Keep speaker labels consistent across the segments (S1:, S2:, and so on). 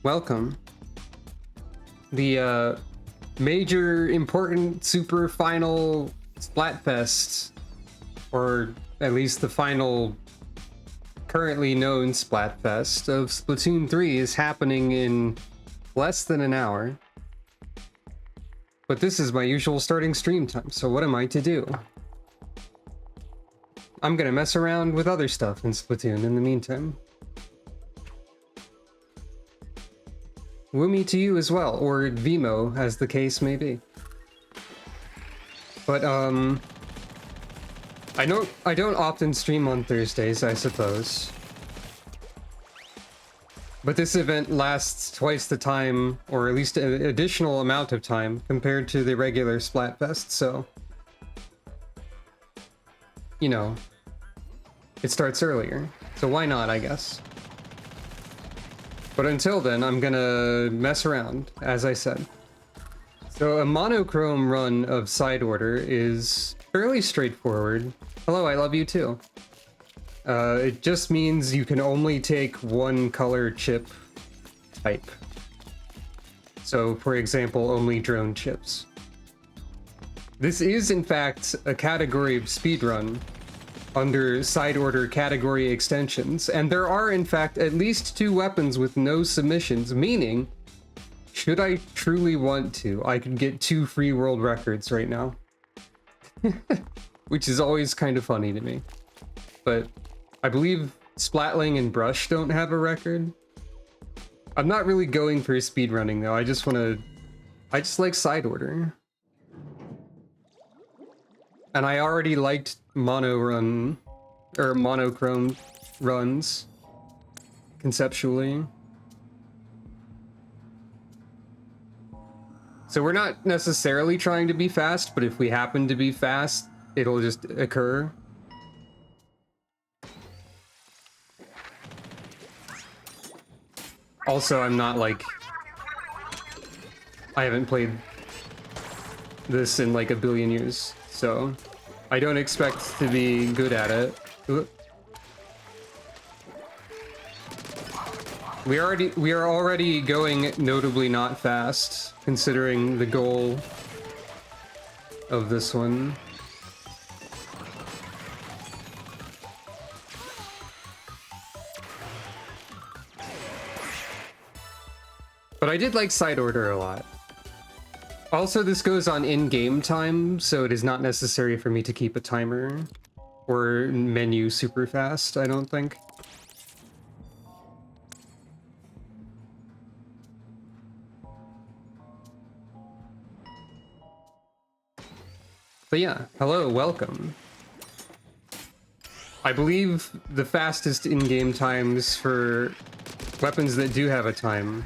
S1: welcome. The major, important, super final Splatfest, or at least the final currently known Splatfest of Splatoon 3 is happening in less than an hour. But this is my usual starting stream time, so what am I to do? I'm gonna mess around with other stuff in Splatoon in the meantime. Woomy to you as well, or Vimo, as the case may be. But, I don't often stream on Thursdays, I suppose. But this event lasts twice the time, or at least an additional amount of time, compared to the regular Splatfest, so... You know, it starts earlier, so why not, I guess. But until then, I'm gonna mess around, as I said. So a monochrome run of side order is fairly straightforward. Hello, I love you too. It just means you can only take one color chip type. So, for example, only drone chips. This is, in fact, a category of speedrun under side order category extensions, and there are, in fact, at least 2 weapons with no submissions, meaning, should I truly want to, I could get 2 free world records right now. Which is always kind of funny to me. But I believe Splatling and Brush don't have a record. I'm not really going for speedrunning though, I just like side order. And I already liked monochrome runs, conceptually. So we're not necessarily trying to be fast, but if we happen to be fast, it'll just occur. Also, I'm not like... I haven't played this in like a billion years, so I don't expect to be good at it. We are already going notably not fast, considering the goal of this one. But I did like side order a lot. Also, this goes on in-game time, so it is not necessary for me to keep a timer or menu super fast, I don't think. But yeah, hello, welcome. I believe the fastest in-game times for weapons that do have a time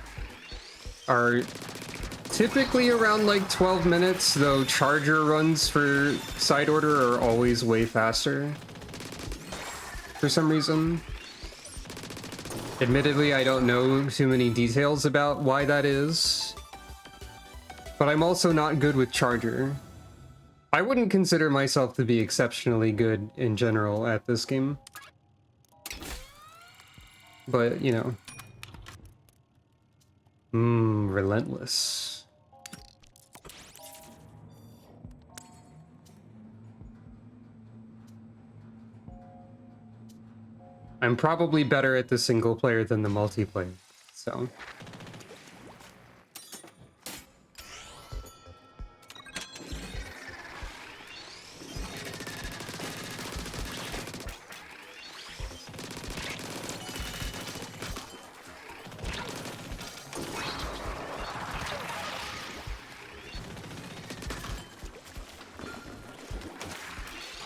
S1: are typically around like 12 minutes, though charger runs for side order are always way faster for some reason. Admittedly, I don't know too many details about why that is, but I'm also not good with charger. I wouldn't consider myself to be exceptionally good in general at this game, but you know. Relentless. I'm probably better at the single player than the multiplayer, so...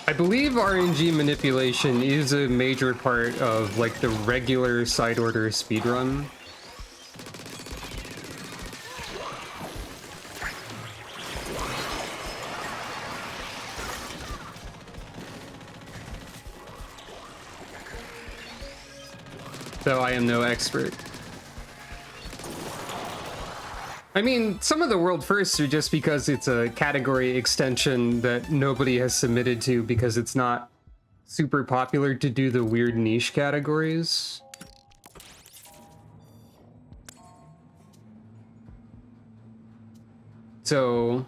S1: I believe RNG manipulation is a major part of like the regular side order speedrun. Though I am no expert. I mean, some of the world firsts are just because it's a category extension that nobody has submitted to because it's not super popular to do the weird niche categories. So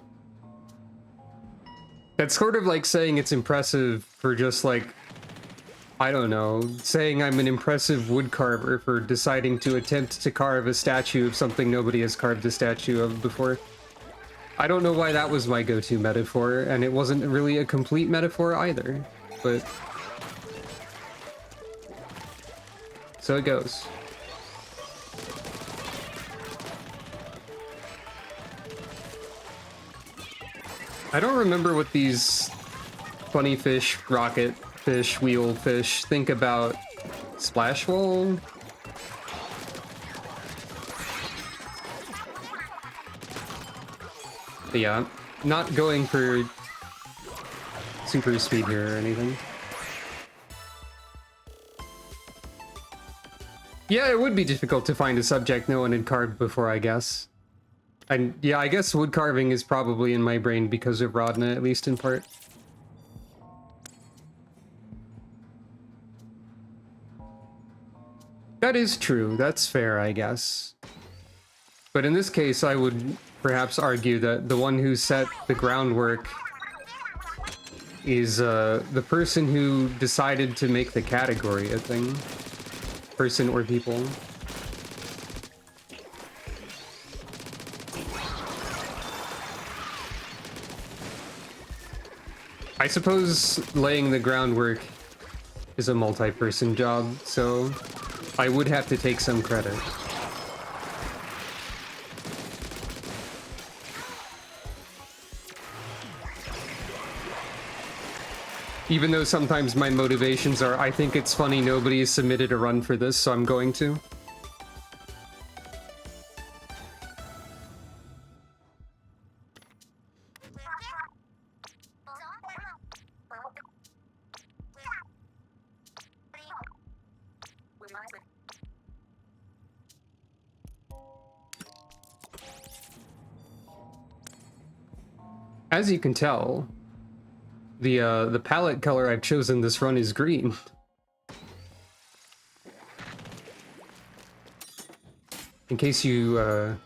S1: that's sort of like saying it's impressive for just like, I don't know, saying I'm an impressive wood carver for deciding to attempt to carve a statue of something nobody has carved a statue of before. I don't know why that was my go-to metaphor, and it wasn't really a complete metaphor either, but so it goes. I don't remember what these funny fish, rocket fish, wheel fish think about Splash Wall. But yeah, not going for super speed here or anything. Yeah, it would be difficult to find a subject no one had carved before, I guess. And yeah, I guess wood carving is probably in my brain because of Rodna, at least in part. That is true, that's fair, I guess. But in this case, I would perhaps argue that the one who set the groundwork is the person who decided to make the category a thing. Person or people. I suppose laying the groundwork is a multi-person job, so I would have to take some credit. Even though sometimes my motivations are, I think it's funny nobody has submitted a run for this, so I'm going to. As you can tell, the palette color I've chosen this run is green. In case you are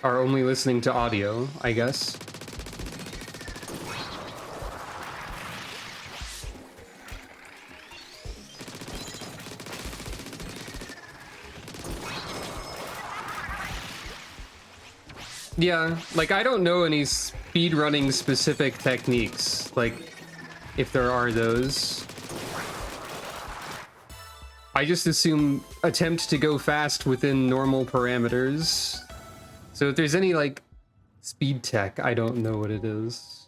S1: only listening to audio, I guess. Yeah, like I don't know any speedrunning specific techniques, like if there are those. I just assume attempt to go fast within normal parameters. So if there's any like speed tech, I don't know what it is.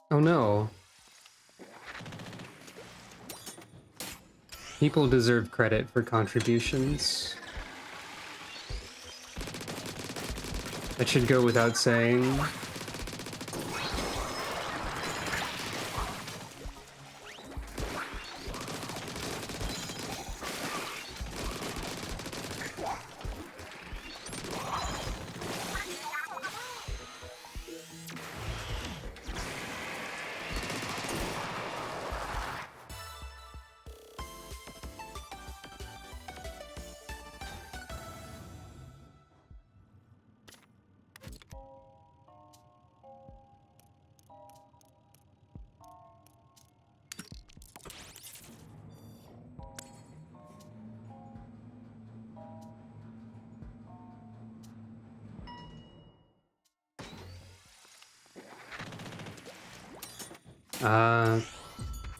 S1: Oh no. People deserve credit for contributions. That should go without saying.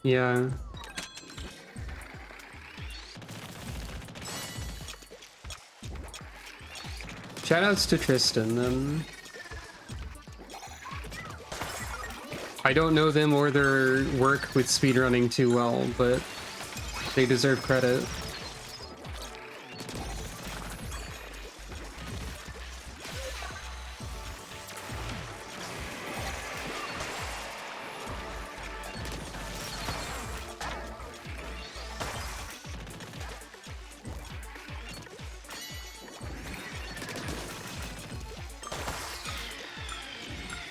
S1: Yeah. Shoutouts to Tristan, then. I don't know them or their work with speedrunning too well, but they deserve credit.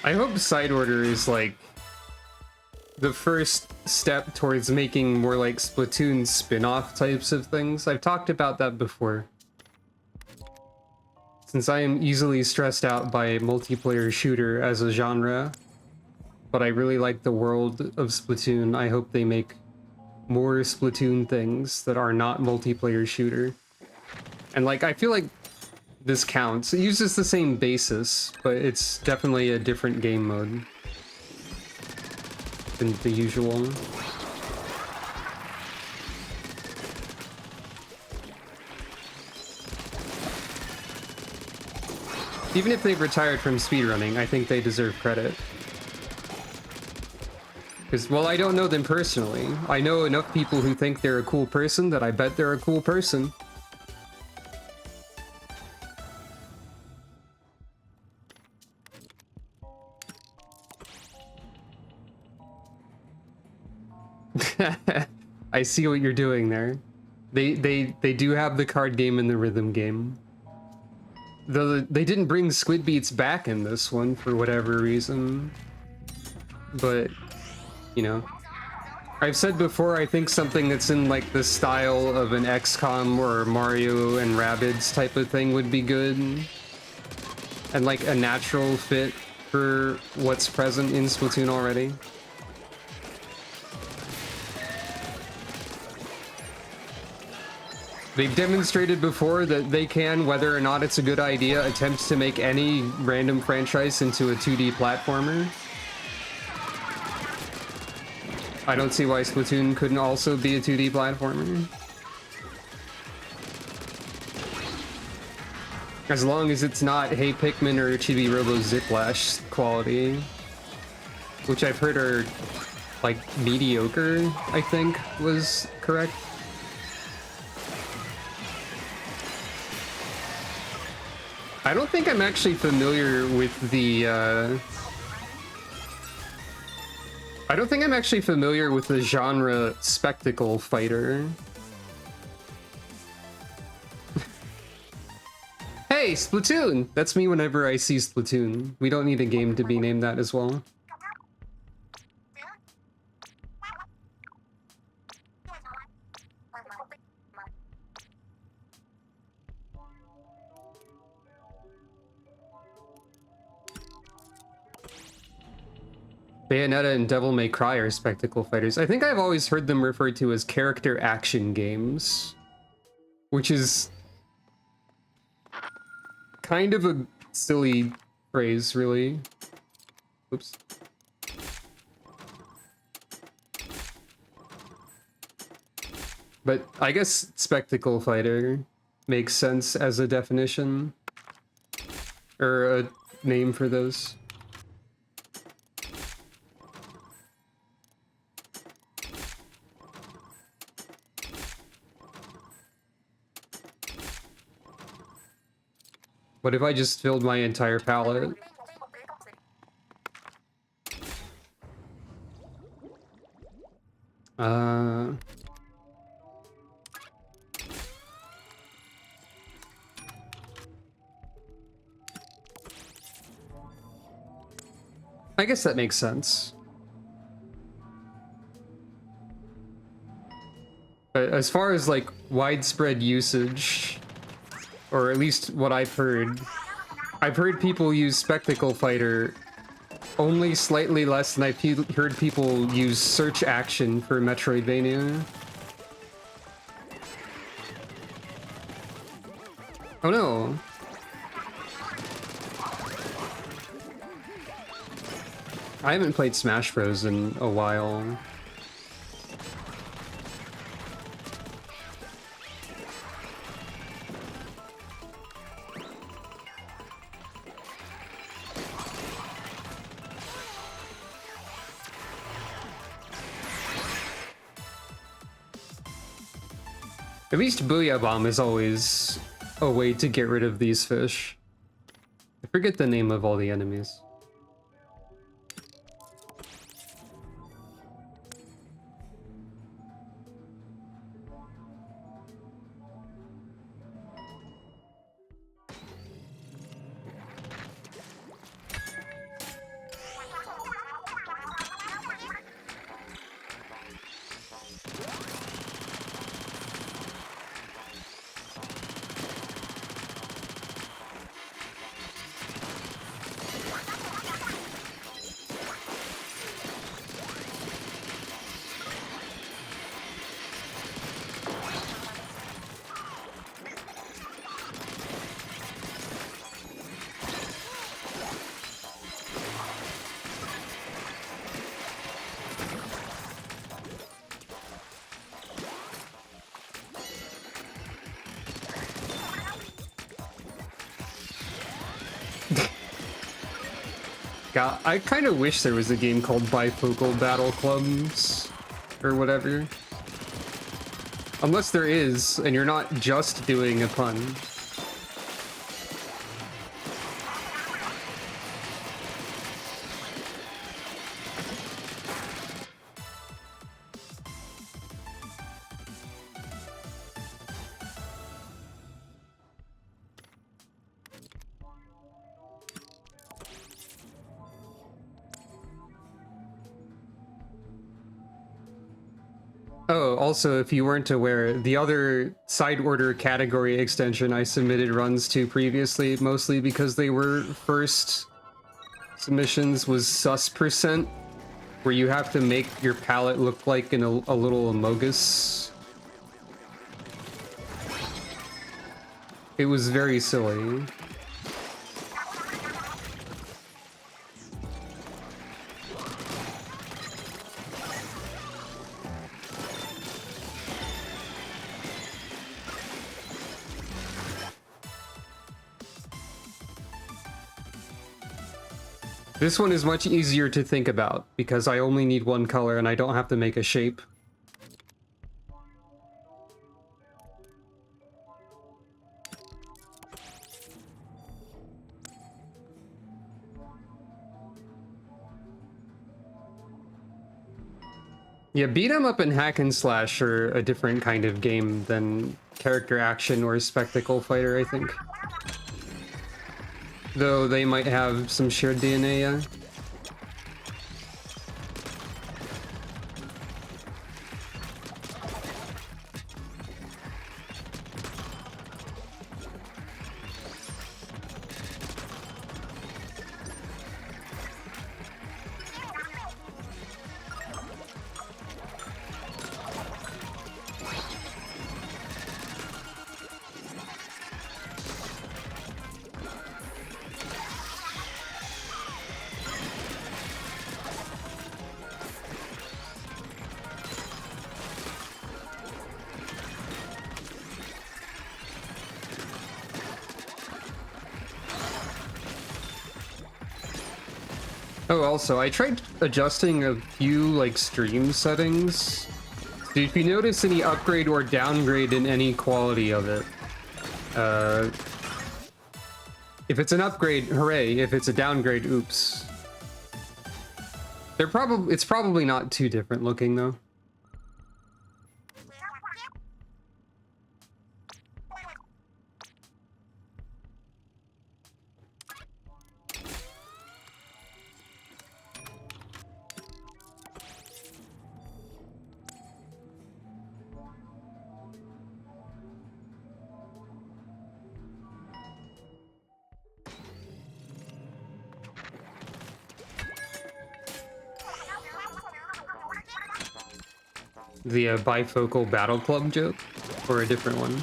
S1: I hope side order is like the first step towards making more like Splatoon spin-off types of things. I've talked about that before. Since I am easily stressed out by multiplayer shooter as a genre, but I really like the world of Splatoon, I hope they make more Splatoon things that are not multiplayer shooter. And like, I feel like this counts. It uses the same basis, but it's definitely a different game mode than the usual. Even if they've retired from speedrunning, I think they deserve credit. Because, well, I don't know them personally. I know enough people who think they're a cool person that I bet they're a cool person. I see what you're doing there. They do have the card game and the rhythm game. Though they didn't bring Squid Beats back in this one for whatever reason. But, you know. I've said before, I think something that's in like the style of an XCOM or Mario and Rabbids type of thing would be good. And like a natural fit for what's present in Splatoon already. They've demonstrated before that they can, whether or not it's a good idea, attempt to make any random franchise into a 2D platformer. I don't see why Splatoon couldn't also be a 2D platformer. As long as it's not Hey Pikmin or Chibi Robo Ziplash quality. Which I've heard are, like, mediocre, I think was correct. I don't think I'm actually familiar with the, I don't think I'm actually familiar with the genre spectacle fighter. Hey, Splatoon! That's me whenever I see Splatoon. We don't need a game to be named that as well. Bayonetta and Devil May Cry are spectacle fighters. I think I've always heard them referred to as character action games, which is kind of a silly phrase, really. Oops. But I guess spectacle fighter makes sense as a definition, or a name for those. What if I just filled my entire palette? I guess that makes sense. But as far as like widespread usage, or at least what I've heard people use Spectacle Fighter only slightly less than I've heard people use Search Action for Metroidvania. Oh no. I haven't played Smash Bros. In a while. At least Booyah Bomb is always a way to get rid of these fish. I forget the name of all the enemies. God, I kind of wish there was a game called Bifocal Battle Clubs or whatever. Unless there is, and you're not just doing a pun. Oh, also, if you weren't aware, the other side order category extension I submitted runs to previously, mostly because they were first submissions, was sus%, where you have to make your palette look like a little amogus. It was very silly. This one is much easier to think about, because I only need one color and I don't have to make a shape. Yeah, beat 'em up and hack and slash are a different kind of game than character action or spectacle fighter, I think. Though they might have some shared DNA, yeah. Oh, also, I tried adjusting a few, like, stream settings. So if you notice any upgrade or downgrade in any quality of it, if it's an upgrade, hooray. If it's a downgrade, oops. It's probably not too different looking, though. The bifocal battle club joke, or a different one?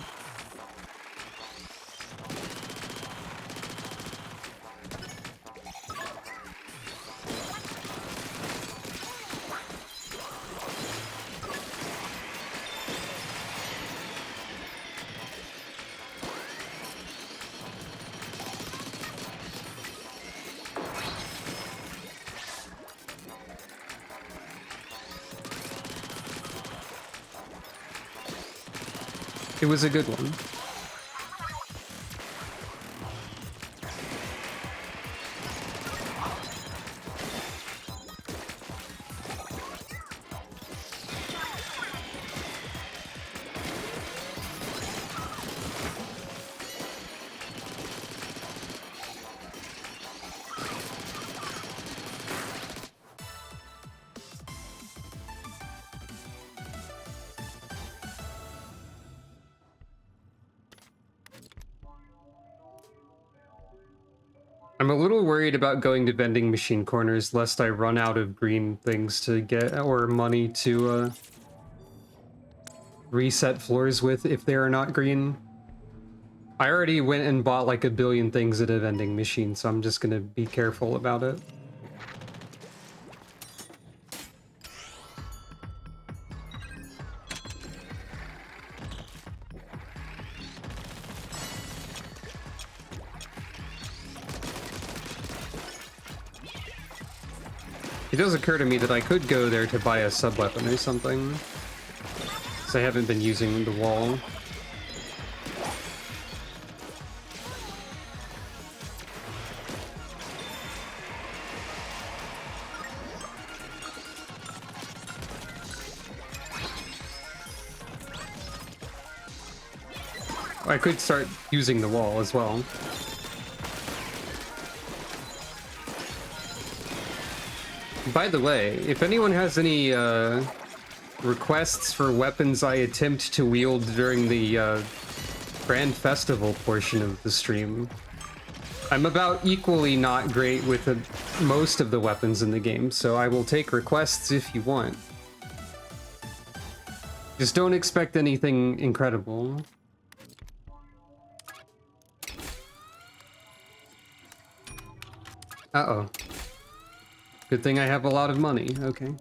S1: It was a good one. I'm a little worried about going to vending machine corners lest I run out of green things to get, or money to reset floors with if they are not green. I already went and bought like a billion things at a vending machine, so I'm just gonna be careful about it. It does occur to me that I could go there to buy a sub-weapon or something. So I haven't been using the wall. I could start using the wall as well. By the way, if anyone has any requests for weapons I attempt to wield during the Grand Festival portion of the stream, I'm about equally not great with most of the weapons in the game, so I will take requests if you want. Just don't expect anything incredible. Uh-oh. Good thing I have a lot of money. Okay.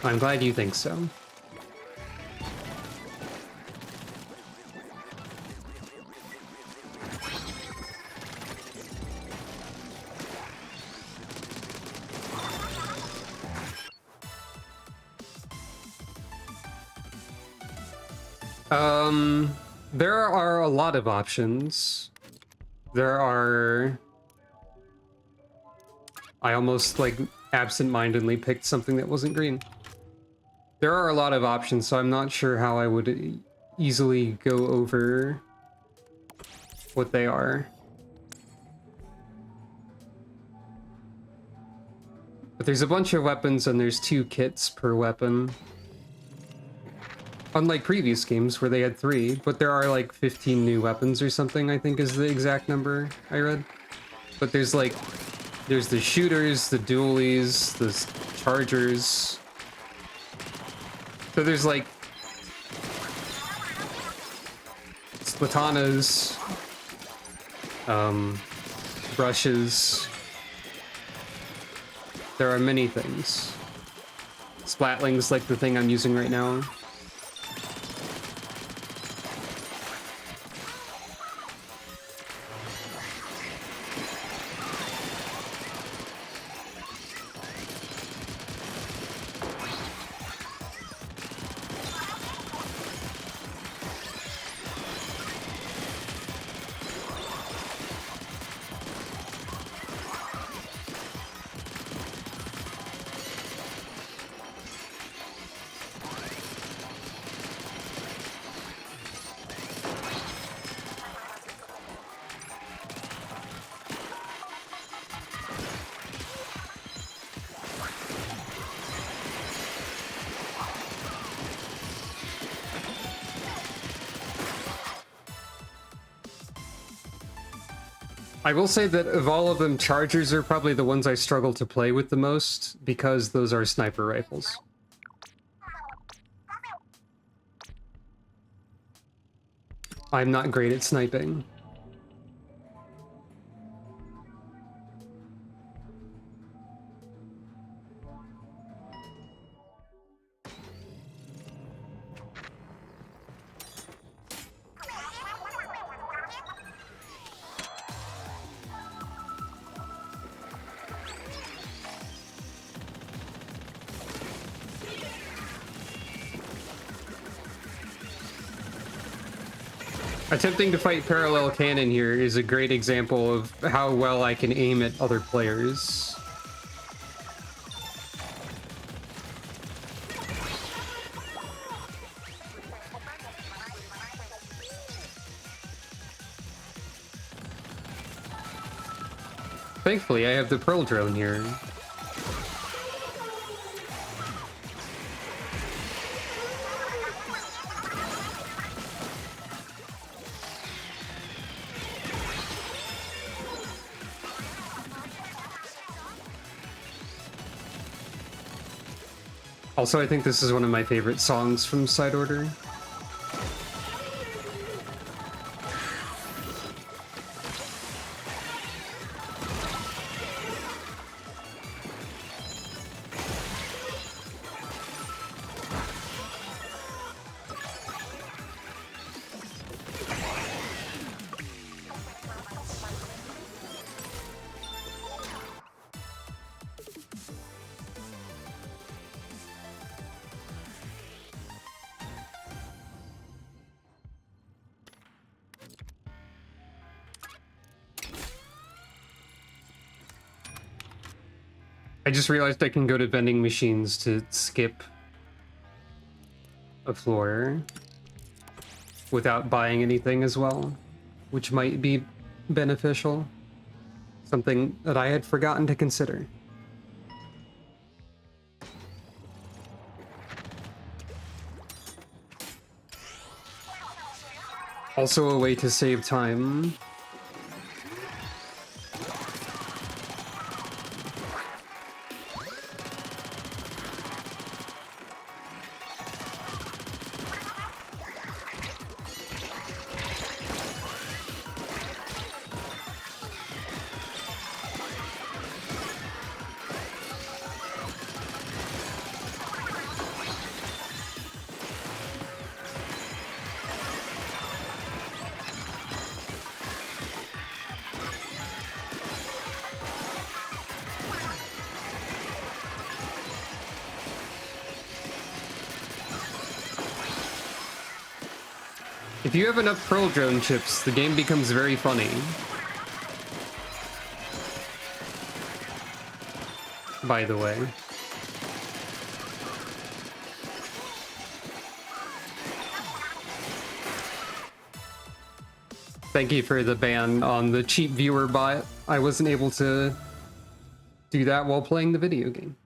S1: I'm glad you think so. There are a lot of options. There are... I almost, like, absent-mindedly picked something that wasn't green. There are a lot of options, so I'm not sure how I would easily go over what they are. But there's a bunch of weapons, and there's 2 kits per weapon. Unlike previous games where they had 3, but there are like 15 new weapons or something, I think is the exact number I read. But there's like, there's the shooters, the dualies, the chargers. So there's like splatanas, brushes. There are many things. Splatling's like the thing I'm using right now. I will say that of all of them, chargers are probably the ones I struggle to play with the most, because those are sniper rifles. I'm not great at sniping. Attempting to fight parallel cannon here is a great example of how well I can aim at other players. Thankfully, I have the Pearl drone here. Also, I think this is one of my favorite songs from Side Order. I just realized I can go to vending machines to skip a floor without buying anything as well, which might be beneficial. Something that I had forgotten to consider. Also a way to save time. If you have enough Pearl Drone chips, the game becomes very funny. By the way. Thank you for the ban on the cheap viewer bot. I wasn't able to do that while playing the video game.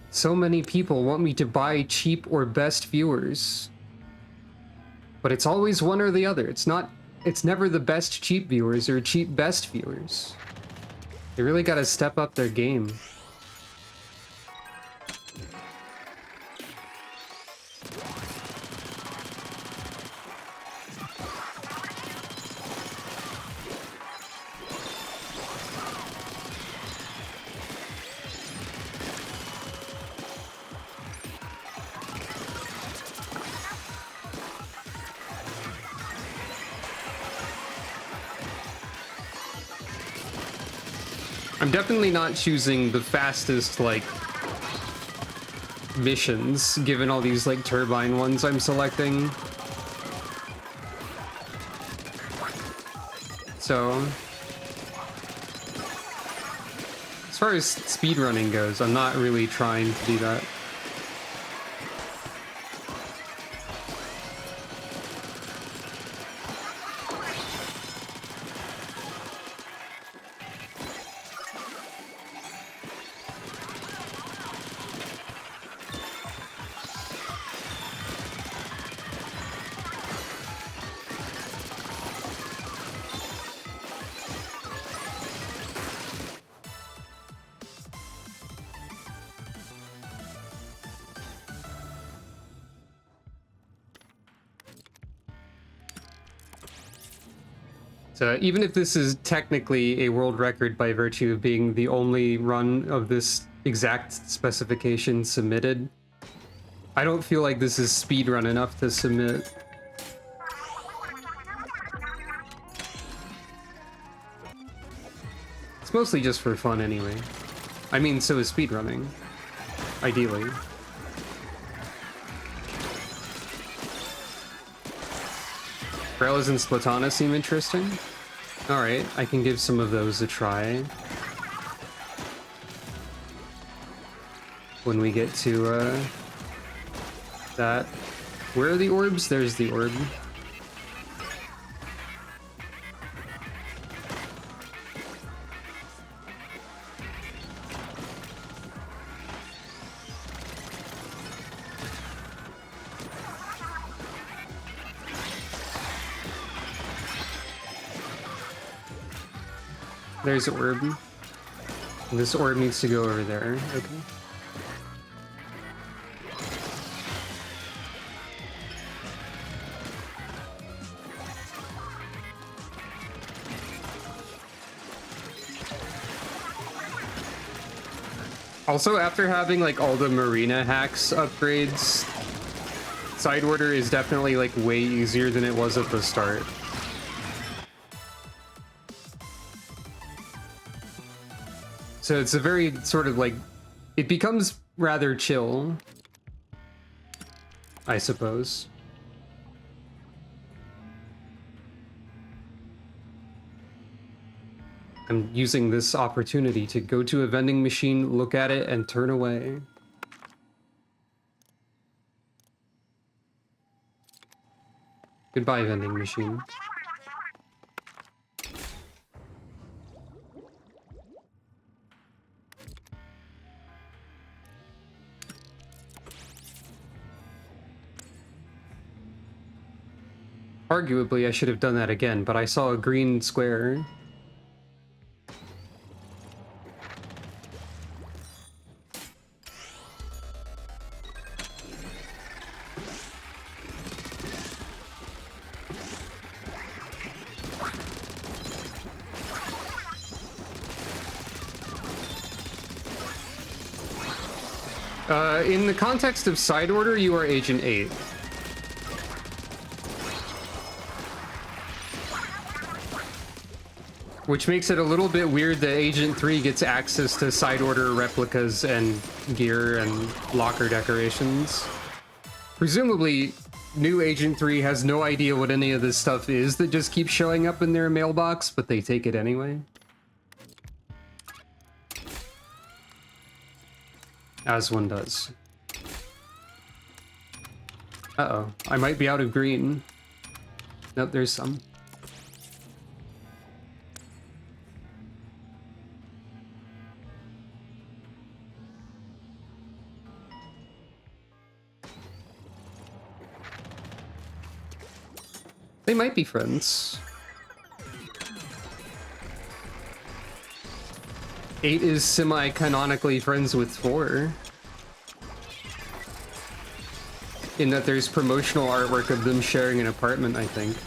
S1: So many people want me to buy cheap or best viewers. But it's always one or the other. It's never the best cheap viewers or cheap best viewers. They really gotta step up their game. I'm definitely not choosing the fastest, like, missions, given all these, like, turbine ones I'm selecting. So, as far as speedrunning goes, I'm not really trying to do that. So even if this is technically a world record by virtue of being the only run of this exact specification submitted, I don't feel like this is speedrun enough to submit. It's mostly just for fun anyway. I mean, so is speedrunning, ideally. Umbrellas and Splatana seem interesting. Alright, I can give some of those a try. When we get to, that. Where are the orbs? There's the orb. There's the orb. And this orb needs to go over there. Okay. Also, after having like all the marina hacks upgrades, side order is definitely like way easier than it was at the start. So it's a very sort of like, it becomes rather chill, I suppose. I'm using this opportunity to go to a vending machine, look at it, and turn away. Goodbye, vending machine. Arguably, I should have done that again, but I saw a green square. In the context of side order, you are Agent 8. Which makes it a little bit weird that Agent 3 gets access to side order replicas and gear and locker decorations. Presumably, new Agent 3 has no idea what any of this stuff is that just keeps showing up in their mailbox, but they take it anyway. As one does. Uh-oh, I might be out of green. Nope, there's some. They might be friends. 8 is semi-canonically friends with 4. In that there's promotional artwork of them sharing an apartment, I think.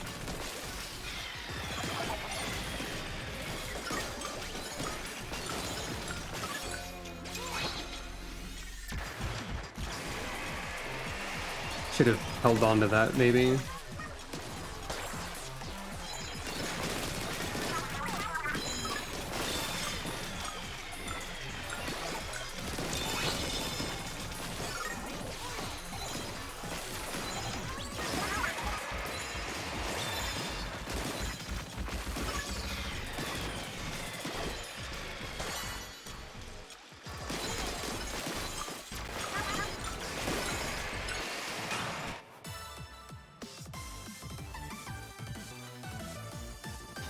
S1: Should have held on to that, maybe.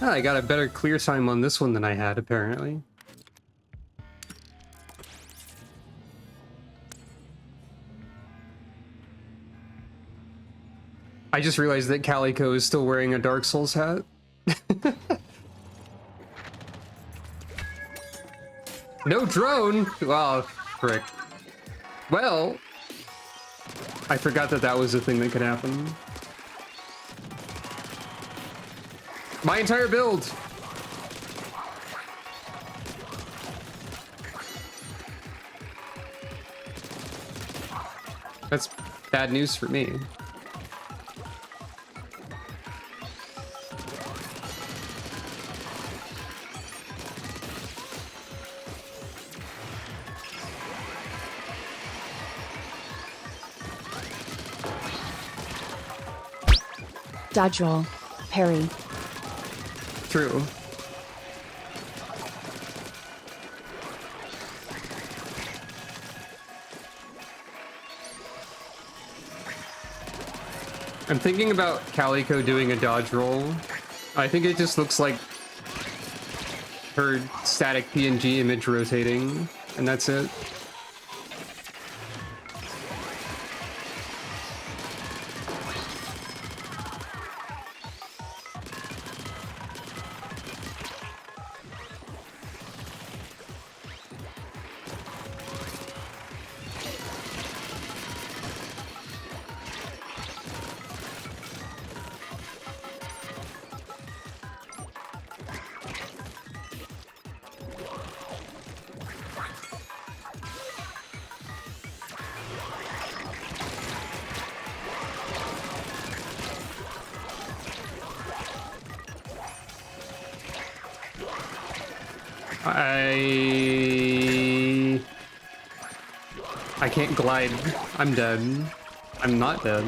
S1: Oh, I got a better clear time on this one than I had, apparently. I just realized that Calico is still wearing a Dark Souls hat. No drone! Oh, frick. Well, I forgot that that was a thing that could happen. My entire build! That's bad news for me.
S2: Dodge roll. Parry.
S1: True. I'm thinking about Calico doing a dodge roll. I think it just looks like her static PNG image rotating, and that's it. I can't glide. I'm dead. I'm not dead.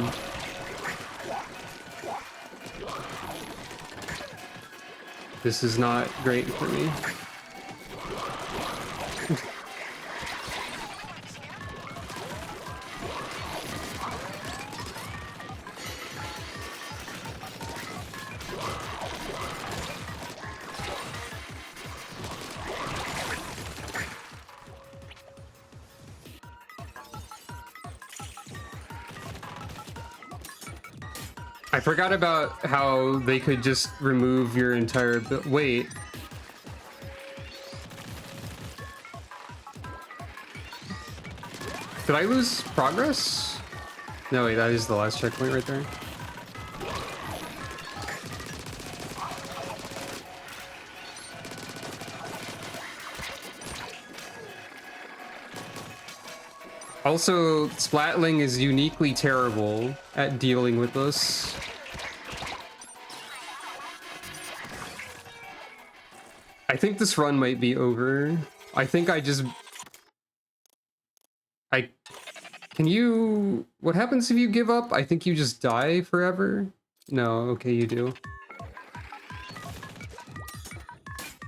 S1: This is not great for me. I forgot about how they could just remove your entire wait. Did I lose progress? No, wait, that is the last checkpoint right there. Also, Splatling is uniquely terrible at dealing with this. I think this run might be over. I think can you... What happens if you give up? I think you just die forever? No, okay, you do.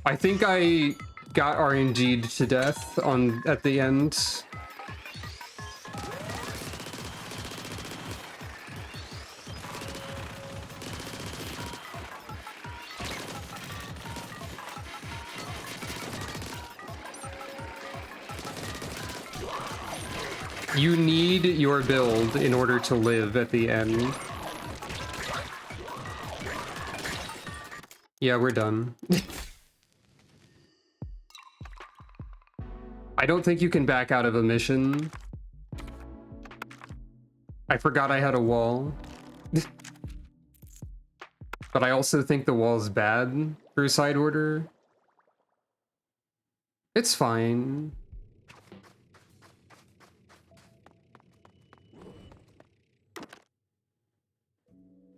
S1: I think I got RNG'd to death at the end. You need your build in order to live at the end. Yeah, we're done. I don't think you can back out of a mission. I forgot I had a wall. But I also think the wall is bad for side order. It's fine.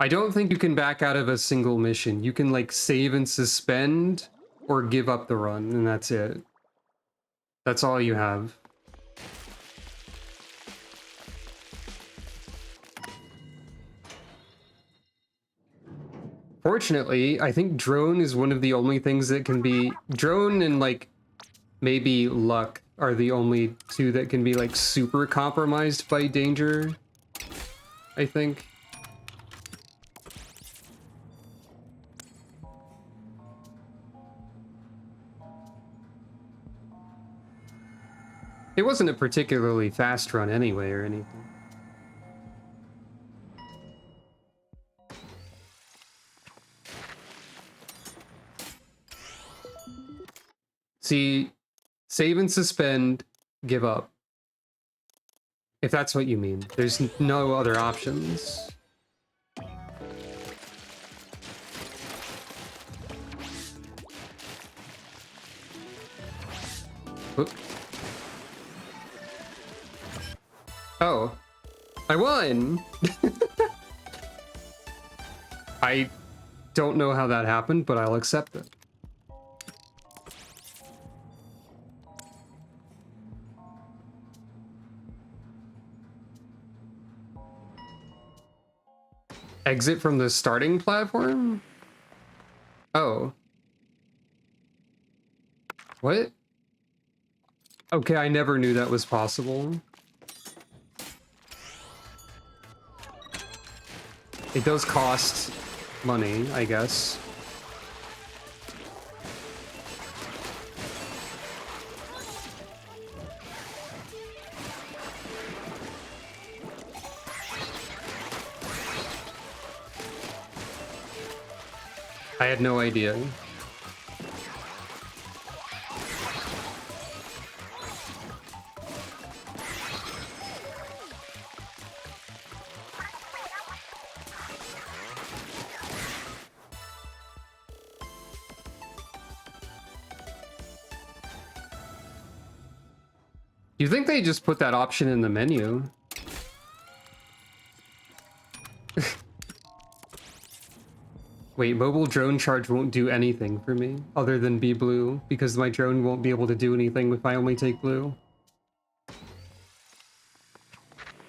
S1: I don't think you can back out of a single mission. You can like save and suspend or give up the run, and that's it. That's all you have. Fortunately, I think drone is one of the only things that can be... Drone and like maybe luck are the only two that can be like super compromised by danger, I think. It wasn't a particularly fast run anyway or anything. See, save and suspend, give up. If that's what you mean. There's no other options. Oop. Oh, I won! I don't know how that happened, but I'll accept it. Exit from the starting platform? Oh. What? Okay, I never knew that was possible. It does cost money, I guess. I had no idea. You think they just put that option in the menu? Wait, mobile drone charge won't do anything for me other than be blue because my drone won't be able to do anything if I only take blue.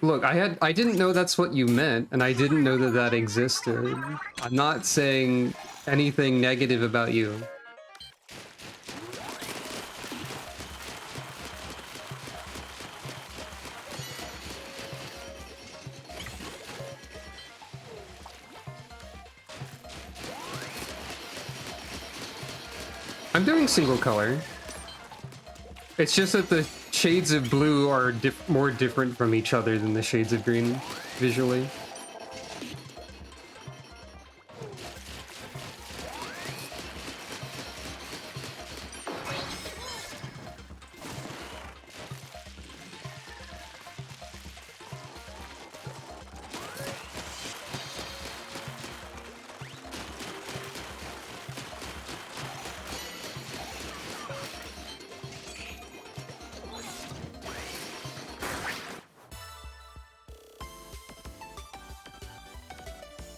S1: Look, I didn't know that's what you meant, and I didn't know that that existed. I'm not saying anything negative about you. I'm doing single color. It's just that the shades of blue are more different from each other than the shades of green, visually.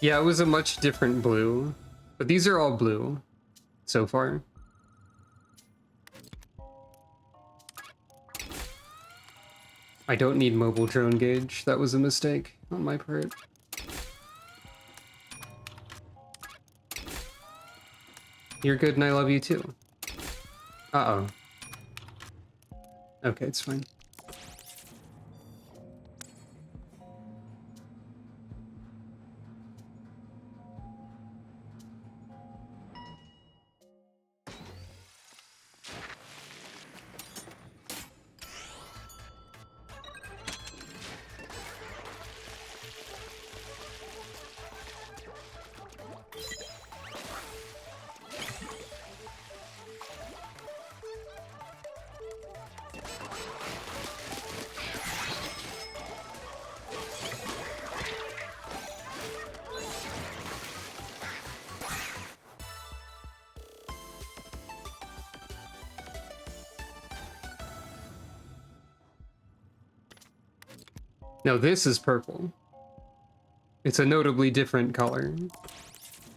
S1: Yeah, it was a much different blue, but these are all blue so far. I don't need mobile drone gauge. That was a mistake on my part. You're good and I love you too. Uh-oh. Okay, it's fine. No, this is purple. It's a notably different color.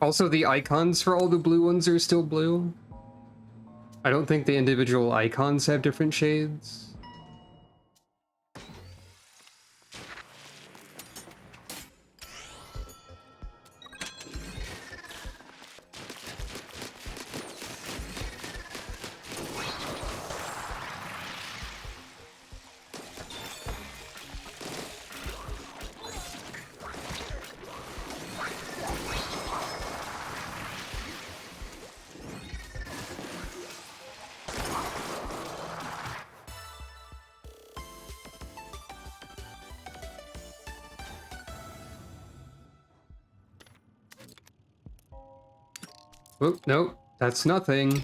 S1: Also, the icons for all the blue ones are still blue. I don't think the individual icons have different shades. Oh, no, that's nothing.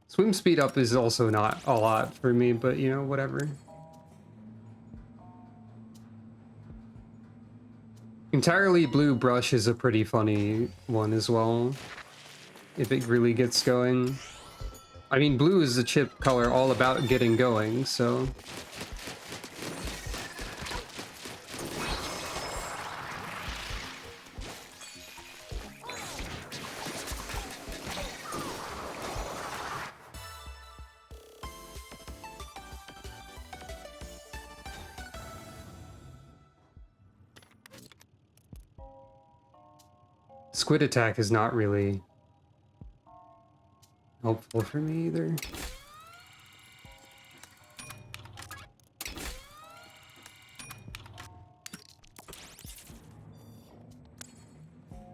S1: Swim speed up is also not a lot for me, but you know, whatever. Entirely blue brush is a pretty funny one as well, if it really gets going. I mean, blue is a chip color all about getting going, so... Squid attack is not really helpful for me either.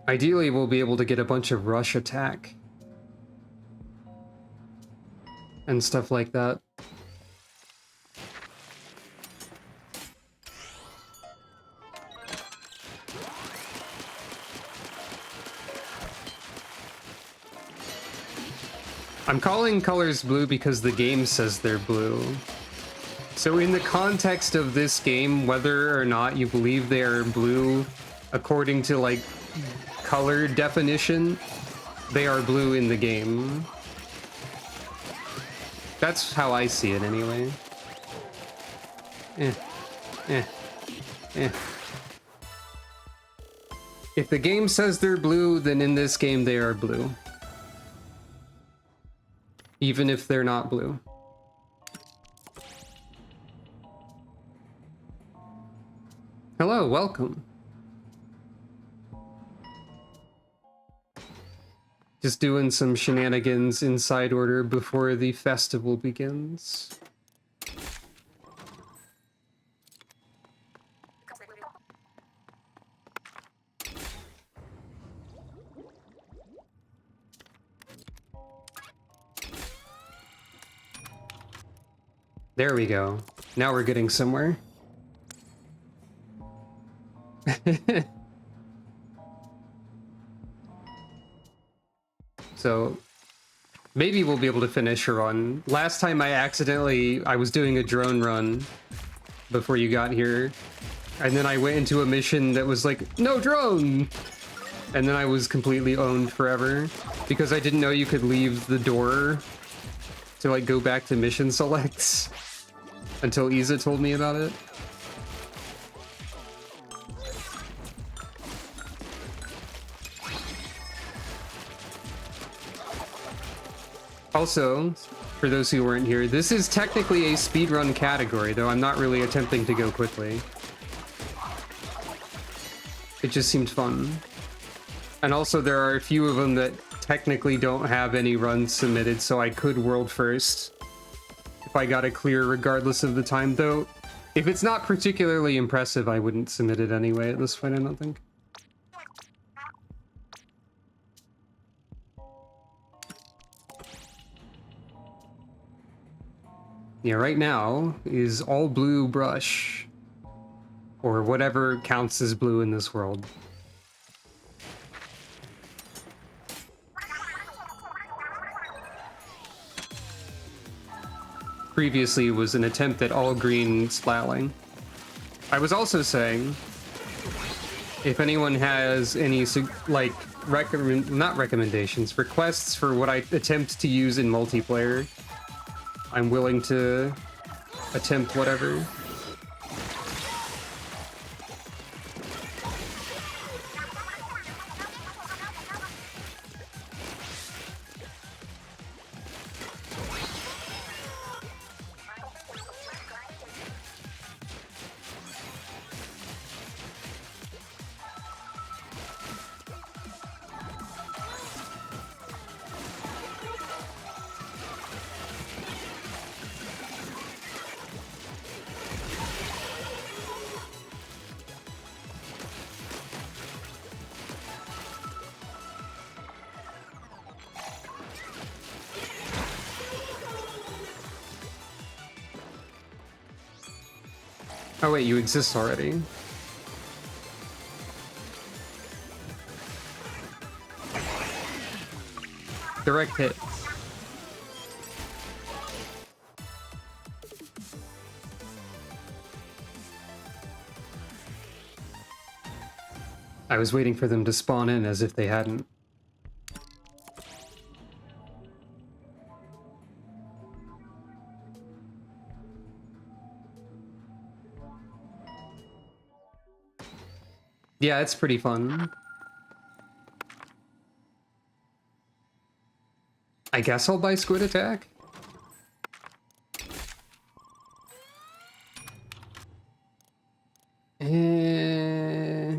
S1: Ideally, we'll be able to get a bunch of rush attack and stuff like that. I'm calling colors blue because the game says they're blue. So in the context of this game, whether or not you believe they are blue, according to like color definition, they are blue in the game. That's how I see it anyway. If the game says they're blue, then in this game they are blue. Even if they're not blue. Hello, welcome. Just doing some shenanigans in side order before the festival begins. There we go. Now we're getting somewhere. So maybe we'll be able to finish a run. Last time I was doing a drone run before you got here, and then I went into a mission that was like, no drone! And then I was completely owned forever because I didn't know you could leave the door to like go back to mission selects until Isa told me about it. Also, for those who weren't here, this is technically a speedrun category, though I'm not really attempting to go quickly. It just seemed fun. And also there are a few of them that technically don't have any runs submitted, so I could world first if I got it clear regardless of the time, though if it's not particularly impressive, I wouldn't submit it anyway at this point, I don't think. Yeah, right now is all blue brush, or whatever counts as blue in this world. Previously was an attempt at all green splatling. I was also saying, if anyone has any like not recommendations, requests for what I attempt to use in multiplayer, I'm willing to attempt whatever. Oh wait, you exist already. Direct hit. I was waiting for them to spawn in as if they hadn't. Yeah, it's pretty fun. I guess I'll buy Squid Attack. Eh...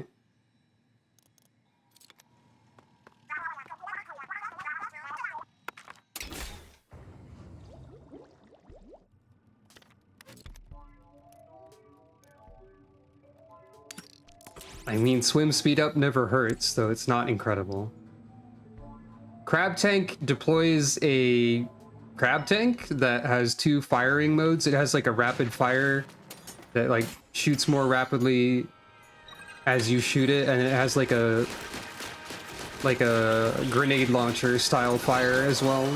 S1: I mean, swim speed up never hurts, though it's not incredible. Crab Tank deploys a crab tank that has two firing modes. It has like a rapid fire that like shoots more rapidly as you shoot it, and it has like a grenade launcher style fire as well.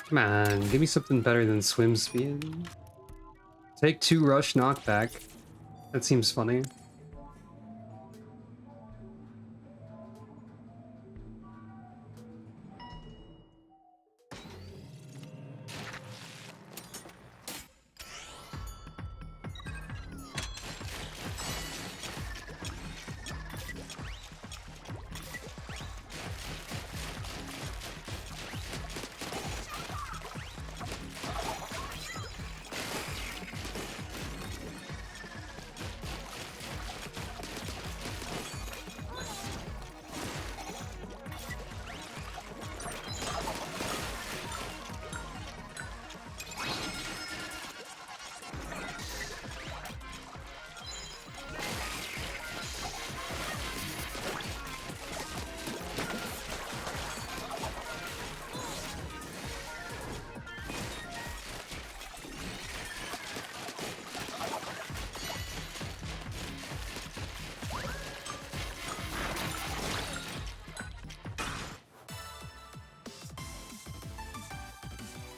S1: Come on, give me something better than swim speed. Take 2 rush knockback. That seems funny.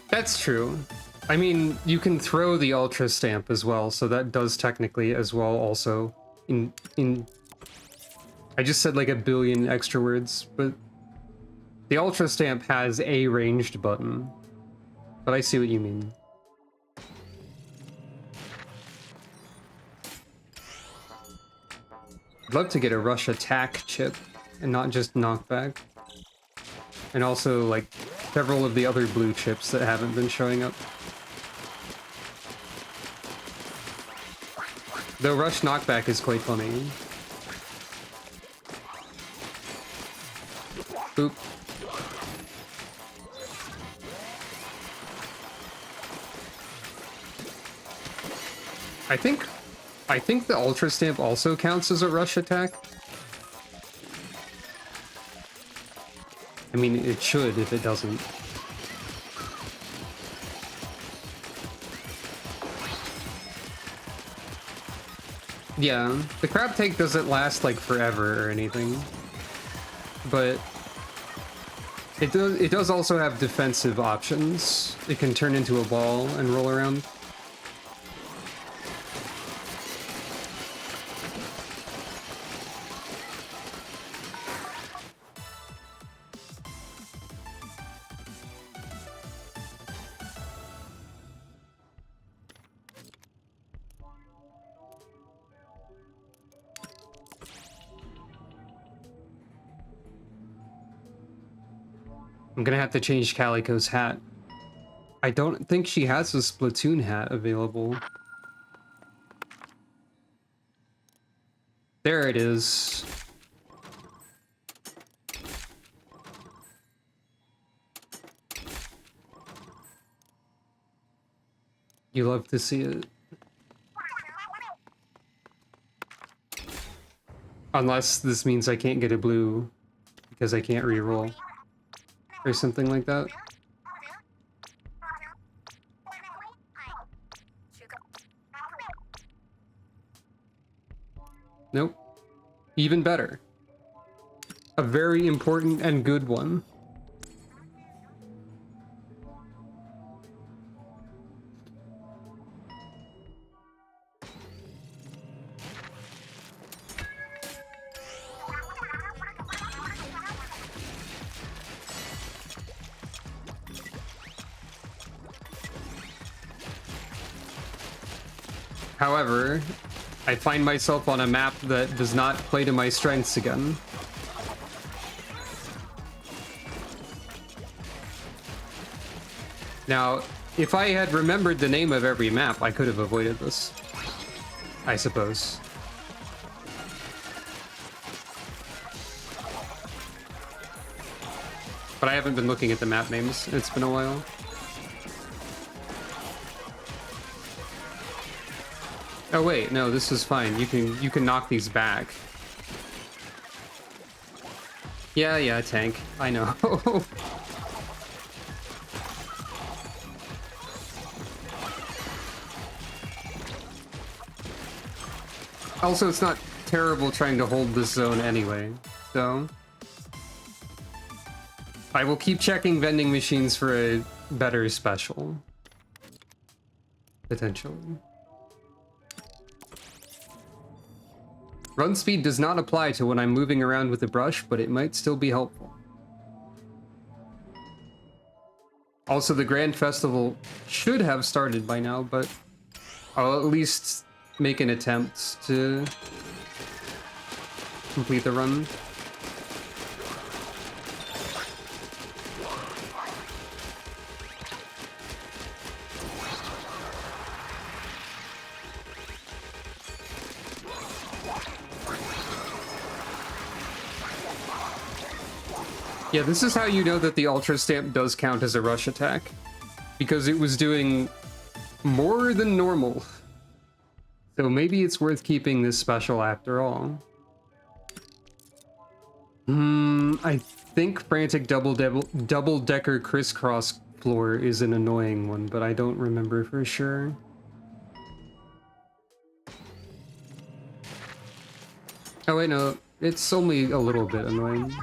S1: That's true. I mean, you can throw the Ultra Stamp as well, so that does technically as well also in I just said like a billion extra words, but the Ultra Stamp has a ranged button. But I see what you mean. I'd love to get a rush attack chip and not just knockback. And also like several of the other blue chips that haven't been showing up. Though rush knockback is quite funny. Boop. I think the Ultra Stamp also counts as a rush attack. I mean, it should if it doesn't. Yeah, the crab take doesn't last like forever or anything, but it does also have defensive options. It can turn into a ball and roll around. I'm gonna have to change Calico's hat. I don't think she has a Splatoon hat available. There it is. You love to see it. Unless this means I can't get a blue because I can't reroll. Or something like that. Nope. Even better. A very important and good one. However, I find myself on a map that does not play to my strengths again. Now, if I had remembered the name of every map, I could have avoided this. I suppose. But I haven't been looking at the map names. It's been a while. Oh wait, no, this is fine. You can knock these back. Yeah, tank. I know. Also, it's not terrible trying to hold this zone anyway, so... I will keep checking vending machines for a better special. Potentially. Run speed does not apply to when I'm moving around with a brush, but it might still be helpful. Also, the Grand Festival should have started by now, but I'll at least make an attempt to complete the run. Yeah, this is how you know that the Ultra Stamp does count as a rush attack, because it was doing more than normal. So maybe it's worth keeping this special after all. I think Frantic Double-Decker Crisscross Floor is an annoying one, but I don't remember for sure. Oh wait, no, it's only a little bit annoying.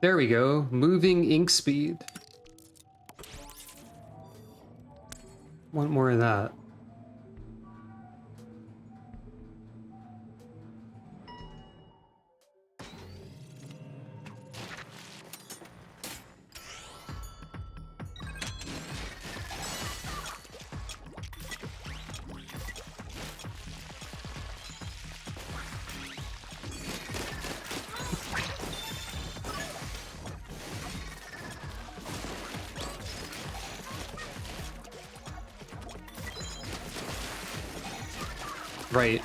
S1: There we go, moving ink speed. Want more of that. Right.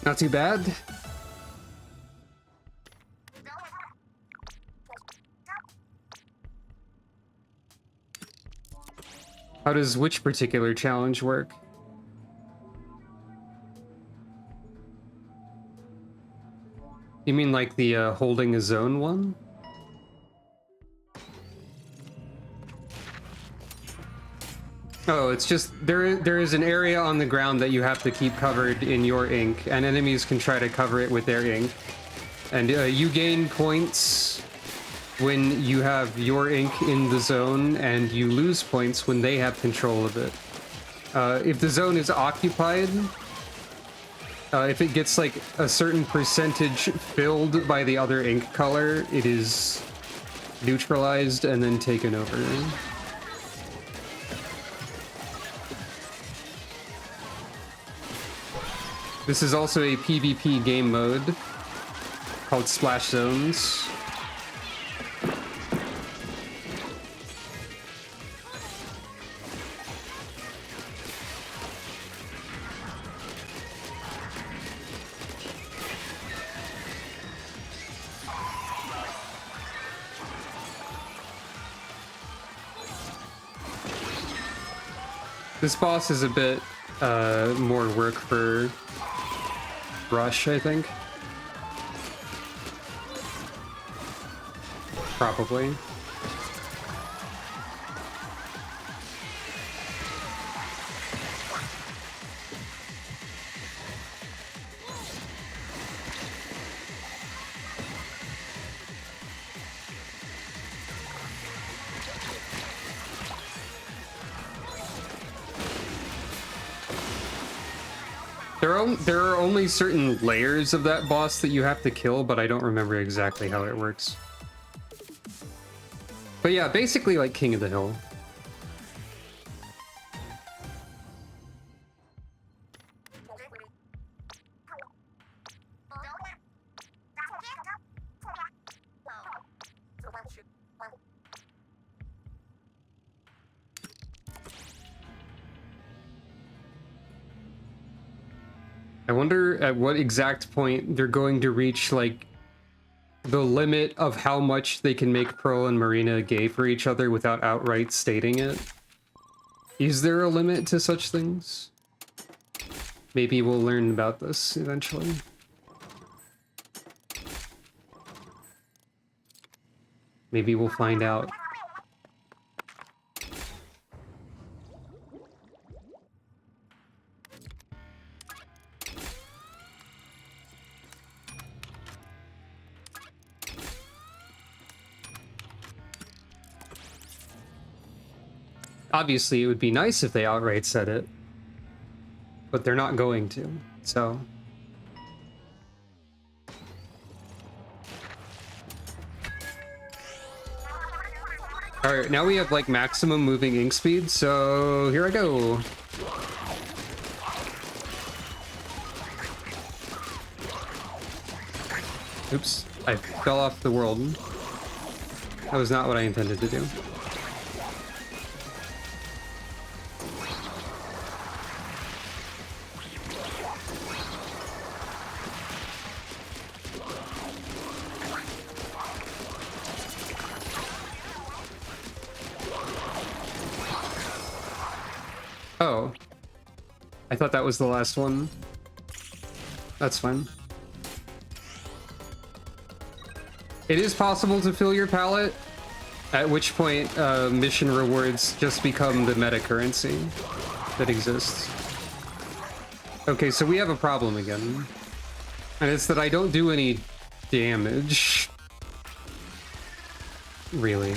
S1: Not too bad. How does which particular challenge work? You mean like the holding a zone one? Oh, it's just there is an area on the ground that you have to keep covered in your ink, and enemies can try to cover it with their ink. And you gain points when you have your ink in the zone, and you lose points when they have control of it. If the zone is occupied, if it gets like a certain percentage filled by the other ink color, it is neutralized and then taken over. This is also a PvP game mode called Splash Zones. This boss is a bit more work for Rush, I think. Probably. There are only certain layers of that boss that you have to kill, but I don't remember exactly how it works. But yeah, basically like King of the Hill. I wonder at what exact point they're going to reach, like, the limit of how much they can make Pearl and Marina gay for each other without outright stating it. Is there a limit to such things? Maybe we'll learn about this eventually. Maybe we'll find out. Obviously, it would be nice if they outright said it, but they're not going to, so... Alright, now we have, like, maximum moving ink speed, so here I go. Oops, I fell off the world. That was not what I intended to do. Oh. I thought that was the last one. That's fine. It is possible to fill your palette, at which point mission rewards just become the meta currency that exists. Okay, so we have a problem again. And it's that I don't do any damage. Really.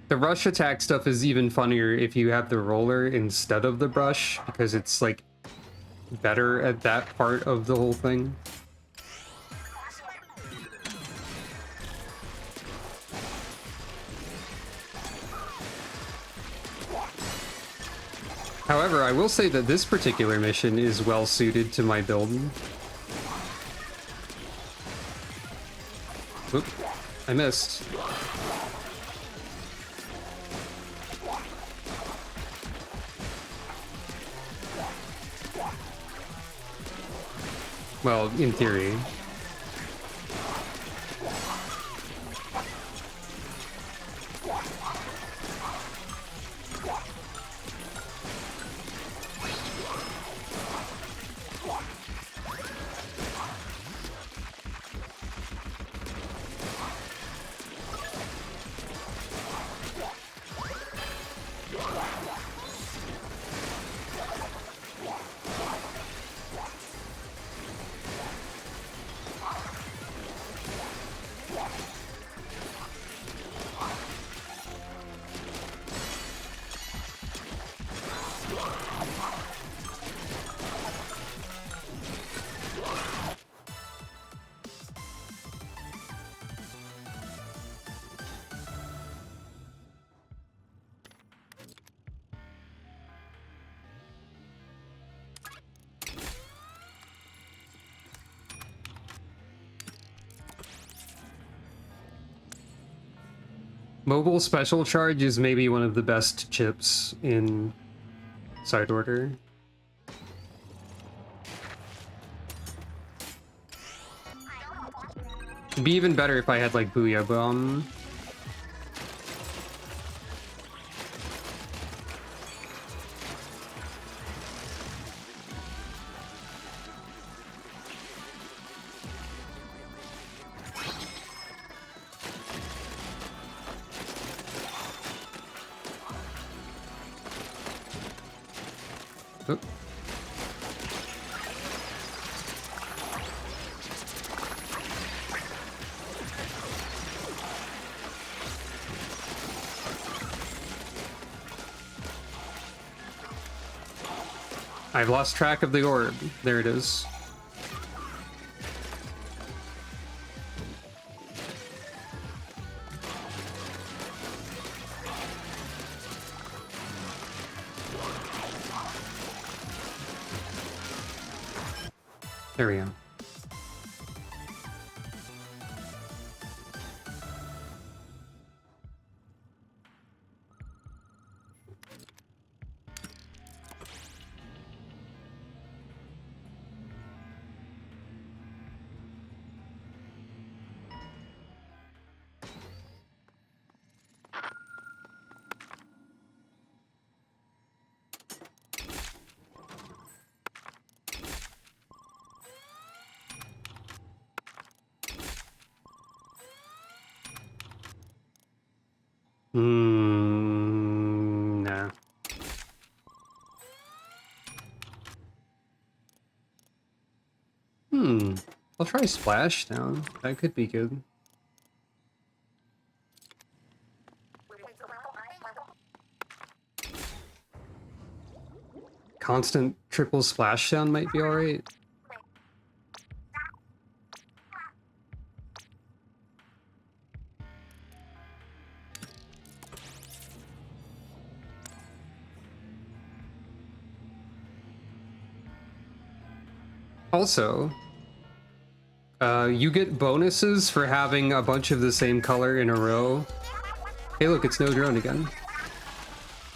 S1: The rush attack stuff is even funnier if you have the roller instead of the brush, because it's, like, better at that part of the whole thing. However, I will say that this particular mission is well suited to my build. Oop, I missed. Well, in theory. Mobile special charge is maybe one of the best chips in side order. It'd be even better if I had like Booyah Bomb. Oop. I've lost track of the orb. There it is. There we go. Nah. I'll try Splashdown. That could be good. Constant triple Splashdown might be alright. Also, you get bonuses for having a bunch of the same color in a row. Hey look, it's no drone again.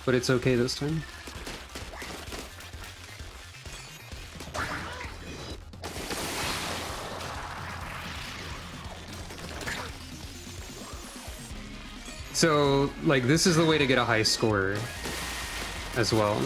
S1: But it's okay this time. So, like, this is the way to get a high score as well.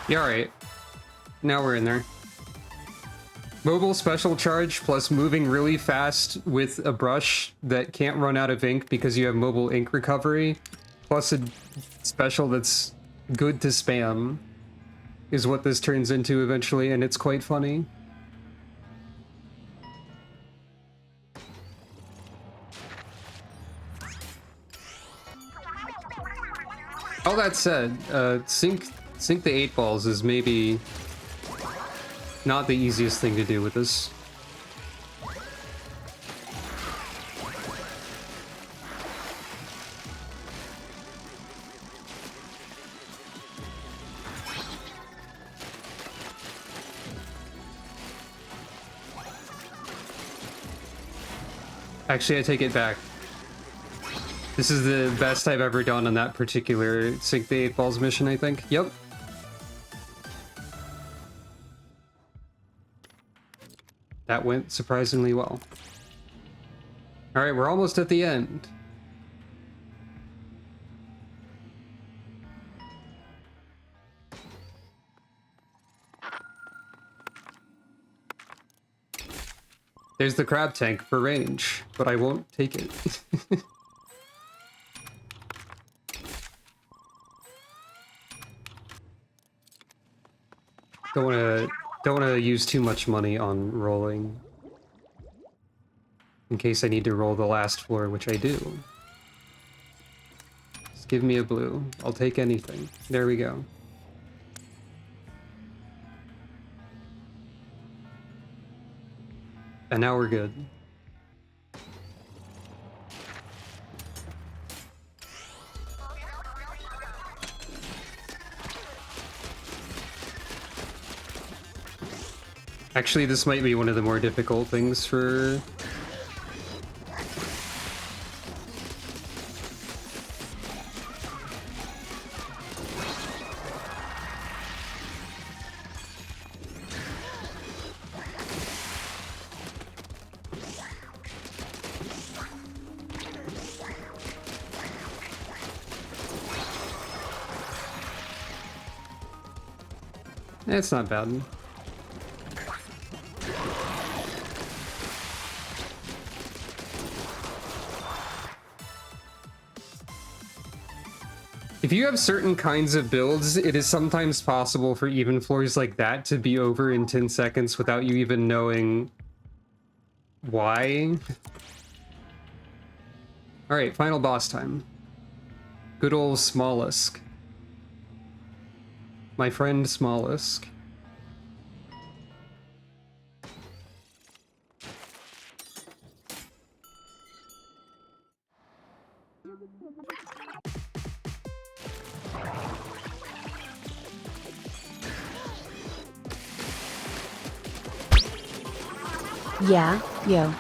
S1: Yeah, alright. Now we're in there. Mobile special charge plus moving really fast with a brush that can't run out of ink because you have mobile ink recovery, plus a special that's good to spam, is what this turns into eventually, and it's quite funny. All that said, sync the 8 balls is maybe not the easiest thing to do with this. Actually, I take it back. This is the best I've ever done on that particular Sync the 8 Balls mission, I think. Yep. That went surprisingly well. Alright, we're almost at the end. There's the crab tank for range, but I won't take it. Don't wanna use too much money on rolling. In case I need to roll the last floor, which I do. Just give me a blue. I'll take anything. There we go. And now we're good. Actually, this might be one of the more difficult things for... It's not bad. If you have certain kinds of builds, it is sometimes possible for even floors like that to be over in 10 seconds without you even knowing why. Alright, final boss time. Good old Smollusk. My friend Smollusk.
S2: Yeah, yo.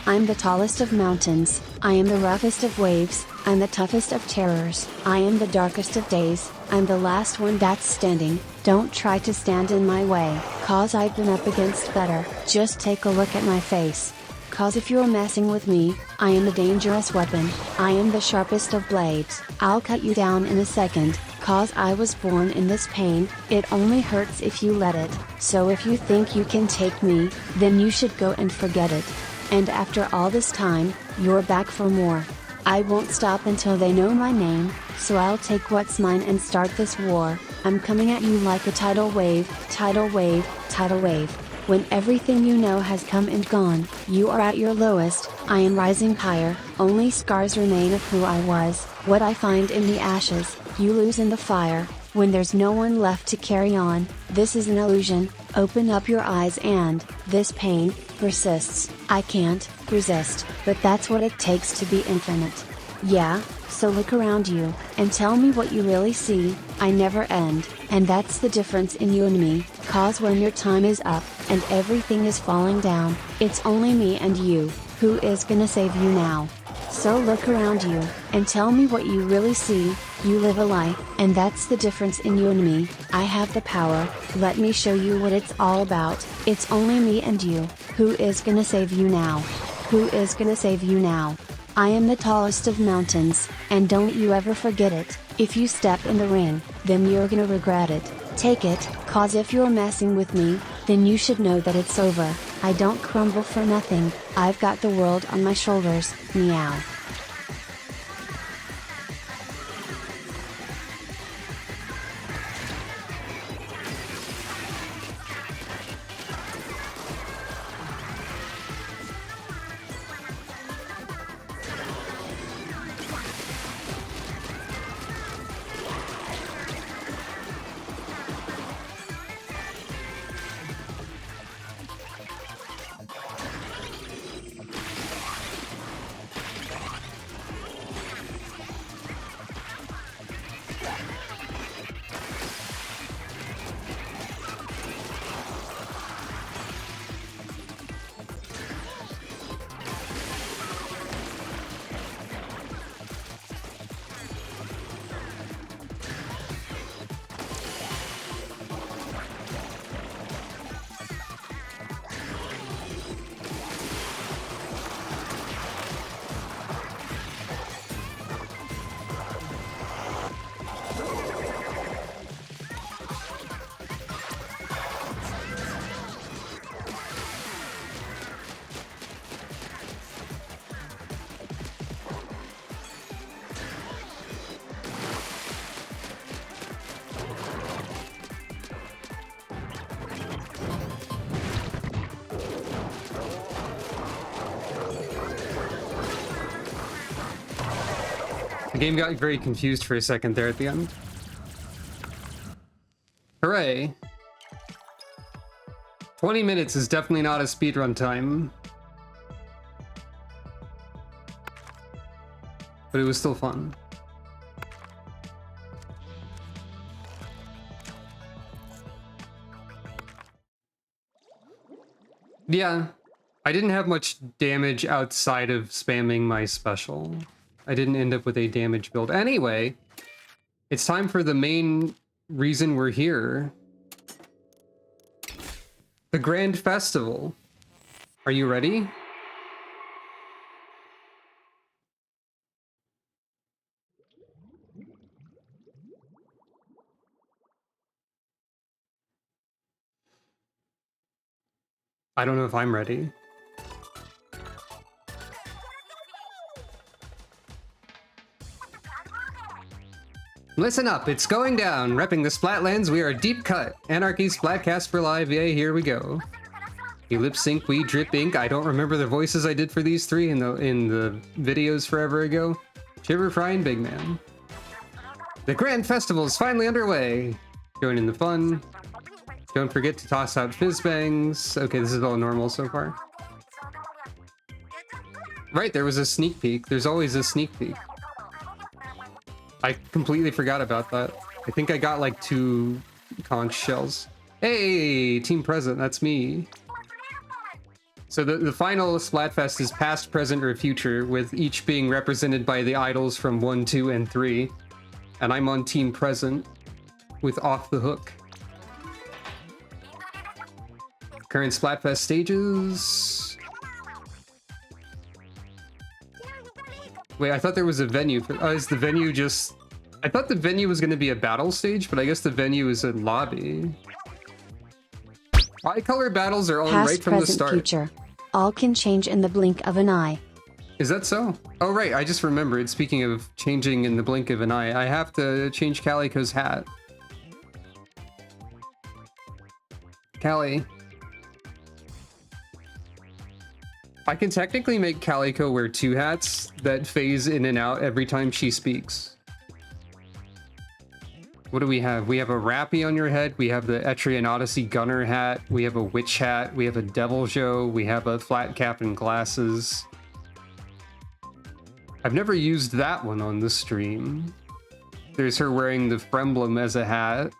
S2: I'm the tallest of mountains, I am the roughest of waves, I'm the toughest of terrors, I am the darkest of days, I'm the last one that's standing, don't try to stand in my way, cause I've been up against better, just take a look at my face. Cause if you're messing with me, I am a dangerous weapon, I am the sharpest of blades, I'll cut you down in a second, cause I was born in this pain, it only hurts if you let it, so if you think you can take me, then you should go and forget it. And after all this time, you're back for more. I won't stop until they know my name, so I'll take what's mine and start this war, I'm coming at you like a tidal wave, tidal wave, tidal wave. When everything you know has come and gone, you are at your lowest, I am rising higher, only scars remain of who I was, what I find in the ashes, you lose in the fire, when there's no one left to carry on, this is an illusion, open up your eyes and, this pain, persists, I can't, resist, but that's what it takes to be infinite. Yeah, so look around you, and tell me what you really see, I never end, and that's the difference in you and me, cause when your time is up, and everything is falling down, it's only me and you, who is gonna save you now. So look around you, and tell me what you really see, you live a life, and that's the difference in you and me, I have the power, let me show you what it's all about, it's only me and you, who is gonna save you now? Who is gonna save you now? I am the tallest of mountains, and don't you ever forget it, if you step in the ring, then you're gonna regret it, take it, cause if you're messing with me, then you should know that it's over, I don't crumble for nothing, I've got the world on my shoulders, meow.
S1: The game got very confused for a second there at the end. Hooray. 20 minutes is definitely not a speedrun time. But it was still fun. Yeah, I didn't have much damage outside of spamming my special. I didn't end up with a damage build. Anyway, it's time for the main reason we're here. The Grand Festival. Are you ready? I don't know if I'm ready. Listen up, it's going down. Repping the Splatlands, we are deep cut. Anarchy, Splatcast for live, yay, here we go. You lip sync, we drip ink. I don't remember the voices I did for these three in the videos forever ago. Shiver Fry and Big Man. The Grand Festival is finally underway. Join in the fun. Don't forget to toss out fizz bangs. Okay, this is all normal so far. Right, there was a sneak peek. There's always a sneak peek. I completely forgot about that. I think I got like 2 conch shells. Hey, Team Present, that's me. So the final Splatfest is past, present, or future, with each being represented by the idols from 1, 2, and 3. And I'm on Team Present with Off the Hook. Current Splatfest stages. Wait, I thought there was a venue. Is the venue just... I thought the venue was going to be a battle stage, but I guess the venue is a lobby. Bi-color battles are on
S2: Past,
S3: right
S2: from present, the start. Future. All can change in the blink of an eye.
S1: Is that so? Oh, right. I just remembered. Speaking of changing in the blink of an eye, I have to change Calico's hat. Callie. I can technically make Calico wear 2 hats that phase in and out every time she speaks. What do we have? We have a Rappy on your head. We have the Etrian Odyssey Gunner hat. We have a Witch hat. We have a Devil Joe. We have a flat cap and glasses. I've never used that one on the stream. There's her wearing the Fremblem as a hat.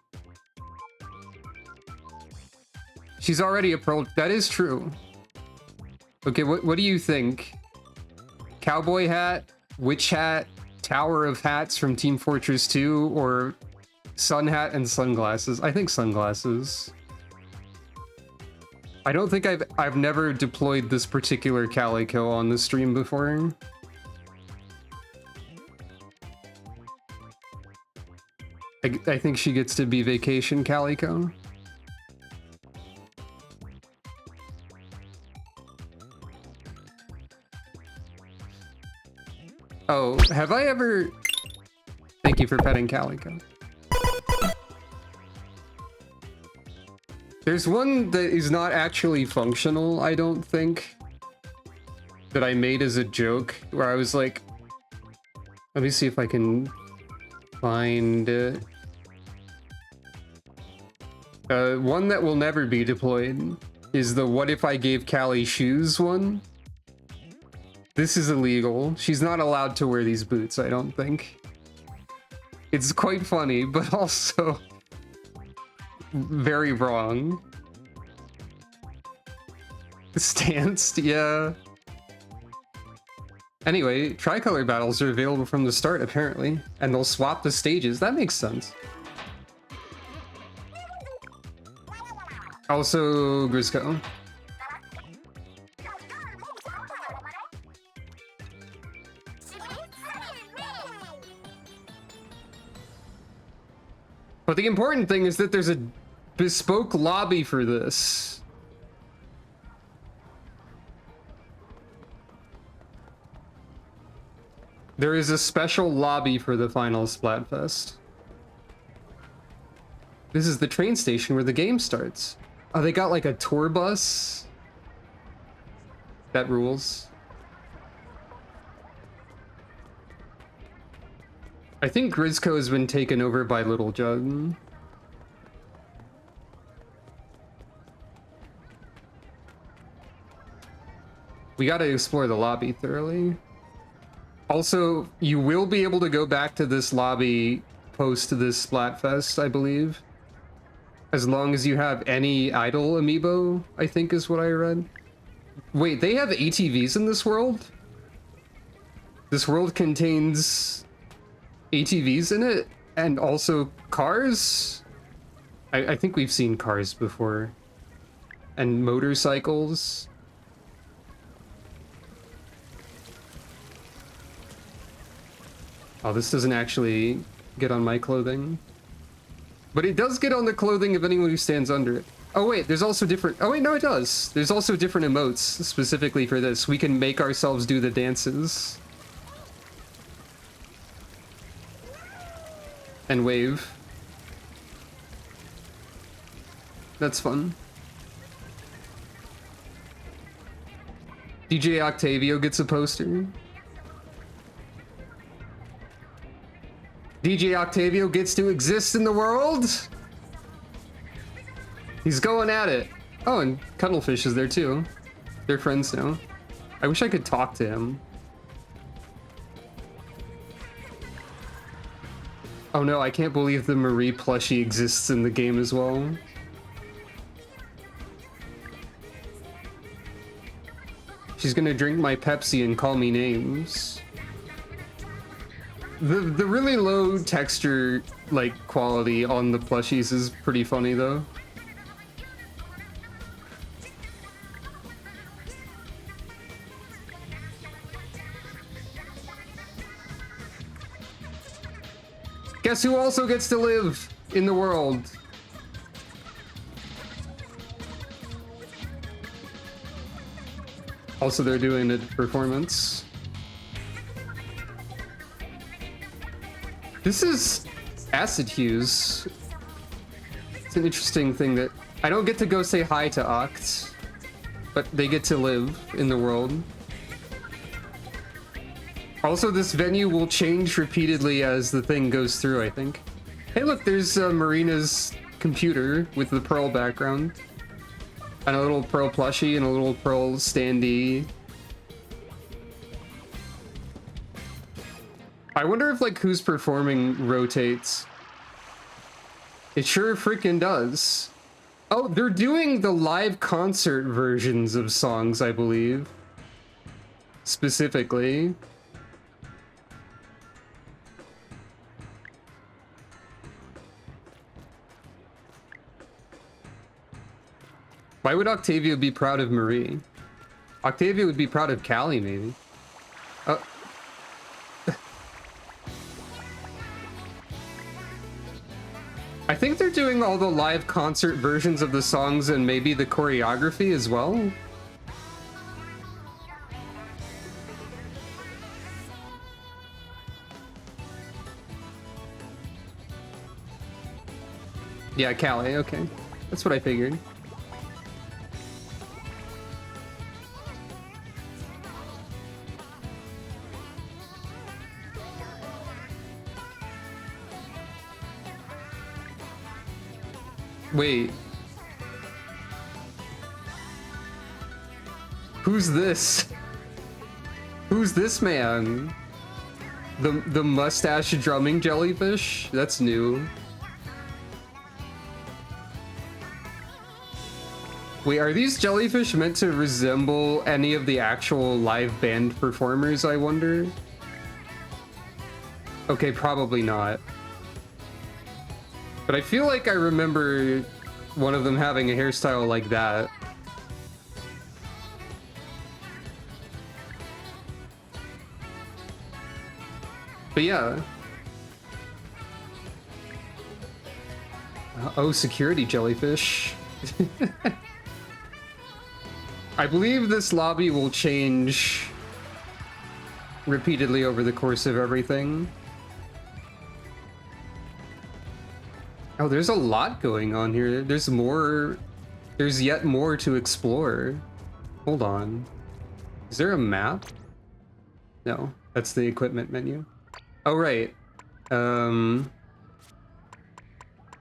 S1: She's already a pro. That is true. Okay, what do you think? Cowboy hat, witch hat, Tower of Hats from Team Fortress 2, or sun hat and sunglasses? I think sunglasses. I don't think I've never deployed this particular Calico on the stream before. I think she gets to be Vacation Calico. Oh, have I ever... Thank you for petting Calico. There's one that is not actually functional, I don't think, that I made as a joke, where I was like... Let me see if I can find it. One that will never be deployed is the what if I gave Callie shoes one. This is illegal. She's not allowed to wear these boots, I don't think. It's quite funny, but also very wrong. Stance, yeah. Anyway, tricolor battles are available from the start, apparently, and they'll swap the stages. That makes sense. Also, Grisco. But the important thing is that there's a bespoke lobby for this. There is a special lobby for the final Splatfest. This is the train station where the game starts. Oh, they got like a tour bus? That rules. I think Grizzco has been taken over by Little Jug. We gotta explore the lobby thoroughly. Also, you will be able to go back to this lobby post this Splatfest, I believe. As long as you have any idle amiibo, I think is what I read. Wait, they have ATVs in this world? This world contains ATVs in it? And also cars? I think we've seen cars before. And motorcycles. Oh, this doesn't actually get on my clothing. But it does get on the clothing of anyone who stands under it. Oh wait, there's also different... Oh wait, no it does. There's also different emotes specifically for this. We can make ourselves do the dances. And wave. That's fun. DJ Octavio gets a poster. DJ Octavio gets to exist in the world? He's going at it. Oh, and Cuttlefish is there too. They're friends now. I wish I could talk to him. Oh no, I can't believe the Marie plushie exists in the game as well. She's gonna drink my Pepsi and call me names. The really low texture, like, quality on the plushies is pretty funny, though. Guess who also gets to live in the world? Also, they're doing a performance. This is Acid Hues. It's an interesting thing that I don't get to go say hi to Oct, but they get to live in the world. Also, this venue will change repeatedly as the thing goes through, I think. Hey look, there's Marina's computer with the Pearl background. And a little Pearl plushie and a little Pearl standee. I wonder if, like, who's performing rotates. It sure freaking does. Oh, they're doing the live concert versions of songs, I believe. Specifically. Why would Octavio be proud of Marie? Octavio would be proud of Callie, maybe. Oh. I think they're doing all the live concert versions of the songs and maybe the choreography as well. Yeah, Callie, okay. That's what I figured. Wait. Who's this? Who's this man? The mustache drumming jellyfish? That's new. Wait, are these jellyfish meant to resemble any of the actual live band performers, I wonder? Okay, probably not. But I feel like I remember one of them having a hairstyle like that. But yeah. Oh, security jellyfish. I believe this lobby will change repeatedly over the course of everything. Oh, there's a lot going on here. There's more. There's yet more to explore. Hold on. Is there a map? No, that's the equipment menu. Oh, right. Um,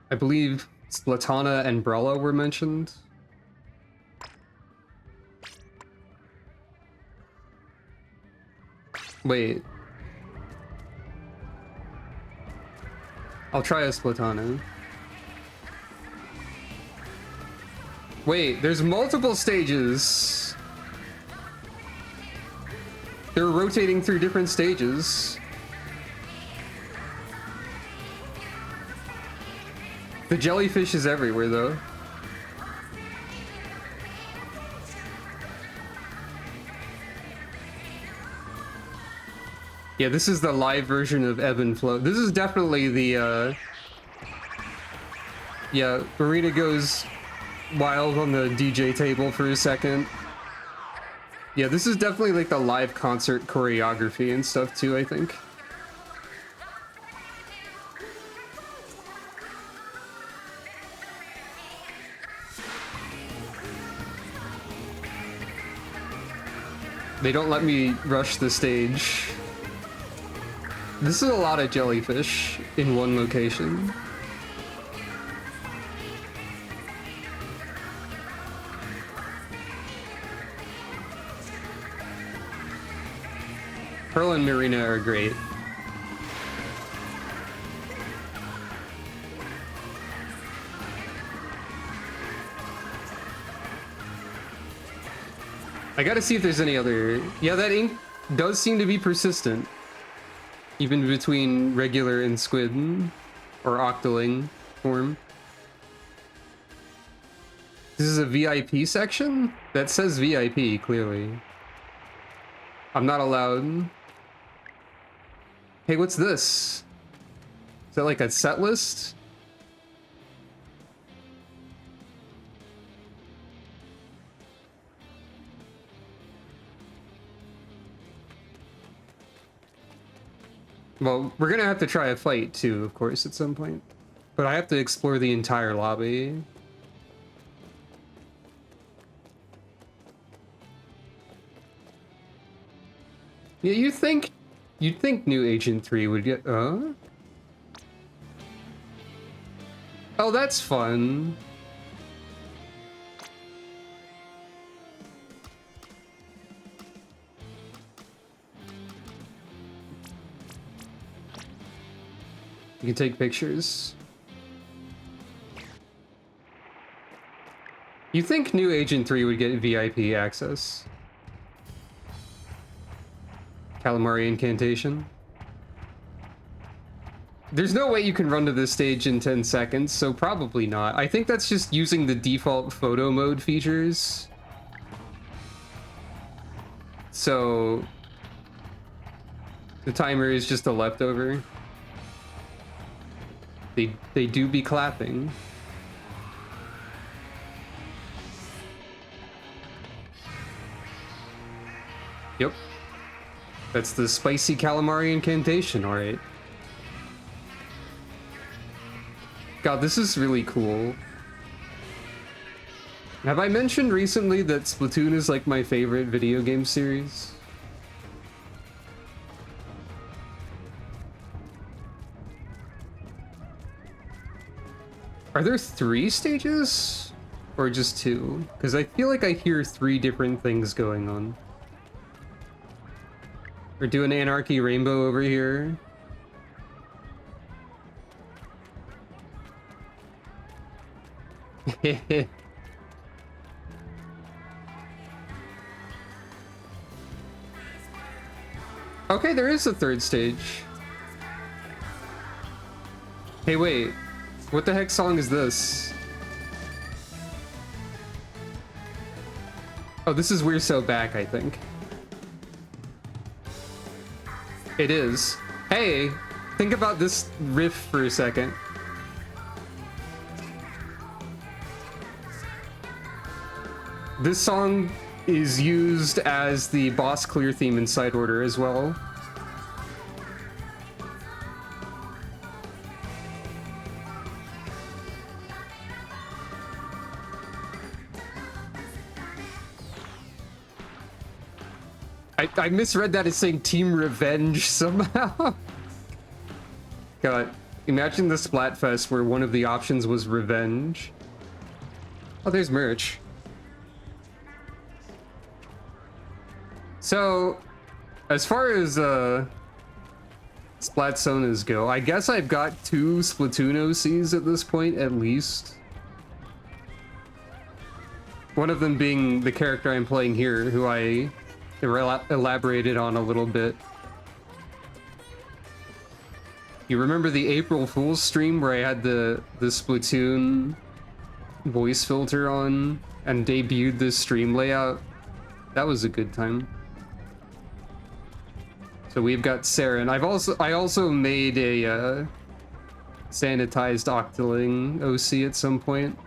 S1: I believe Splatana and Brella were mentioned. Wait. I'll try a Splatana. Wait, there's multiple stages. They're rotating through different stages. The jellyfish is everywhere, though. Yeah, this is the live version of Ebb and Flow. This is definitely the, yeah, Marina goes wild on the DJ table for a second. Yeah, this is definitely like the live concert choreography and stuff too, I think. They don't let me rush the stage. This is a lot of jellyfish in one location. Pearl and Marina are great. I gotta see if there's any other... Yeah, that ink does seem to be persistent. Even between regular and squid, or octoling form. This is a VIP section? That says VIP, clearly. I'm not allowed. Hey, what's this? Is that like a set list? Well, we're gonna have to try a fight too, of course, at some point. But I have to explore the entire lobby. Yeah, you'd think New Agent 3 would get... Oh, that's fun. You can take pictures. You think New Agent 3 would get VIP access? Calamari Incantation? There's no way you can run to this stage in 10 seconds, so probably not. I think that's just using the default photo mode features. So... the timer is just a leftover. They do be clapping. Yep. That's the spicy calamari incantation, alright. God, this is really cool. Have I mentioned recently that Splatoon is like my favorite video game series? Are there 3 stages? Or just 2? Because I feel like I hear 3 different things going on. We're doing Anarchy Rainbow over here. Okay, there is a 3rd stage. Hey, wait. What the heck song is this? Oh, this is We're So Back, I think. It is. Hey, think about this riff for a second. This song is used as the boss clear theme in Side Order as well. I misread that as saying Team Revenge somehow. God, God, imagine the Splatfest where one of the options was revenge. Oh, there's merch. So, as far as Splatsonas go, I guess I've got 2 Splatoon OCs at this point, at least. One of them being the character I'm playing here, who I elaborated on a little bit. You remember the April Fool's stream where I had the Splatoon voice filter on and debuted this stream layout? That was a good time. So we've got Sarah, and I also made a sanitized Octoling OC at some point.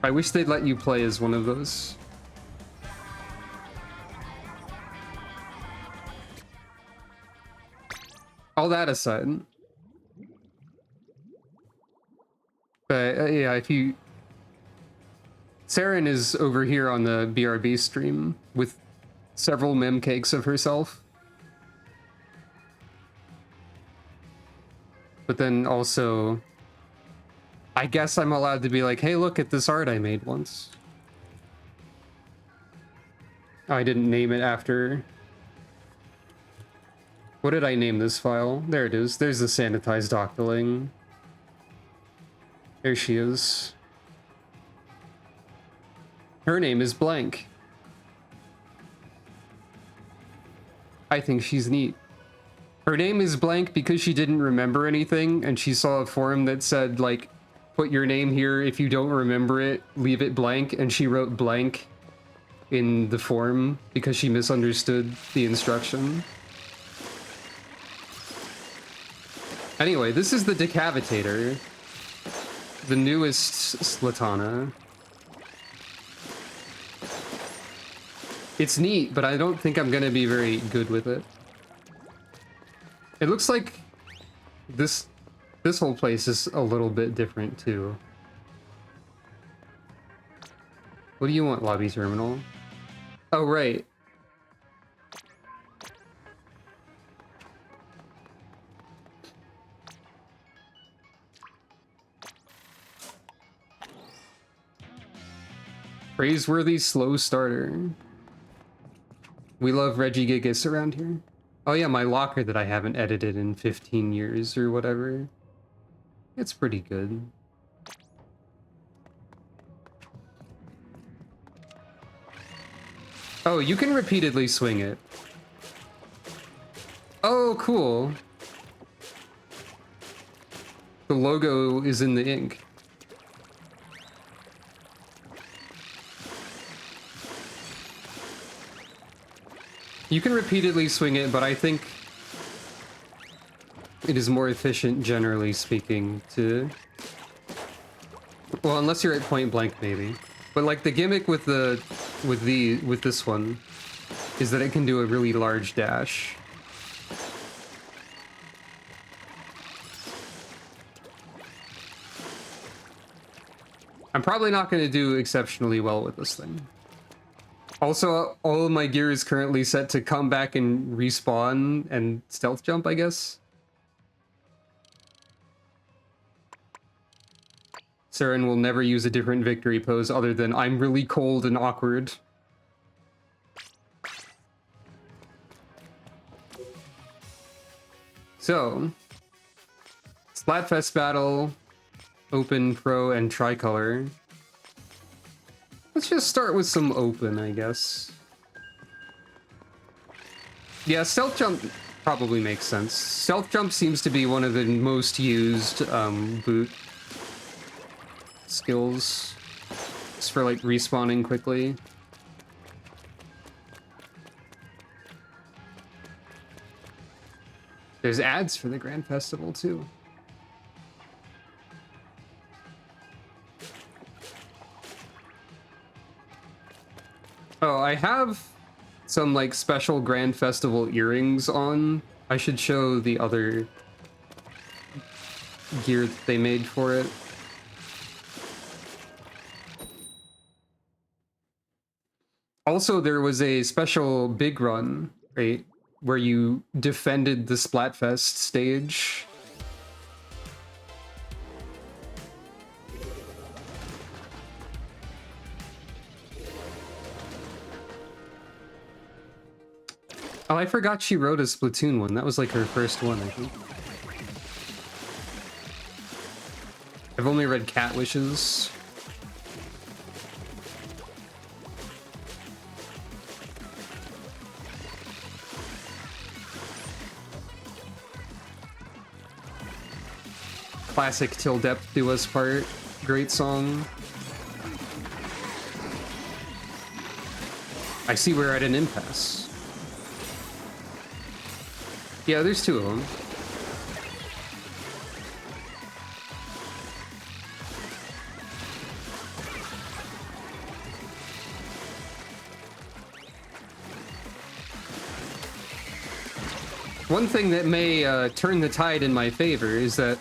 S1: I wish they'd let you play as one of those. All that aside, but yeah, if you, Saren is over here on the BRB stream with several mem cakes of herself. But then also, I guess I'm allowed to be like, hey, look at this art I made once. Oh, I didn't name it after. What did I name this file? There it is. There's the sanitized Octoling. There she is. Her name is blank. I think she's neat. Her name is blank because she didn't remember anything, and she saw a forum that said, like, put your name here. If you don't remember it, leave it blank. And she wrote blank in the form because she misunderstood the instruction. Anyway, this is the Decavitator, the newest Slatana. It's neat, but I don't think I'm gonna be very good with it. It looks like this whole place is a little bit different too. What do you want, lobby terminal? Oh, right. Praiseworthy slow starter. We love Regigigas around here. Oh yeah, my locker that I haven't edited in 15 years or whatever. It's pretty good. Oh, you can repeatedly swing it. Oh, cool. The logo is in the ink. You can repeatedly swing it, but I think it is more efficient, generally speaking, to... Well, unless you're at point blank, maybe. But like the gimmick with this one is that it can do a really large dash. I'm probably not going to do exceptionally well with this thing. Also, all of my gear is currently set to come back and respawn and stealth jump, I guess. Saren will never use a different victory pose other than I'm really cold and awkward. So, Splatfest battle, open, pro, and tricolor. Let's just start with some open, I guess. Yeah, stealth jump probably makes sense. Stealth jump seems to be one of the most used boot skills. It's for like respawning quickly. There's ads for the Grand Festival too. Oh, I have some like special Grand Festival earrings on. I should show the other gear that they made for it. Also, there was a special big run, right, where you defended the Splatfest stage Oh, I forgot she wrote a Splatoon one. That was like her first one, I think. I've only read Cat Wishes. Classic Till Depth Do Us Part. Great song. I see we're at an impasse. Yeah, there's two of them. One thing that may turn the tide in my favor is that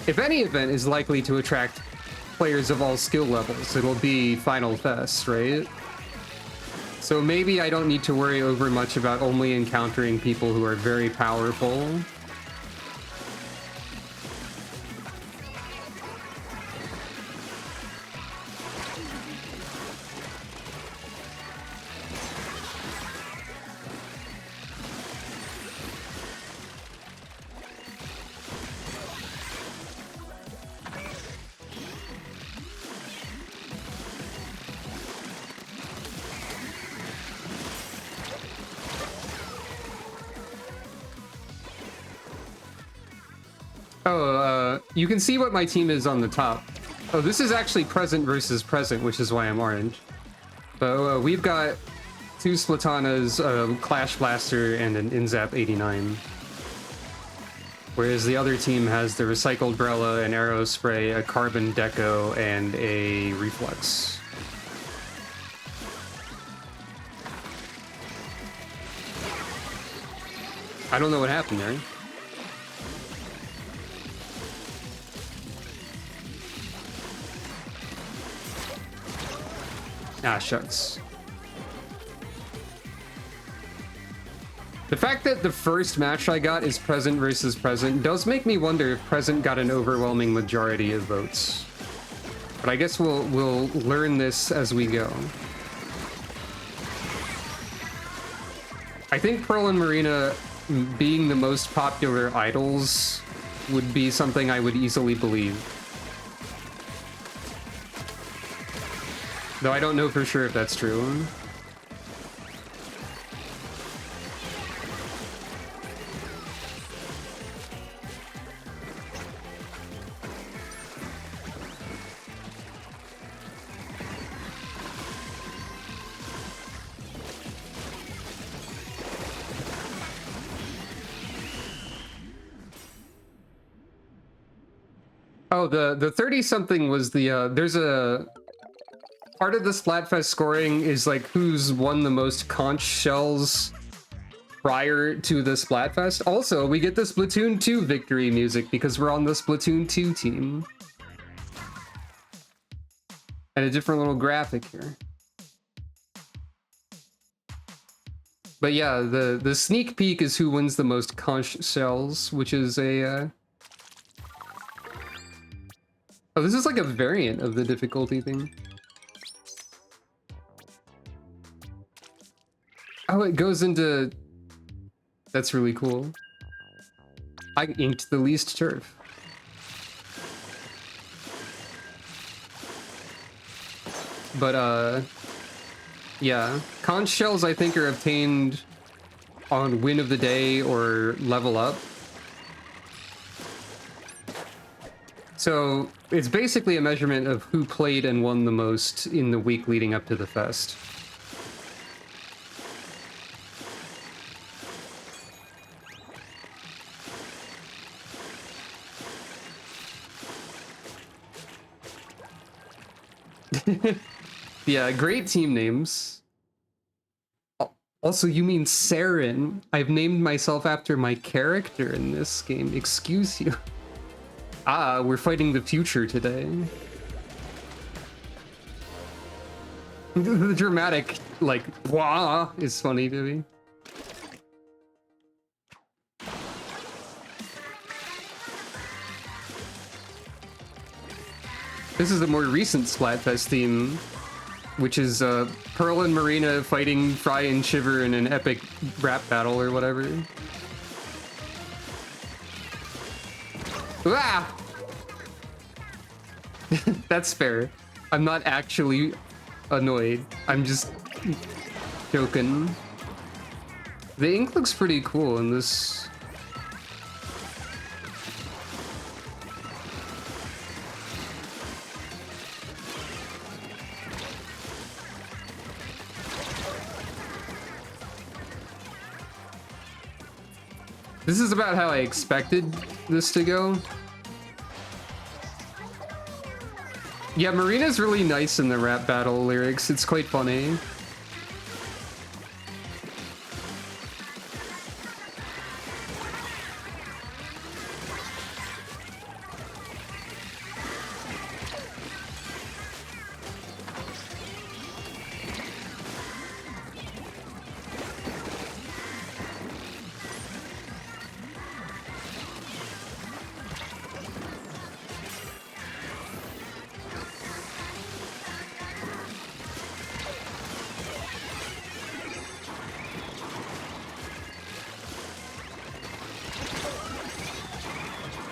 S1: if any event is likely to attract players of all skill levels, it'll be Final Fest, right? So maybe I don't need to worry over much about only encountering people who are very powerful. You can see what my team is on the top. Oh, this is actually present versus present, which is why I'm orange. So we've got two Splatanas, a Clash Blaster, and an Inzap 89. Whereas the other team has the Recycled Brella, an Arrow Spray, a Carbon Deco, and a Reflex. I don't know what happened there. Ah, shucks. The fact that the first match I got is present versus present does make me wonder if present got an overwhelming majority of votes. But I guess we'll learn this as we go. I think Pearl and Marina being the most popular idols would be something I would easily believe. Though I don't know for sure if that's true. Oh, the 30-something was the, there's a... Part of the Splatfest scoring is like who's won the most conch shells prior to the Splatfest. Also, we get the Splatoon 2 victory music because we're on the Splatoon 2 team. And a different little graphic here. But yeah, the sneak peek is who wins the most conch shells, which is a... Oh, this is like a variant of the difficulty thing. Oh, it goes into... That's really cool. I inked the least turf. But, yeah. Conch shells, I think, are obtained on win of the day or level up. So, it's basically a measurement of who played and won the most in the week leading up to the fest. Yeah, great team names. Also, you mean Saren. I've named myself after my character in this game. Excuse you. Ah, we're fighting the future today. The dramatic, like, wah, is funny to me. This is a more recent Splatfest theme. which is Pearl and Marina fighting Fry and Shiver in an epic rap battle or whatever. Ah! That's fair. I'm not actually annoyed. I'm just joking. The ink looks pretty cool in this. This is about how I expected this to go. Yeah, Marina's really nice in the rap battle lyrics. It's quite funny.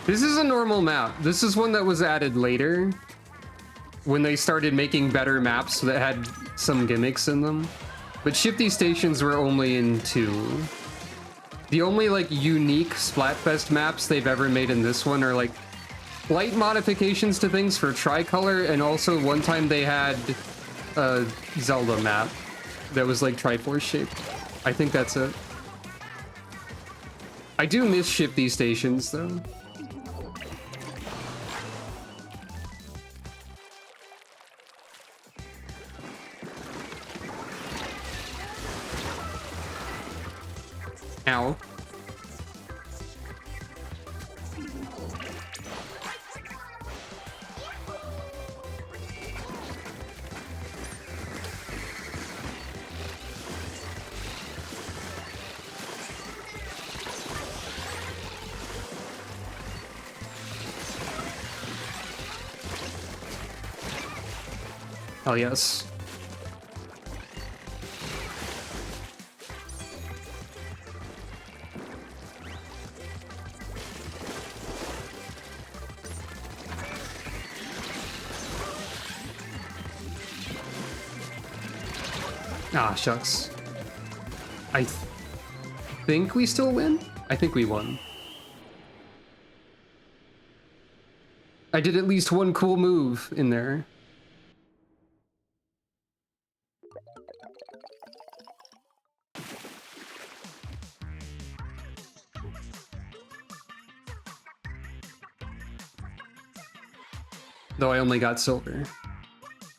S1: This is a normal map. This is one that was added later when they started making better maps that had some gimmicks in them. But Shifty Stations were only in 2. The only like unique Splatfest maps they've ever made in this one are like light modifications to things for Tricolor, and also one time they had a Zelda map that was like Triforce shaped. I think that's it. I do miss Shifty Stations though. Ow. Oh yes. Ah, shucks. I think we still win? I think we won. I did at least one cool move in there. Though I only got silver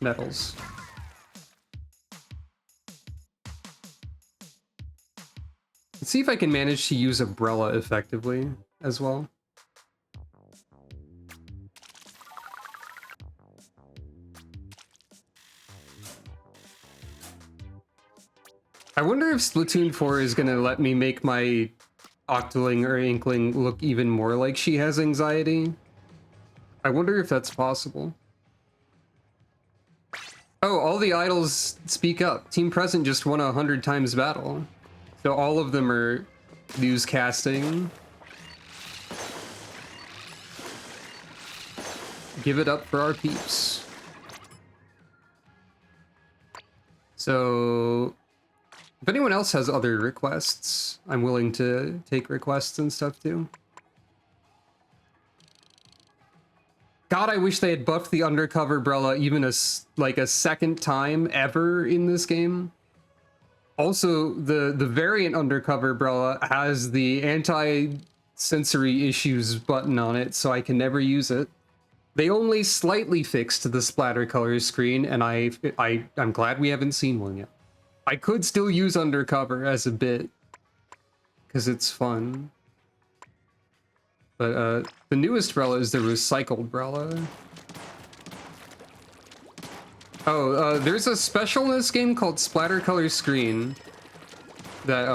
S1: medals. Let's see if I can manage to use Umbrella effectively as well. I wonder if Splatoon 4 is gonna let me make my Octoling or Inkling look even more like she has anxiety. I wonder if that's possible. Oh, all the idols speak up. Team Present just won 100 times battle. So all of them are newscasting. Give it up for our peeps. So if anyone else has other requests, I'm willing to take requests and stuff too. God, I wish they had buffed the undercover Brella even like a second time ever in this game. Also, the variant undercover Brella has the anti-sensory issues button on it, so I can never use it. They only slightly fixed the splatter color screen, and I'm glad we haven't seen one yet. I could still use undercover as a bit, because it's fun. But the newest Brella is the recycled Brella. Oh, there's a special in this game called Splatter Color Screen that,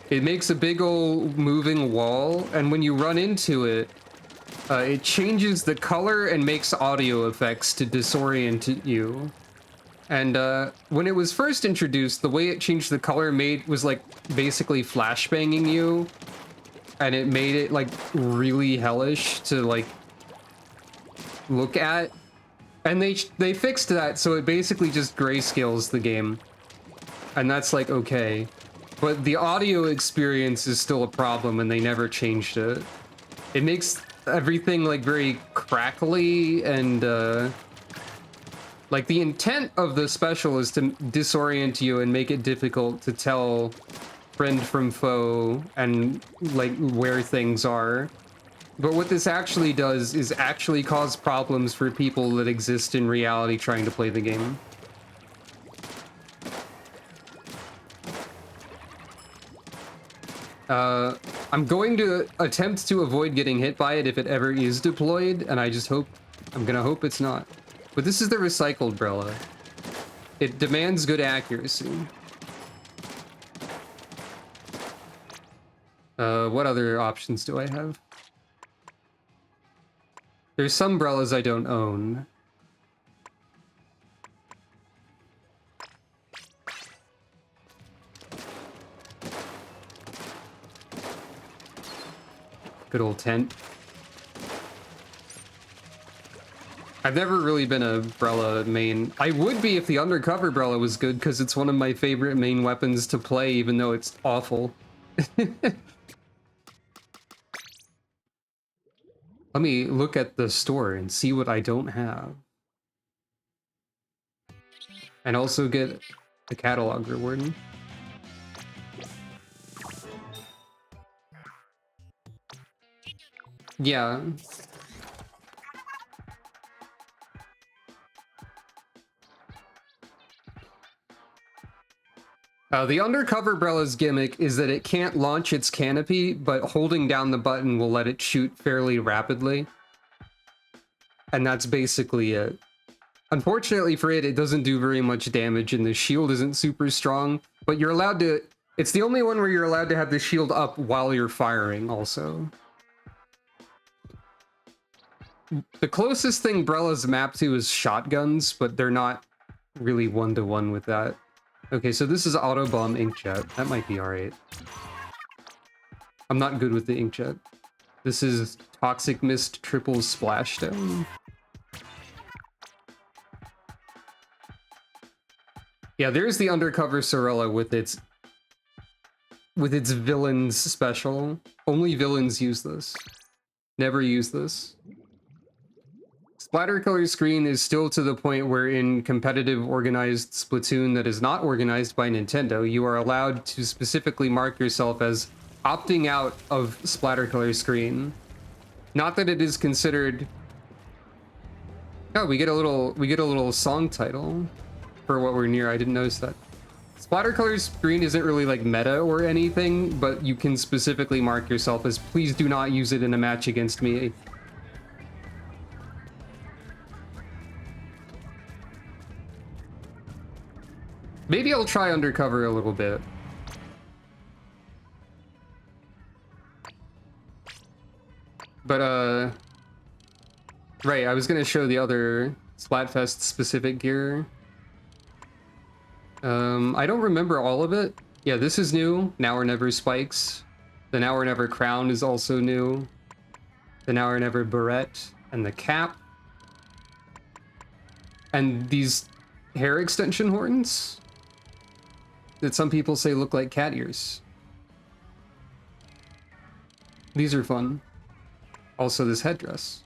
S1: it makes a big ol' moving wall, and when you run into it, It changes the color and makes audio effects to disorient you. And when it was first introduced, the way it changed the color was like basically flashbanging you, and it made it like really hellish to like look at. And they fixed that, so it basically just grayscales the game, and that's like okay. But the audio experience is still a problem, and they never changed it. It makes everything like very crackly, and like the intent of the special is to disorient you and make it difficult to tell friend from foe and like where things are. But what this actually does is actually cause problems for people that exist in reality trying to play the game. I'm going to attempt to avoid getting hit by it if it ever is deployed, and I'm gonna hope it's not. But this is the recycled Brella. It demands good accuracy. What other options do I have? There's some Brellas I don't own. Good old tent. I've never really been a Brella main. I would be if the undercover Brella was good, because it's one of my favorite main weapons to play, even though it's awful. Let me look at the store and see what I don't have. And also get the catalog reward. Yeah. The undercover Brella's gimmick is that it can't launch its canopy, but holding down the button will let it shoot fairly rapidly. And that's basically it. Unfortunately for it, it doesn't do very much damage, and the shield isn't super strong, but you're allowed to... It's the only one where you're allowed to have the shield up while you're firing, also. The closest thing Brella's mapped to is shotguns, but they're not really one-to-one with that. Okay, so this is Auto Bomb Inkjet. That might be alright. I'm not good with the Inkjet. This is Toxic Mist Triple Splashdown. Yeah, there's the Undercover Sorella with its villains special. Only villains use this. Never use this. Splatter color screen is still to the point where in competitive organized Splatoon that is not organized by Nintendo, you are allowed to specifically mark yourself as opting out of splatter color screen. Not that it is considered... Oh, we get a little song title for what we're near. I didn't notice that. Splatter color screen isn't really like meta or anything, but you can specifically mark yourself as please do not use it in a match against me. Maybe I'll try undercover a little bit. But, right, I was gonna show the other Splatfest specific gear. I don't remember all of it. Yeah, this is new. Now or Never spikes. The Now or Never crown is also new. The Now or Never barrette. And the cap. And these hair extension horns that some people say look like cat ears. These are fun. Also this headdress.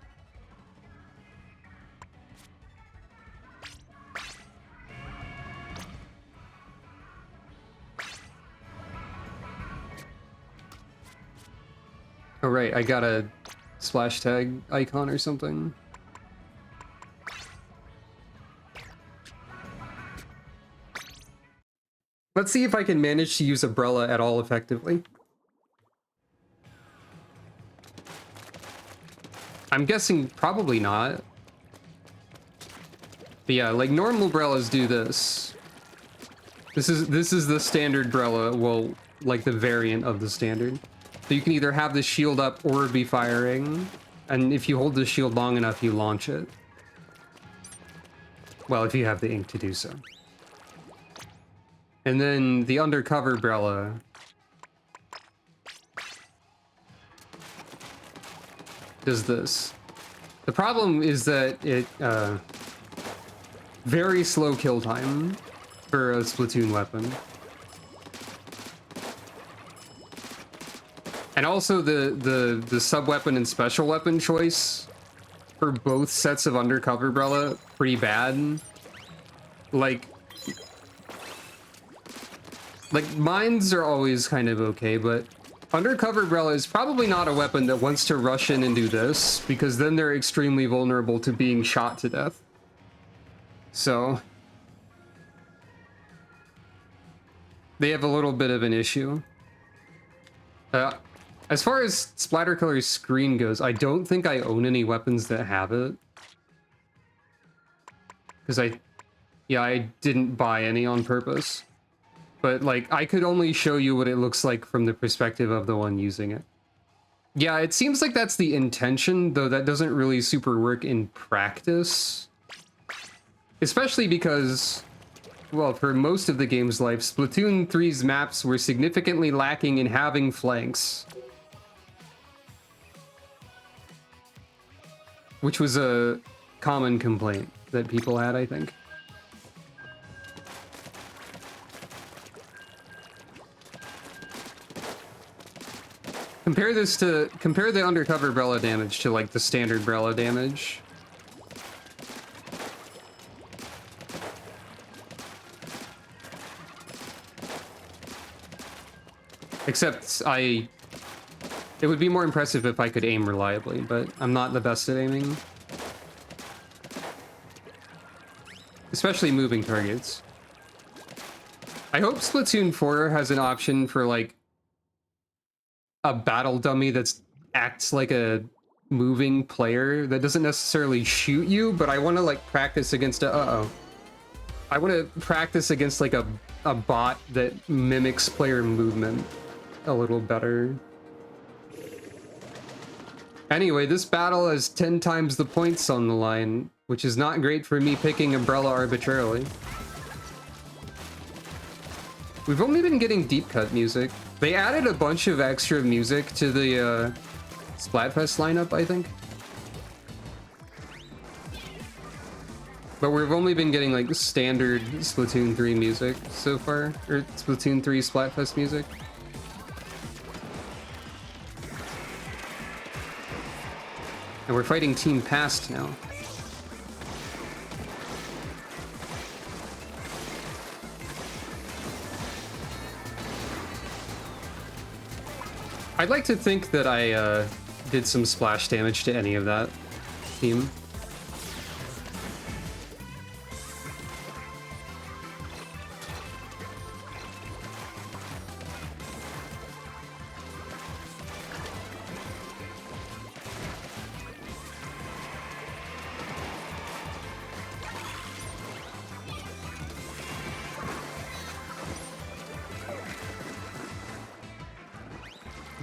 S1: Oh right, I got a splash tag icon or something. Let's see if I can manage to use Umbrella at all effectively. I'm guessing probably not. But yeah, like normal Brellas do this. This is the standard Brella, well, like the variant of the standard. So you can either have the shield up or be firing. And if you hold the shield long enough, you launch it. Well, if you have the ink to do so. And then the undercover umbrella does this. The problem is that it, very slow kill time for a Splatoon weapon. And also the sub-weapon and special weapon choice for both sets of undercover umbrella, pretty bad. Like mines are always kind of okay, but undercover umbrella is probably not a weapon that wants to rush in and do this, because then they're extremely vulnerable to being shot to death. So they have a little bit of an issue. As far as Splatter Killer's screen goes, I don't think I own any weapons that have it. Because I didn't buy any on purpose. But, like, I could only show you what it looks like from the perspective of the one using it. Yeah, it seems like that's the intention, though that doesn't really super work in practice. Especially because, well, for most of the game's life, Splatoon 3's maps were significantly lacking in having flanks. Which was a common complaint that people had, I think. Compare the undercover umbrella damage to, like, the standard umbrella damage. Except it would be more impressive if I could aim reliably, but I'm not the best at aiming. Especially moving targets. I hope Splatoon 4 has an option for, like, a battle dummy that acts like a moving player that doesn't necessarily shoot you, but I want to, like, practice against I want to practice against, like, a bot that mimics player movement a little better. Anyway, this battle has 10 times the points on the line, which is not great for me picking Umbrella arbitrarily. We've only been getting deep cut music. They added a bunch of extra music to the Splatfest lineup, I think. But we've only been getting, like, standard Splatoon 3 music so far, or Splatoon 3 Splatfest music. And we're fighting Team Past now. I'd like to think that I did some splash damage to any of that team.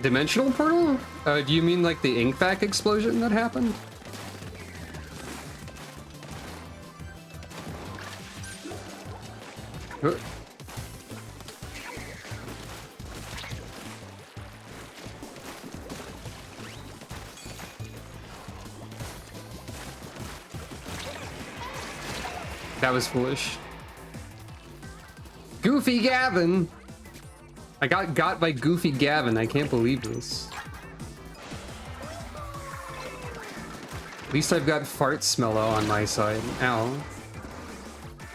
S1: Dimensional portal? Do you mean like the ink vac explosion that happened? That was foolish. Goofy Gavin! I got by Goofy Gavin. I can't believe this. At least I've got Fart Smello on my side. Ow.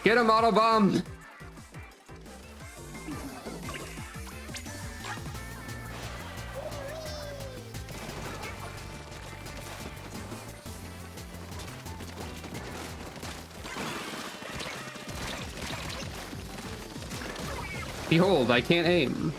S1: Get him, Autobomb! Behold, I can't aim.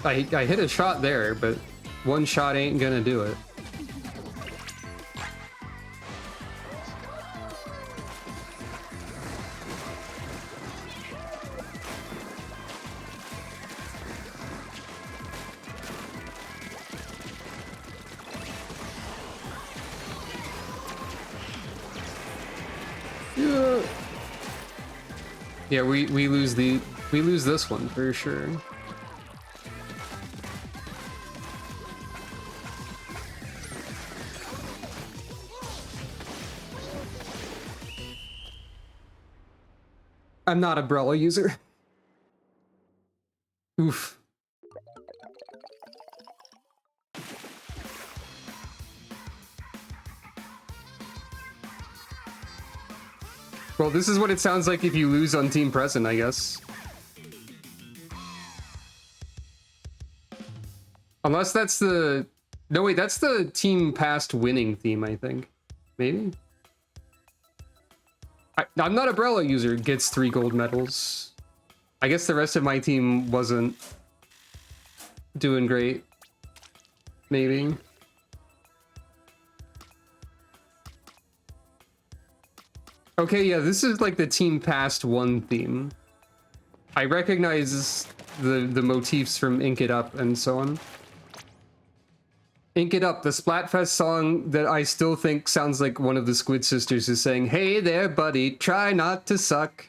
S1: I hit a shot there, but one shot ain't gonna do it. Yeah, we lose this one for sure. I'm not a Brella user. Oof. Well, this is what it sounds like if you lose on Team Present, I guess. Unless that's the... No, wait, that's the Team Past winning theme, I think. Maybe? I'm not a Brella user. Gets 3 gold medals. I guess the rest of my team wasn't doing great. Maybe. Okay, yeah, this is like the Team Past 1 theme. I recognize the motifs from Ink It Up and so on. Ink It Up, the Splatfest song that I still think sounds like one of the Squid Sisters is saying, "Hey there, buddy, try not to suck."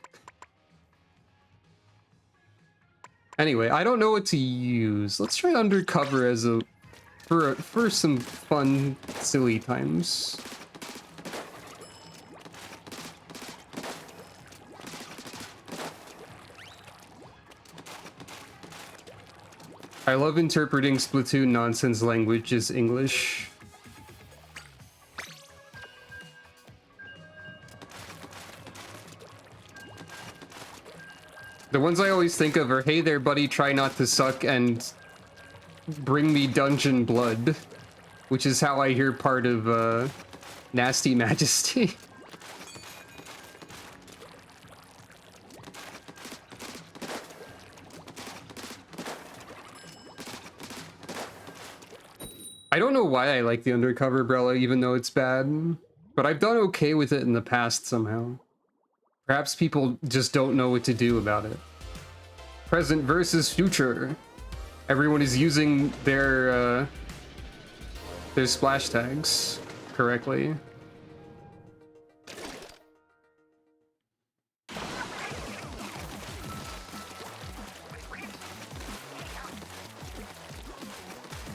S1: Anyway, I don't know what to use. Let's try Undercover as a... for some fun, silly times. I love interpreting Splatoon nonsense language as English. The ones I always think of are, "Hey there, buddy, try not to suck," and "Bring me dungeon blood," which is how I hear part of Nasty Majesty. I don't know why I like the Undercover Brella, even though it's bad, but I've done okay with it in the past somehow. Perhaps people just don't know what to do about it. Present versus future. Everyone is using their splash tags correctly.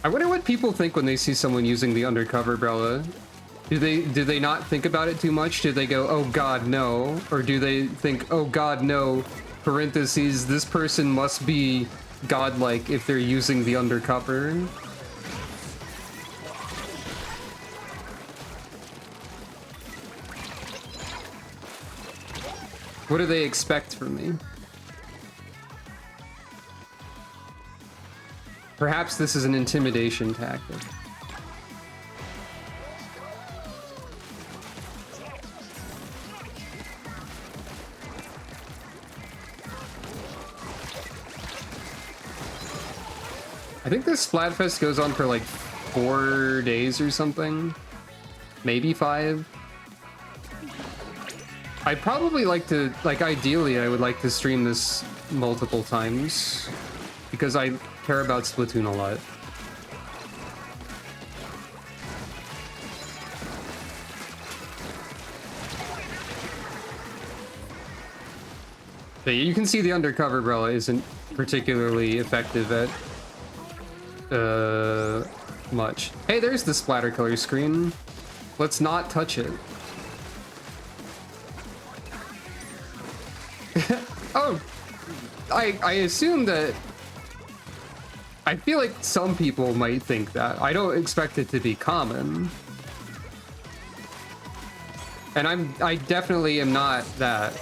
S1: I wonder what people think when they see someone using the Undercover Brella. Do they not think about it too much? Do they go, "Oh god, no"? Or do they think, "Oh god, no, parentheses, this person must be godlike if they're using the Undercover"? What do they expect from me? Perhaps this is an intimidation tactic. I think this Splatfest goes on for like 4 days or something. Maybe 5. I'd probably like to, like, ideally I would like to stream this multiple times because I care about Splatoon a lot. But you can see the Undercover Brella isn't particularly effective at much. Hey, there's the splatter color screen. Let's not touch it. Oh, I assume that... I feel like some people might think that. I don't expect it to be common. And I definitely am not that.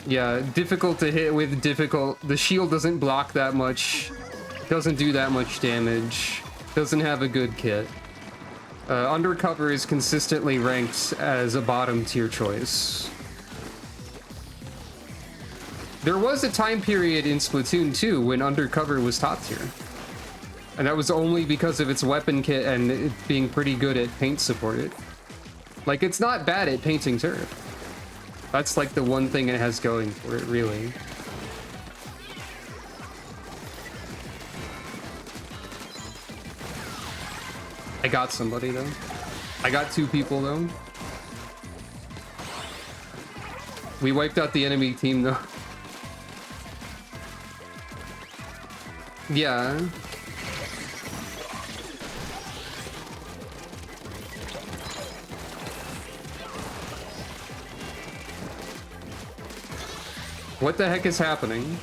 S1: Yeah, difficult to hit with difficult. The shield doesn't block that much. Doesn't do that much damage. Doesn't have a good kit. Undercover is consistently ranked as a bottom tier choice. There was a time period in Splatoon 2 when Undercover was top tier. And that was only because of its weapon kit and it being pretty good at paint support. Like, it's not bad at painting turf. That's like the one thing it has going for it, really. I got somebody, though. I got 2 people, though. We wiped out the enemy team though. Yeah. What the heck is happening?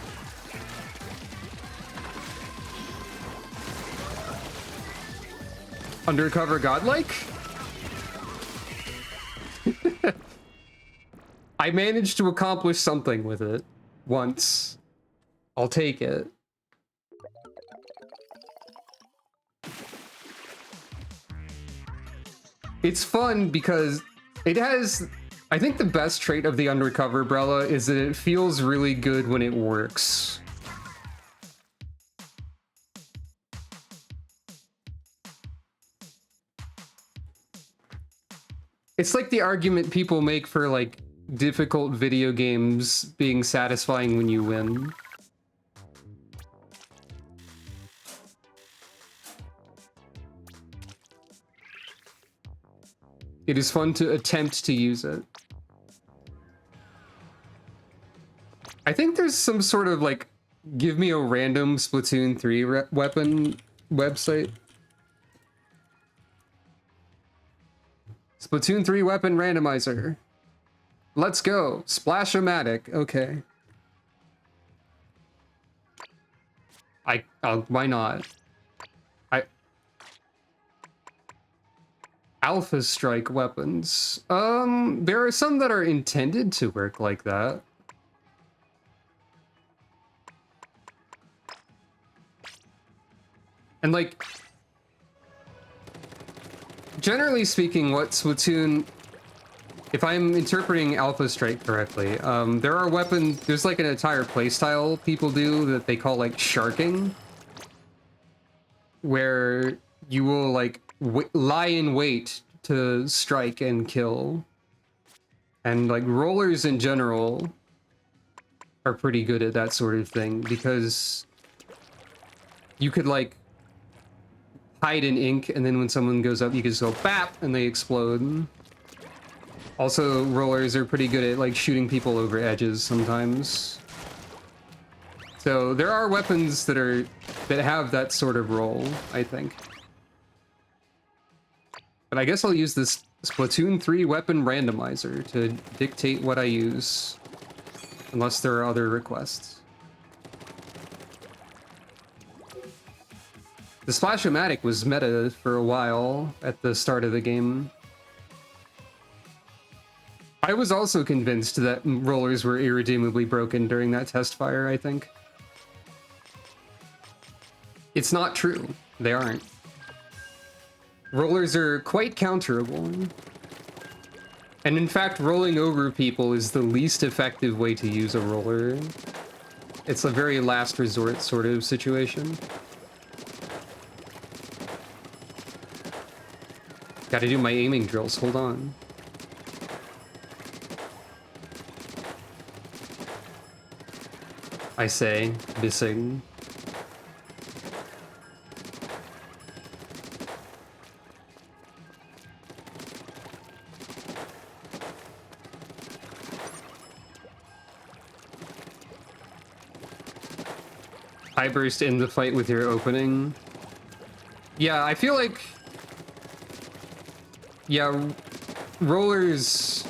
S1: Undercover godlike? I managed to accomplish something with it once. I'll take it. It's fun because it has, I think the best trait of the undercover umbrella is that it feels really good when it works. It's like the argument people make for like difficult video games being satisfying when you win. It is fun to attempt to use it. I think there's some sort of like, give me a random Splatoon 3 weapon website. Splatoon 3 weapon randomizer. Let's go. Splash-o-matic. Okay. Why not? Alpha strike weapons. There are some that are intended to work like that. And like, generally speaking, what Splatoon, if I'm interpreting Alpha Strike correctly, there are weapons, there's like an entire playstyle people do that they call like sharking, where you will like lie in wait to strike and kill. And like rollers in general are pretty good at that sort of thing because you could like hide in ink, and then when someone goes up, you can just go bap and they explode. Also, rollers are pretty good at like shooting people over edges sometimes. So there are weapons that have that sort of role, I think. But I guess I'll use this Splatoon 3 weapon randomizer to dictate what I use, unless there are other requests. The Splash-o-matic was meta for a while at the start of the game. I was also convinced that rollers were irredeemably broken during that test fire, I think. It's not true. They aren't. Rollers are quite counterable. And in fact, rolling over people is the least effective way to use a roller. It's a very last resort sort of situation. Gotta do my aiming drills, hold on. I say, missing. I burst in the fight with your opening. Yeah, I feel like... Yeah, rollers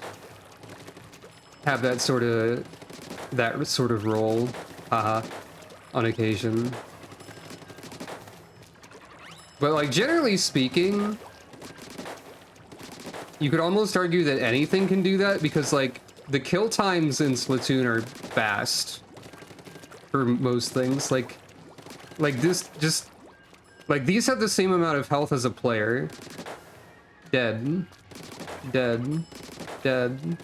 S1: have that sort of role, haha, on occasion. But like generally speaking, you could almost argue that anything can do that because like the kill times in Splatoon are fast for most things. Like this just like these have the same amount of health as a player. Dead. Dead. Dead.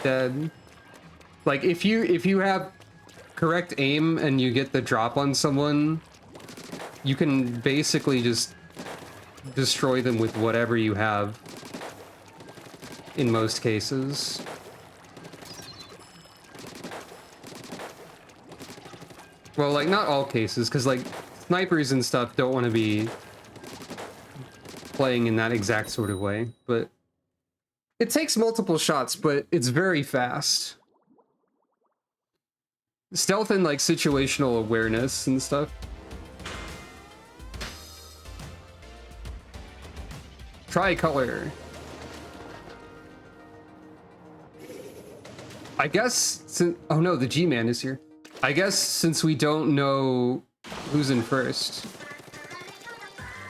S1: Dead. Like if you have correct aim and you get the drop on someone, you can basically just destroy them with whatever you have in most cases. Well, like not all cases, because like snipers and stuff don't want to be playing in that exact sort of way, but it takes multiple shots, but it's very fast. Stealth and like situational awareness and stuff. Tricolor. I guess since, oh no, the G-Man is here. I guess since we don't know who's in first,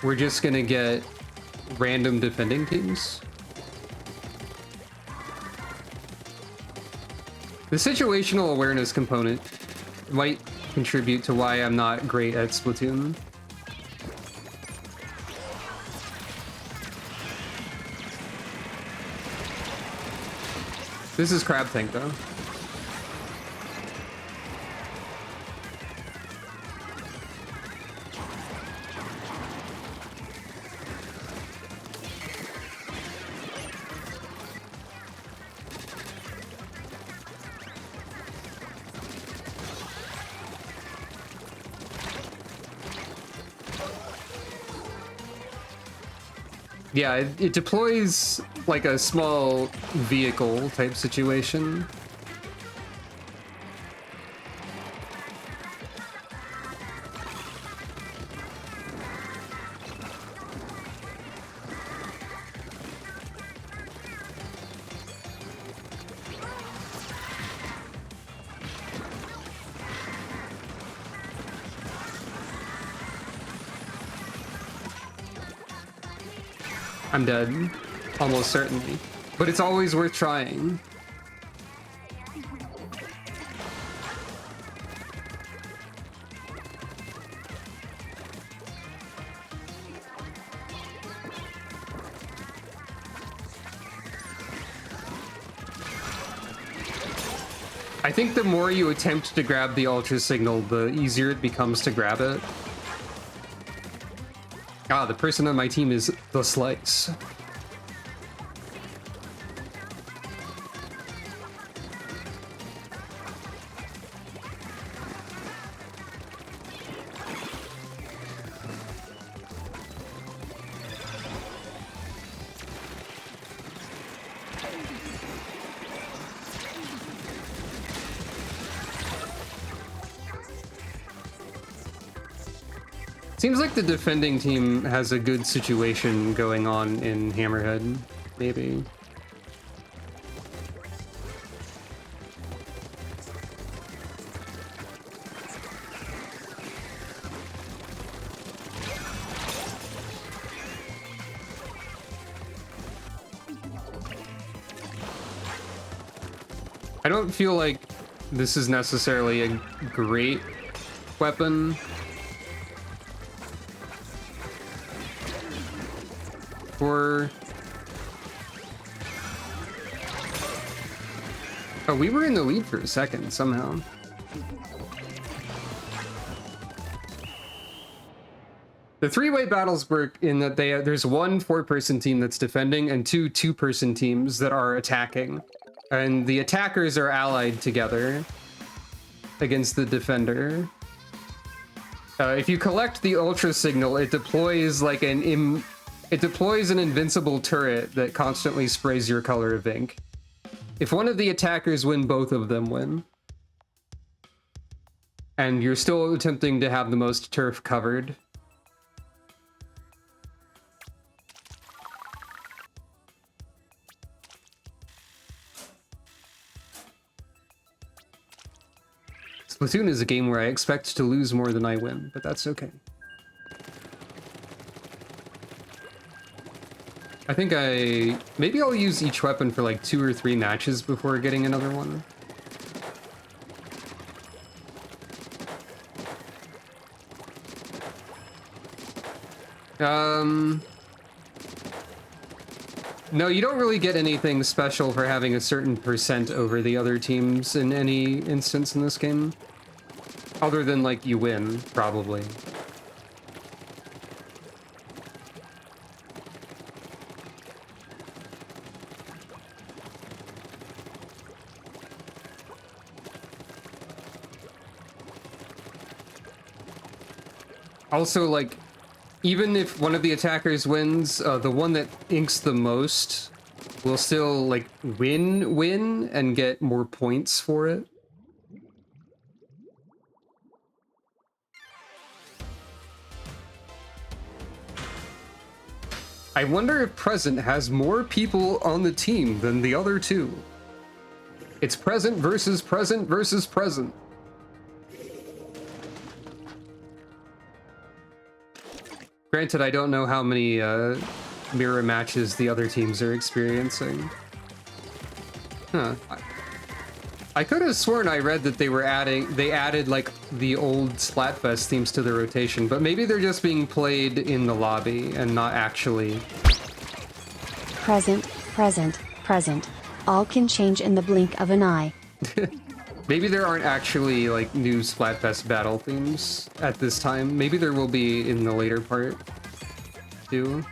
S1: we're just gonna get random defending teams. The situational awareness component might contribute to why I'm not great at Splatoon. This is Crab Tank though. Yeah, it deploys like a small vehicle type situation. I'm dead, almost certainly. But it's always worth trying. I think the more you attempt to grab the ultra signal, the easier it becomes to grab it. Ah, the person on my team is the Slice. Seems like the defending team has a good situation going on in Hammerhead, maybe. I don't feel like this is necessarily a great weapon. Oh, we were in the lead for a second somehow. The three-way battles work in that there's one four-person team that's defending and two two-person teams that are attacking. And the attackers are allied together against the defender. If you collect the ultra signal, it deploys like it deploys an invincible turret that constantly sprays your color of ink. If one of the attackers win, both of them win. And you're still attempting to have the most turf covered. Splatoon is a game where I expect to lose more than I win, but that's okay. I think maybe I'll use each weapon for like 2 or 3 matches before getting another one. No, you don't really get anything special for having a certain percent over the other teams in any instance in this game. Other than like you win, probably. Also, like, even if one of the attackers wins, the one that inks the most will still, like, win and get more points for it. I wonder if Present has more people on the team than the other two. It's Present versus Present versus Present. Granted, I don't know how many mirror matches the other teams are experiencing. Huh. I could have sworn I read that they added like the old Splatfest themes to the rotation, but maybe they're just being played in the lobby and not actually.
S2: Present, present, present. All can change in the blink of an eye.
S1: Maybe there aren't actually like new Splatfest battle themes at this time. Maybe there will be in the later part too.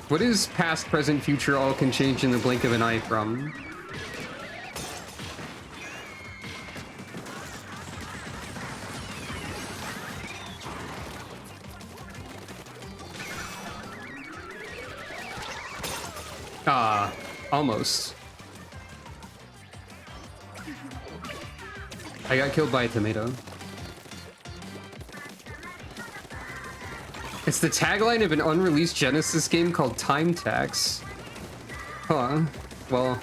S1: What is past, present, future all can change in the blink of an eye from? Ah, almost. I got killed by a tomato. It's the tagline of an unreleased Genesis game called Time Tax. Huh. Well.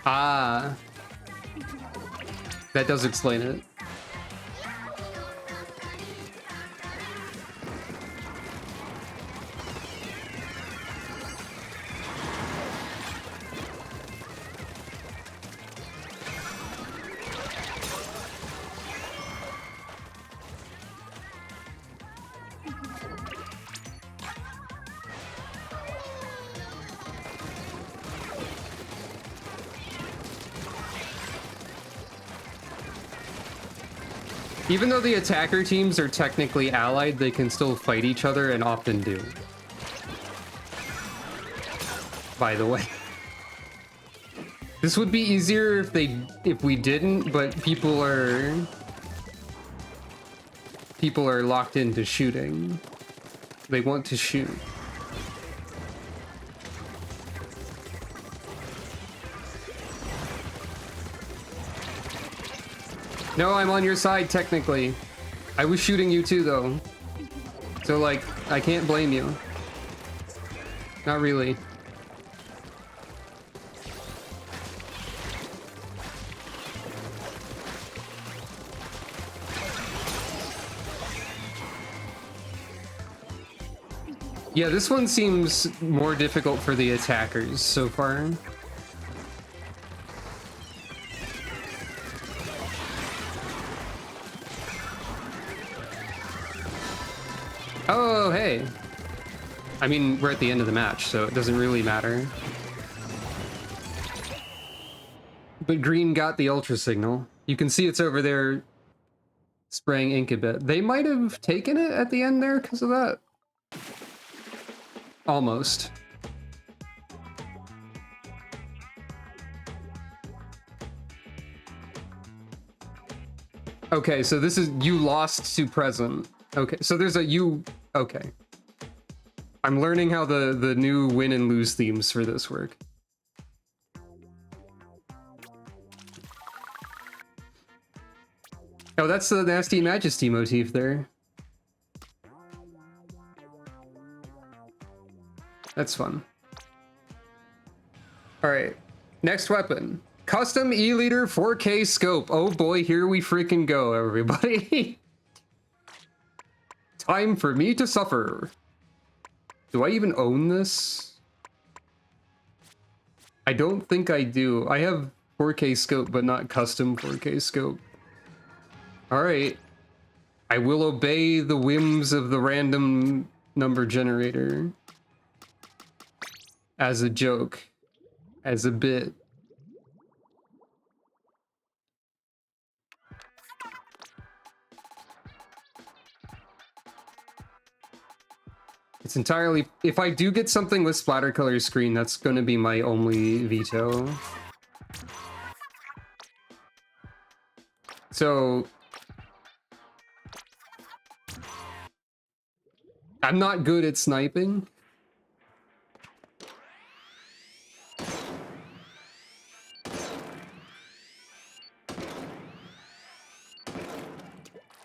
S1: Ah. That does explain it. Even though the attacker teams are technically allied, they can still fight each other and often do. By the way. This would be easier if we didn't, but people are locked into shooting. They want to shoot. No, I'm on your side, technically. I was shooting you too, though. So, like, I can't blame you. Not really. Yeah, this one seems more difficult for the attackers so far. Oh, hey. I mean, we're at the end of the match, so it doesn't really matter. But green got the ultra signal. You can see it's over there spraying ink a bit. They might have taken it at the end there because of that. Almost. Okay, so this is you lost to present. Okay, so there's a you. Okay. I'm learning how the new win and lose themes for this work. Oh, that's the Nasty Majesty motif there. That's fun. All right, next weapon. Custom E-liter 4K scope. Oh boy, here we freaking go, everybody. Time for me to suffer. Do I even own this? I don't think I do. I have 4K scope, but not custom 4K scope. All right. I will obey the whims of the random number generator. As a joke. As a bit. It's entirely... If I do get something with splatter color screen, that's going to be my only veto. So... I'm not good at sniping.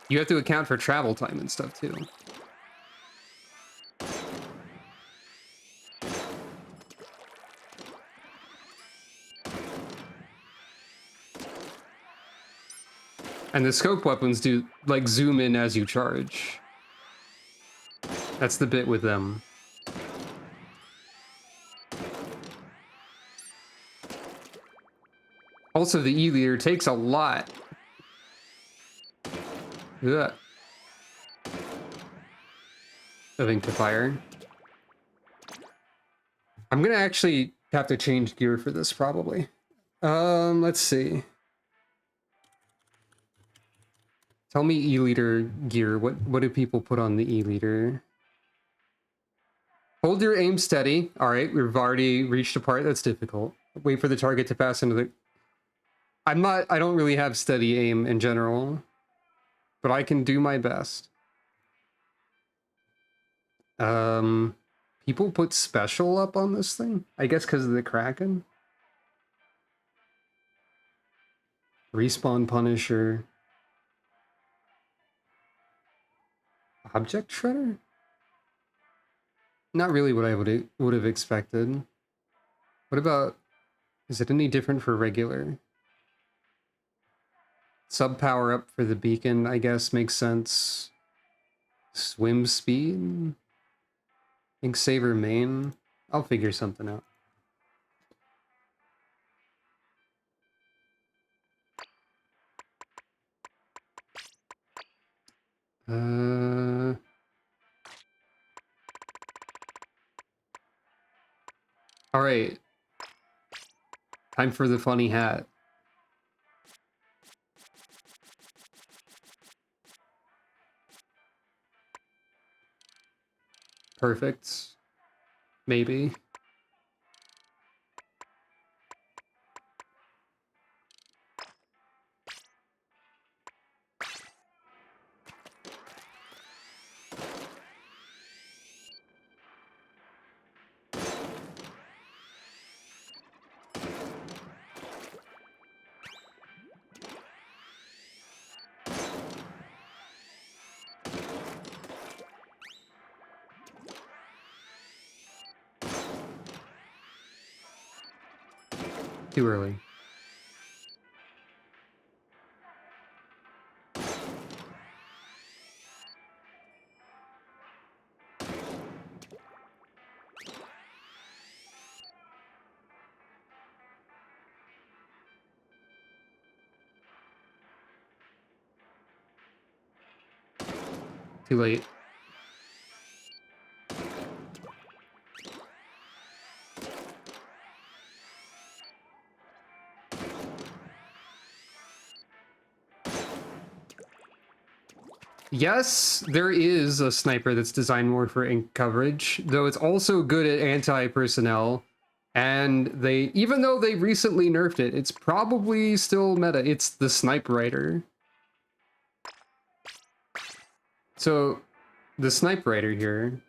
S1: You have to account for travel time and stuff too. And the scope weapons do, like, zoom in as you charge. That's the bit with them. Also, the E-liter takes a lot. Ugh. Of ink to fire. I'm gonna actually have to change gear for this, probably. Let's see. Tell me E-liter gear. What do people put on the E-liter? Hold your aim steady. All right, we've already reached a part that's difficult. Wait for the target to pass into the... I don't really have steady aim in general, but I can do my best. People put special up on this thing? I guess because of the Kraken? Respawn Punisher. Object Shredder? Not really what I would have expected. What about... Is it any different for regular? Sub power up for the beacon, I guess, makes sense. Swim speed? Ink saver main? I'll figure something out. All right. Time for the funny hat. Perfect. Maybe. Too early. Too late. Yes, there is a sniper that's designed more for ink coverage, though it's also good at anti-personnel. And they, even though they recently nerfed it, it's probably still meta. It's the Snipe Rider. So, the Snipe Rider here,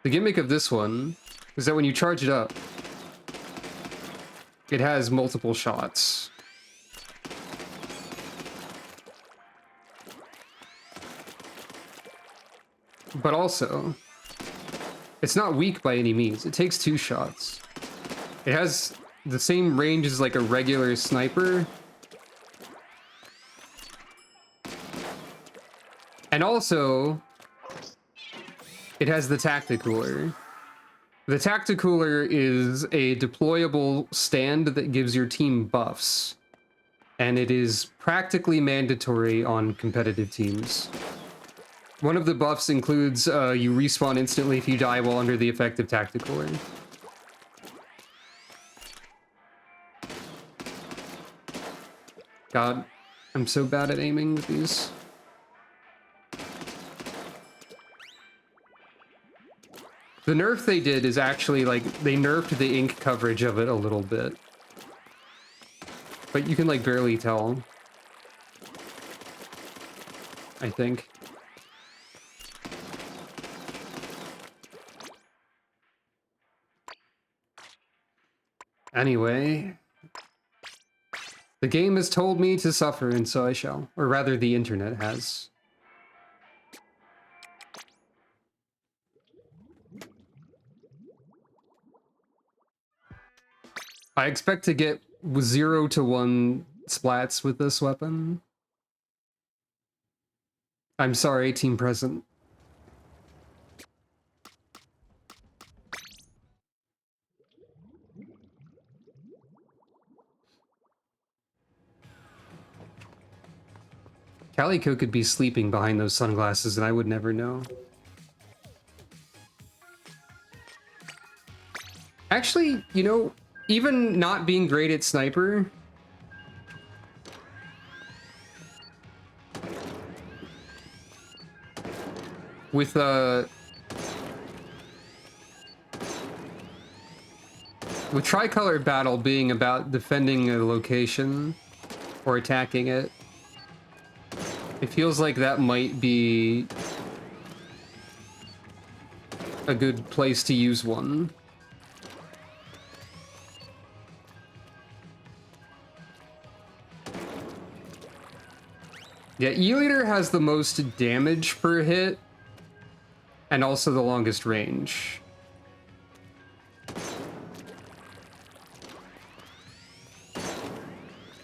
S1: the gimmick of this one is that when you charge it up, it has multiple shots. But also, it's not weak by any means. It takes 2 shots. It has the same range as like a regular sniper. And also, it has the Tacticooler. The Tacticooler is a deployable stand that gives your team buffs. And it is practically mandatory on competitive teams. One of the buffs includes you respawn instantly if you die while under the effect of Tacticooler. God, I'm so bad at aiming with these. The nerf they did is actually, like, they nerfed the ink coverage of it a little bit. But you can, like, barely tell. I think. Anyway. The game has told me to suffer, and so I shall. Or rather, the internet has. I expect to get 0 to 1 splats with this weapon. I'm sorry, Team Present. Calico could be sleeping behind those sunglasses and I would never know. Actually, you know, even not being great at sniper, with Tricolored Battle being about defending a location or attacking it, it feels like that might be a good place to use one. Yeah, E-Liter has the most damage per hit and also the longest range.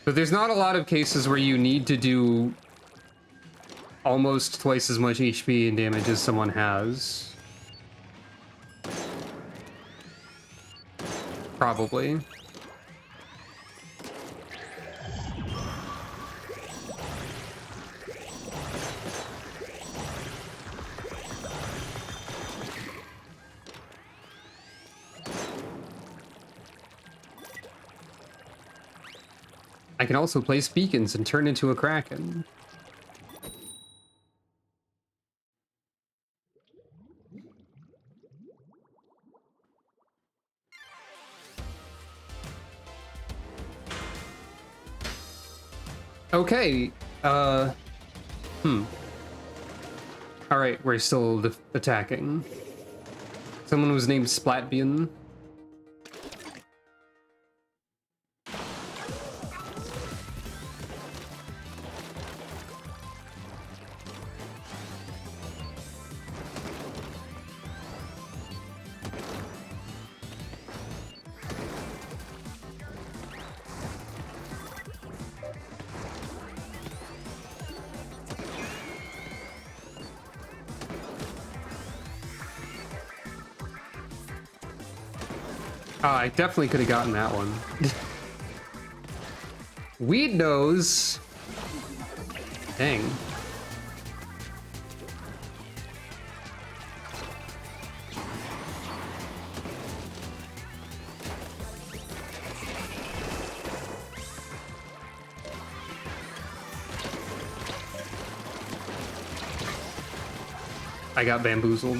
S1: But there's not a lot of cases where you need to do almost twice as much HP and damage as someone has. Probably. I can also place beacons and turn into a Kraken. Okay, Alright, we're still attacking. Someone was named Splatbian. I definitely could have gotten that one. Weed nose. Dang. I got bamboozled.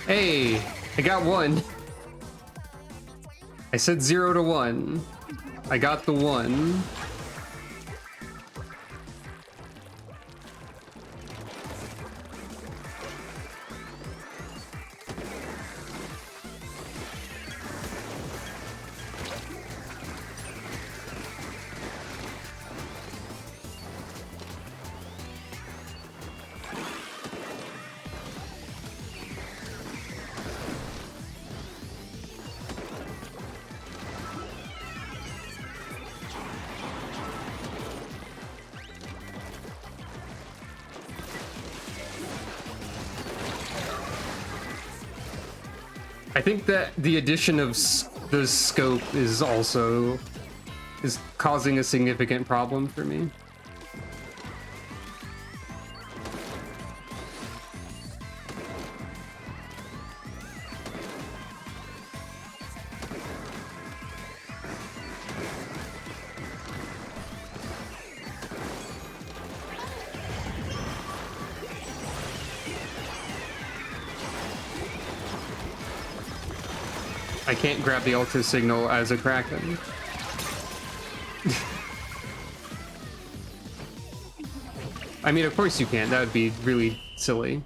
S1: Hey, I got one. I said 0 to 1. I got the 1. I think that the addition of the scope is also causing a significant problem for me. I can't grab the ultra signal as a Kraken. I mean, of course you can't. That would be really silly.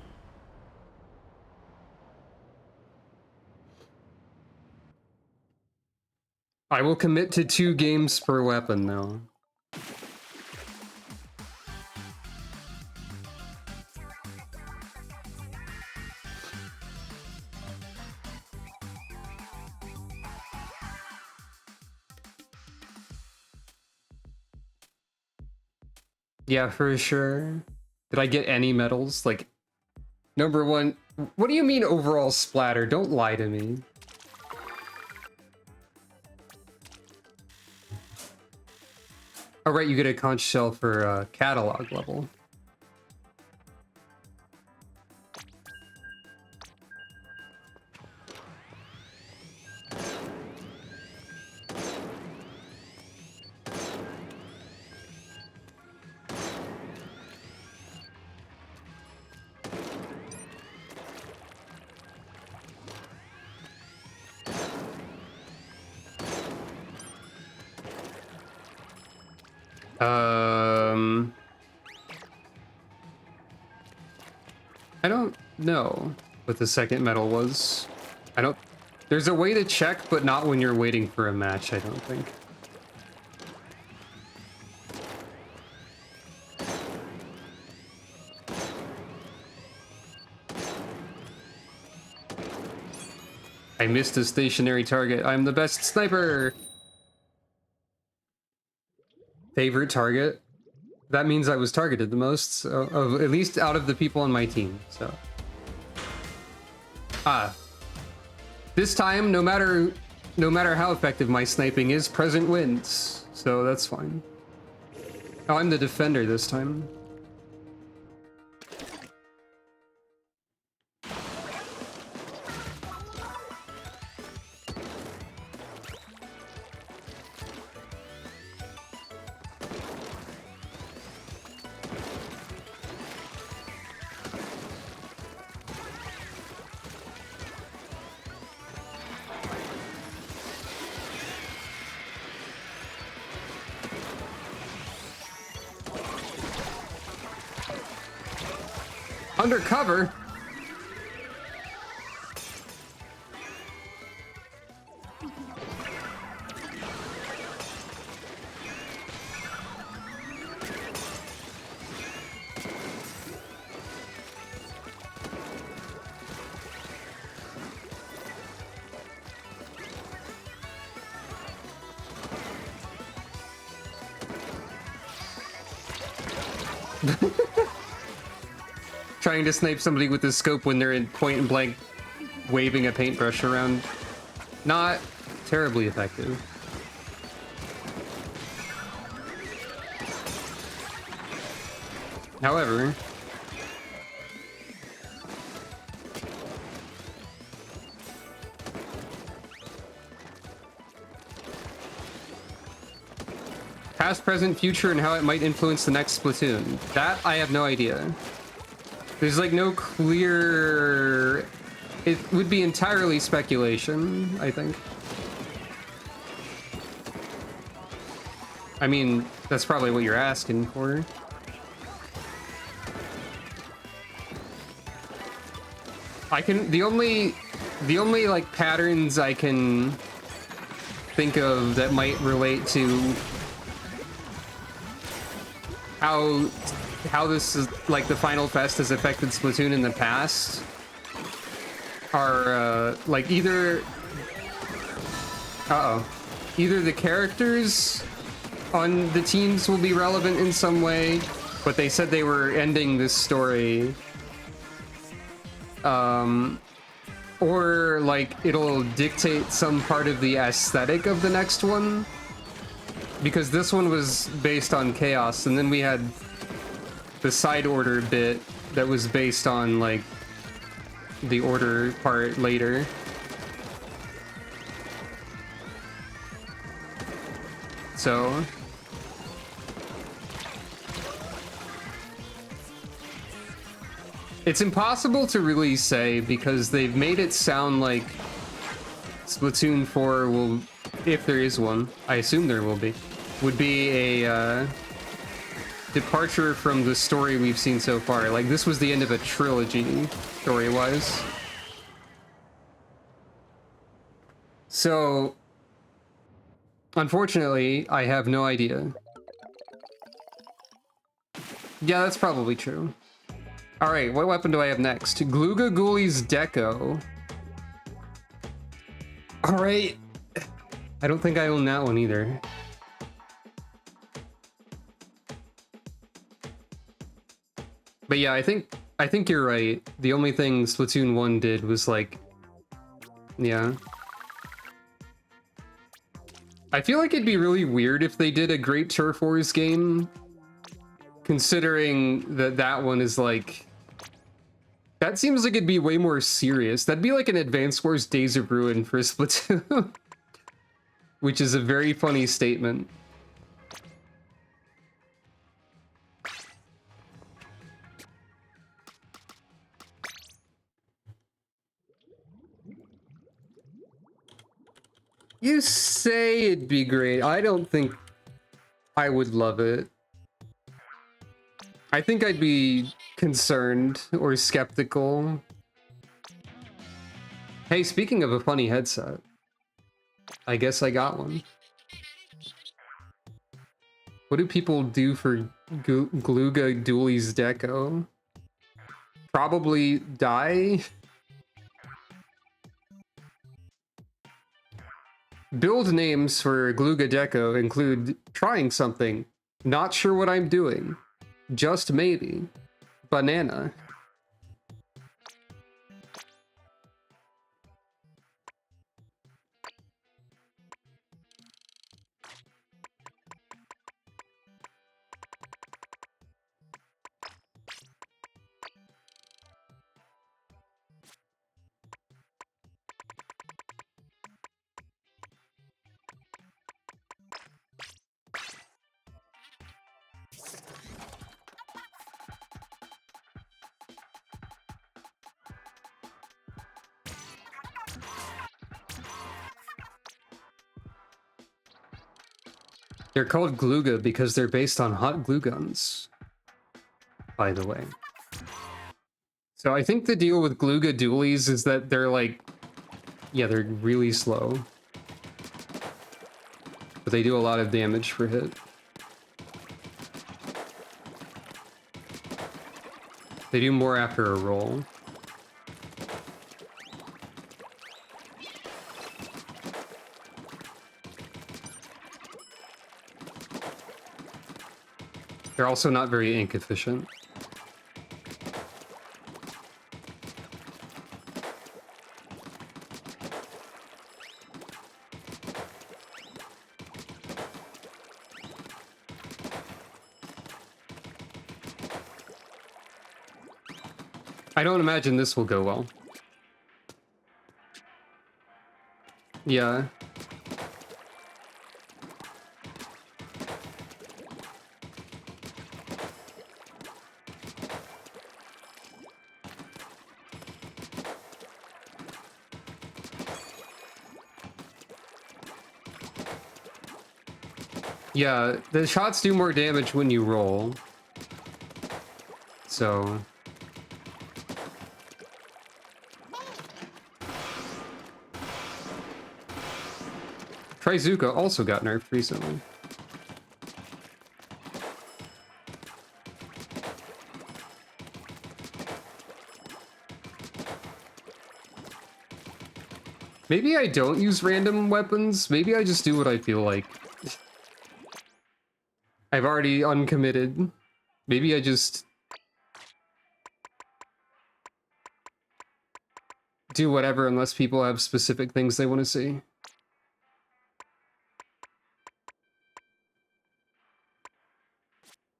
S1: I will commit to 2 games per weapon, though. Yeah, for sure. Did I get any medals? Like, number 1... What do you mean overall splatter? Don't lie to me. Oh, right, you get a conch shell for catalog level. I don't know what the second medal was. I don't... There's a way to check, but not when you're waiting for a match, I don't think. I missed a stationary target. I'm the best sniper! Favorite target? That means I was targeted the most, of at least out of the people on my team, so. This time, no matter how effective my sniping is, present wins, so that's fine. Oh, I'm the defender this time. Undercover? Trying to snipe somebody with the scope when they're in point and blank waving a paintbrush around. Not terribly effective. However, past, present, future, and how it might influence the next Splatoon. That I have no idea. There's like no clear... It would be entirely speculation, I think. I mean, that's probably what you're asking for. I can... The only like patterns I can think of that might relate to how this is like the Final Fest has affected Splatoon in the past are like either either the characters on the teams will be relevant in some way, but they said they were ending this story, or like it'll dictate some part of the aesthetic of the next one, because this one was based on chaos, and then we had the side order bit that was based on like the order part later. So it's impossible to really say because they've made it sound like Splatoon 4 will, if there is one, I assume there will be, would be a departure from the story we've seen so far. Like, this was the end of a trilogy, story-wise. So, unfortunately, I have no idea. Yeah, that's probably true. Alright, what weapon do I have next? Glooga Ghoulies Deco. Alright. I don't think I own that one either. But yeah, I think you're right. The only thing Splatoon 1 did was like, yeah. I feel like it'd be really weird if they did a Great Turf Wars game, considering that that one is like, that seems like it'd be way more serious. That'd be like an Advance Wars Days of Ruin for Splatoon, which is a very funny statement. You say it'd be great. I don't think I would love it. I think I'd be concerned or skeptical. Hey, speaking of a funny headset, I guess I got one. What do people do for Glooga Ghoulies Deco? Probably die? Build names for Glooga Deco include trying something, not sure what I'm doing, just maybe, banana. They're called Glooga because they're based on hot glue guns, by the way. So I think the deal with Glooga Dualies is that they're like, yeah, they're really slow, but they do a lot of damage per hit. They do more after a roll. They're also not very ink efficient. I don't imagine this will go well. Yeah. Yeah, the shots do more damage when you roll. So... Trizuka also got nerfed recently. Maybe I don't use random weapons. Maybe I just do what I feel like. I've already uncommitted. Maybe I just do whatever unless people have specific things they want to see.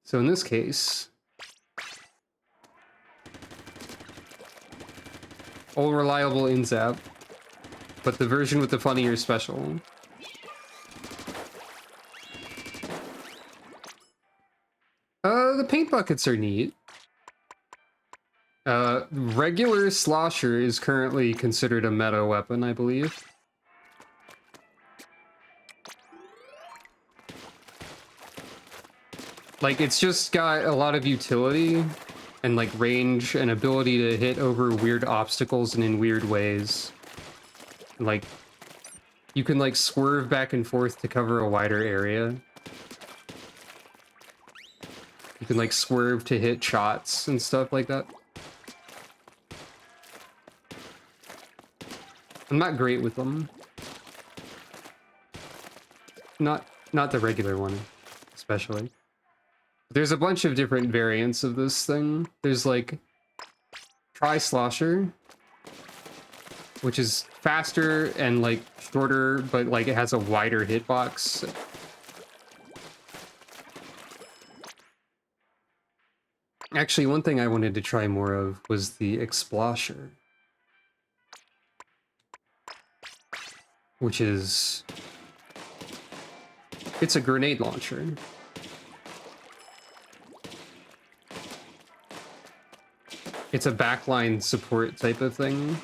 S1: So in this case, all reliable in-zap, but the version with the funnier special. The paint buckets are neat. Regular slosher is currently considered a meta weapon, I believe. Like, it's just got a lot of utility and like range and ability to hit over weird obstacles and in weird ways. Like, you can like swerve back and forth to cover a wider area. You can like swerve to hit shots and stuff like that. I'm not great with them. Not the regular one, especially. There's a bunch of different variants of this thing. There's like Tri-Slosher, which is faster and like shorter, but like it has a wider hitbox. Actually, one thing I wanted to try more of was the Explosher, which is... it's a grenade launcher. It's a backline support type of thing.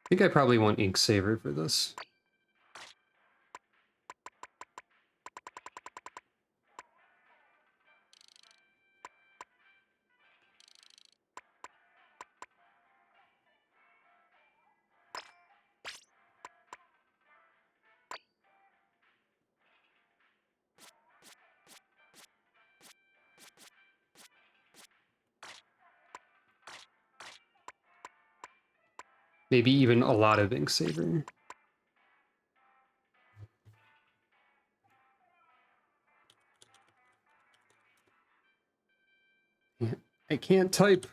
S1: I think I probably want Ink Saver for this. Maybe even a lot of Ink Saver. I can't type.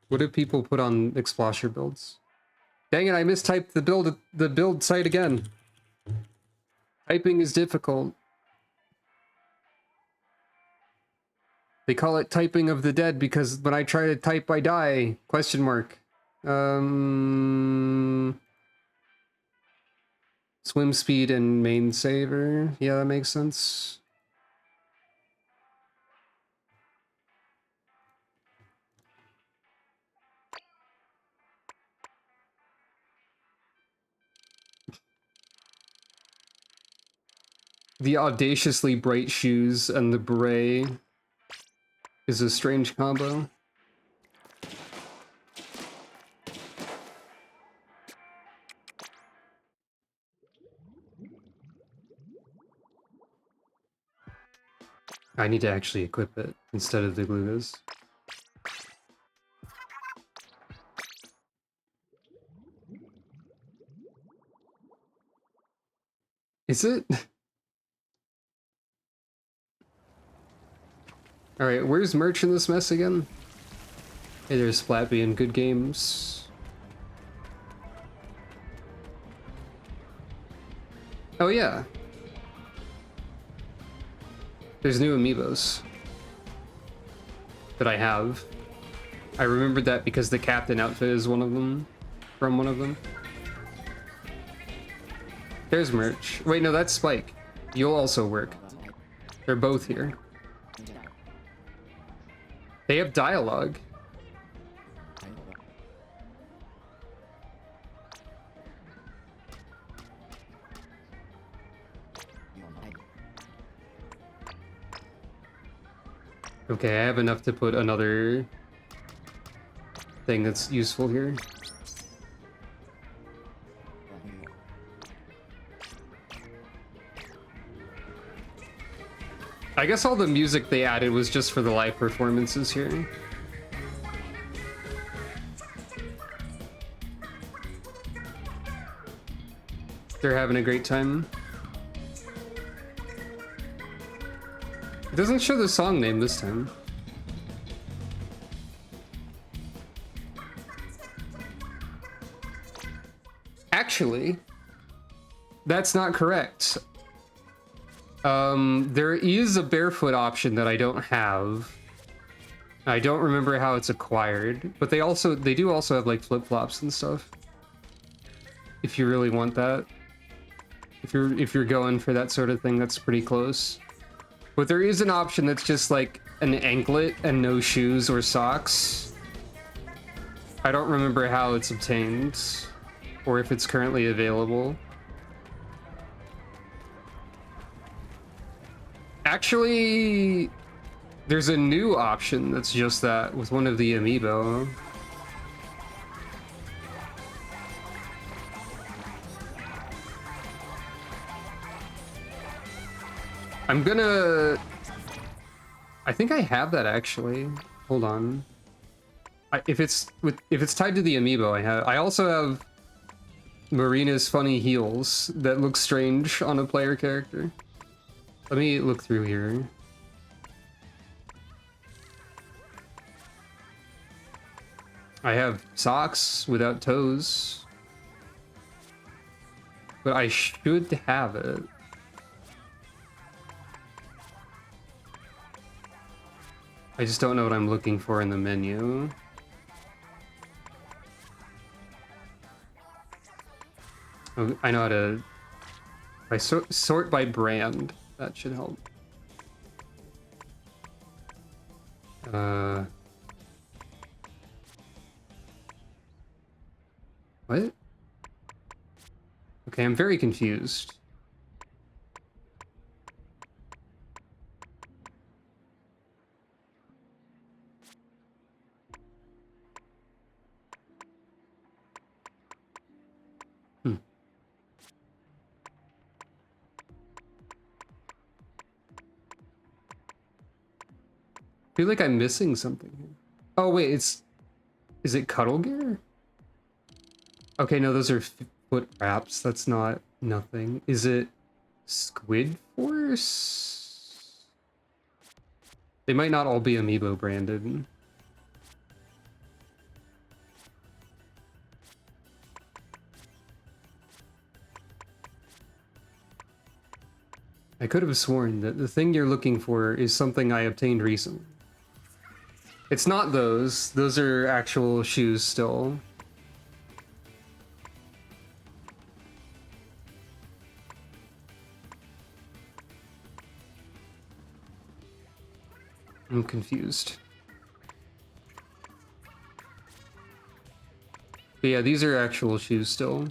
S1: What do people put on Explosher builds? Dang it, I mistyped the build site again. Typing is difficult. They call it typing of the dead because when I try to type, I die. Question mark. Swim speed and main saver. Yeah, that makes sense. The audaciously bright shoes and the beret is a strange combo. I need to actually equip it instead of the glugas. Is it? Alright, where's merch in this mess again? Hey, there's Flappy and Good Games. Oh yeah. There's new amiibos that I have. I remembered that because the captain outfit is one of them, from one of them. There's merch. Wait, no, that's Spike. You'll also work. They're both here. They have dialogue. Okay, I have enough to put another thing that's useful here. I guess all the music they added was just for the live performances here. They're having a great time. It doesn't show the song name this time. Actually, that's not correct. There is a barefoot option that I don't have. I don't remember how it's acquired, but they do also have like flip-flops and stuff. If you really want that. If you're going for that sort of thing, that's pretty close. But there is an option that's just like an anklet and no shoes or socks. I don't remember how it's obtained or if it's currently available. Actually, there's a new option that's just that with one of the amiibo. I think I have that actually. Hold on. If it's tied to the amiibo, I also have Marina's funny heels that look strange on a player character. Let me look through here. I have socks without toes, but I should have it. I just don't know what I'm looking for in the menu. Oh, I know how to... If I sort by brand, that should help. What? Okay, I'm very confused. I feel like I'm missing something here. Oh wait, is it Cuddle Gear? Okay, no, those are foot wraps. That's not nothing. Is it Squid Force? They might not all be amiibo branded. I could have sworn that the thing you're looking for is something I obtained recently. It's not those. Those are actual shoes still. I'm confused. But yeah, these are actual shoes still.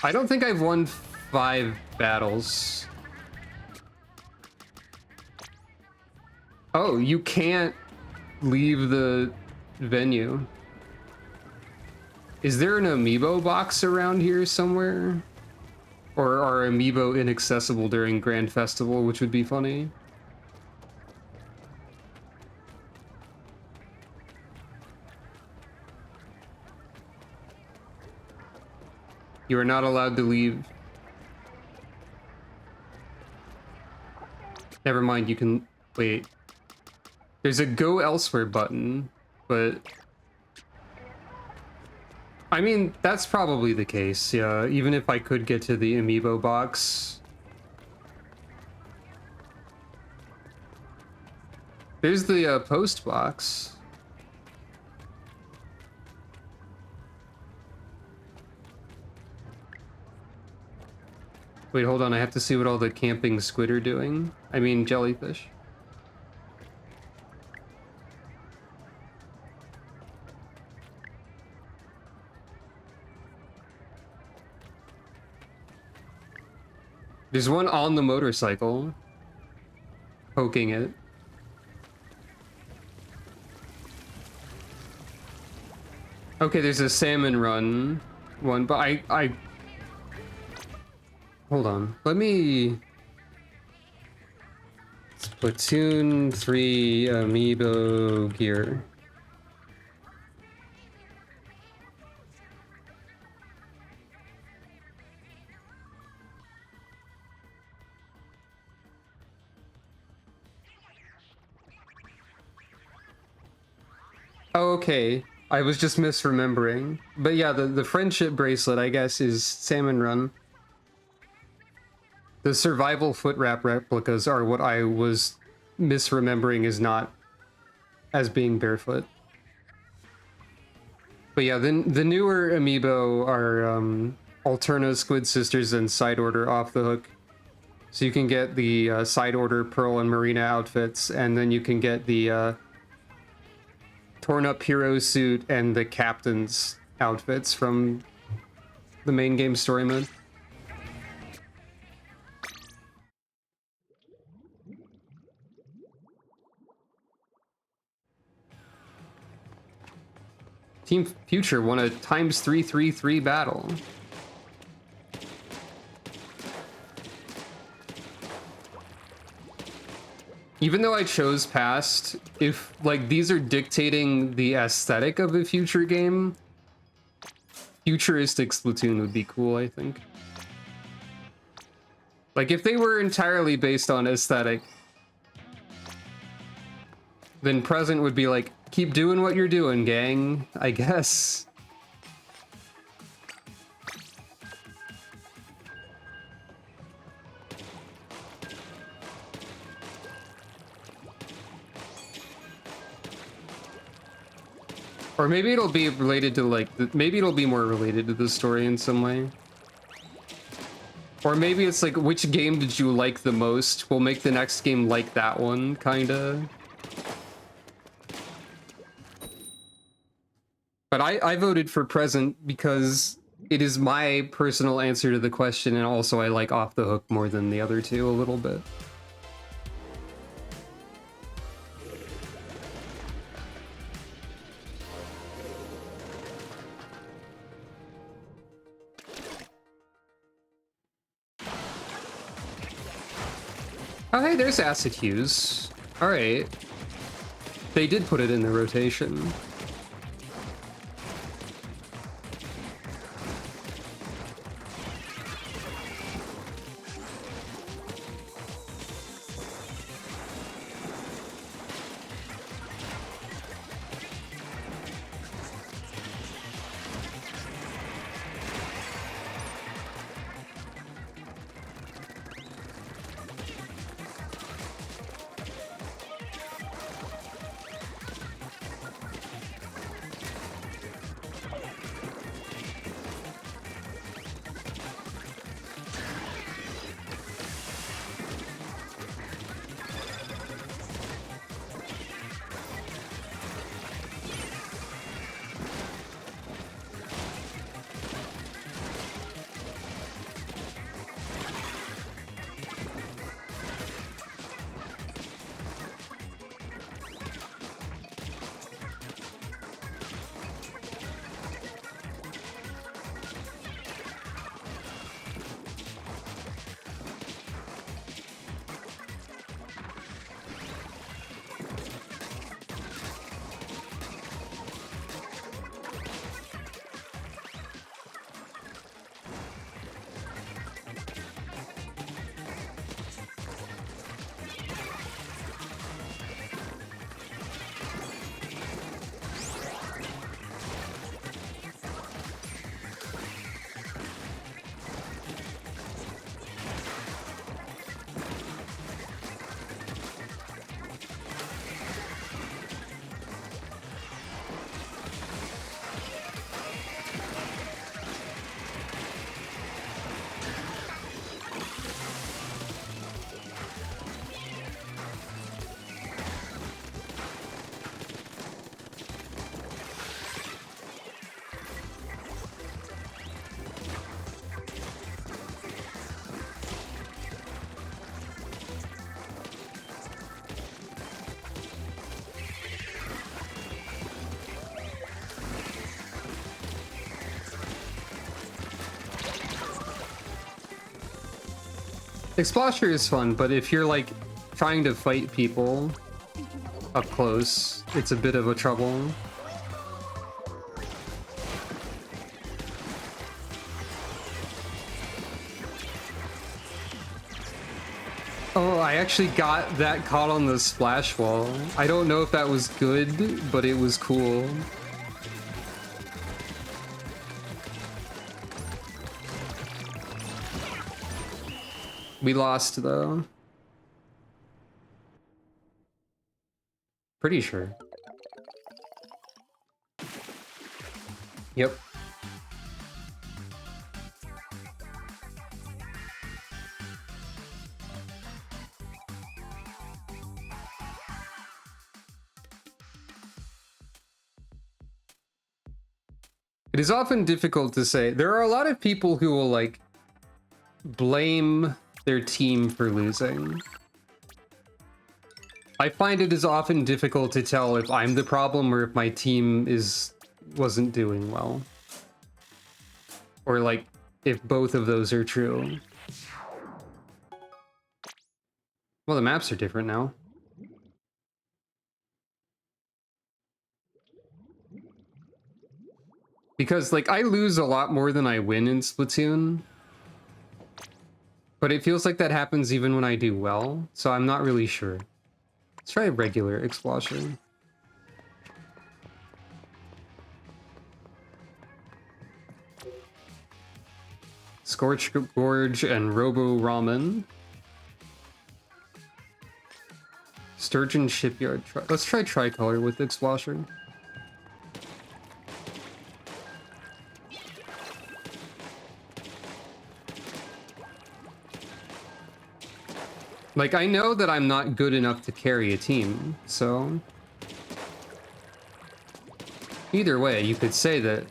S1: I don't think I've won 5 battles. Oh, you can't leave the venue. Is there an amiibo box around here somewhere? Or are amiibo inaccessible during Grand Festival, which would be funny? You are not allowed to leave. Never mind, you can... Wait. There's a go elsewhere button, but... I mean, that's probably the case, yeah. Even if I could get to the amiibo box. There's the post box. Wait, hold on, I have to see what all the camping squid are doing. I mean, jellyfish. There's one on the motorcycle, poking it. Okay, there's a salmon run one, but I... Hold on, let me... Splatoon 3 amiibo gear. Okay, I was just misremembering. But yeah, the friendship bracelet, I guess, is Salmon Run. The survival foot wrap replicas are what I was misremembering as not as being barefoot. But yeah, the newer amiibo are Alterna, Squid Sisters, and Side Order Off the Hook. So you can get the side order Pearl and Marina outfits, and then you can get the torn up hero suit and the captain's outfits from the main game story mode. Team Future won a ×333 battle. Even though I chose past, if like these are dictating the aesthetic of a future game, futuristic Splatoon would be cool, I think. Like if they were entirely based on aesthetic, then present would be like, keep doing what you're doing, gang, I guess. Or maybe it'll be related to like, maybe it'll be more related to the story in some way. Or maybe it's like, which game did you like the most? We'll make the next game like that one, kinda. But I voted for present because it is my personal answer to the question, and also I like Off the Hook more than the other two a little bit. Oh, hey, there's Acid Hughes. All right. They did put it in the rotation. Explosher is fun, but if you're like trying to fight people up close, it's a bit of a trouble. Oh, I actually got that caught on the splash wall. I don't know if that was good, but it was cool. We lost, though. Pretty sure. Yep. It is often difficult to say. There are a lot of people who will, like, blame their team for losing. I find it is often difficult to tell if I'm the problem or if my team wasn't doing well. Or, like, if both of those are true. Well, the maps are different now. Because, like, I lose a lot more than I win in Splatoon. But it feels like that happens even when I do well, so I'm not really sure. Let's try a regular explosion. Scorched Gorge and Robo Ramen. Sturgeon Shipyard. Let's try Tricolor with Explosion. Like, I know that I'm not good enough to carry a team, so... Either way, you could say that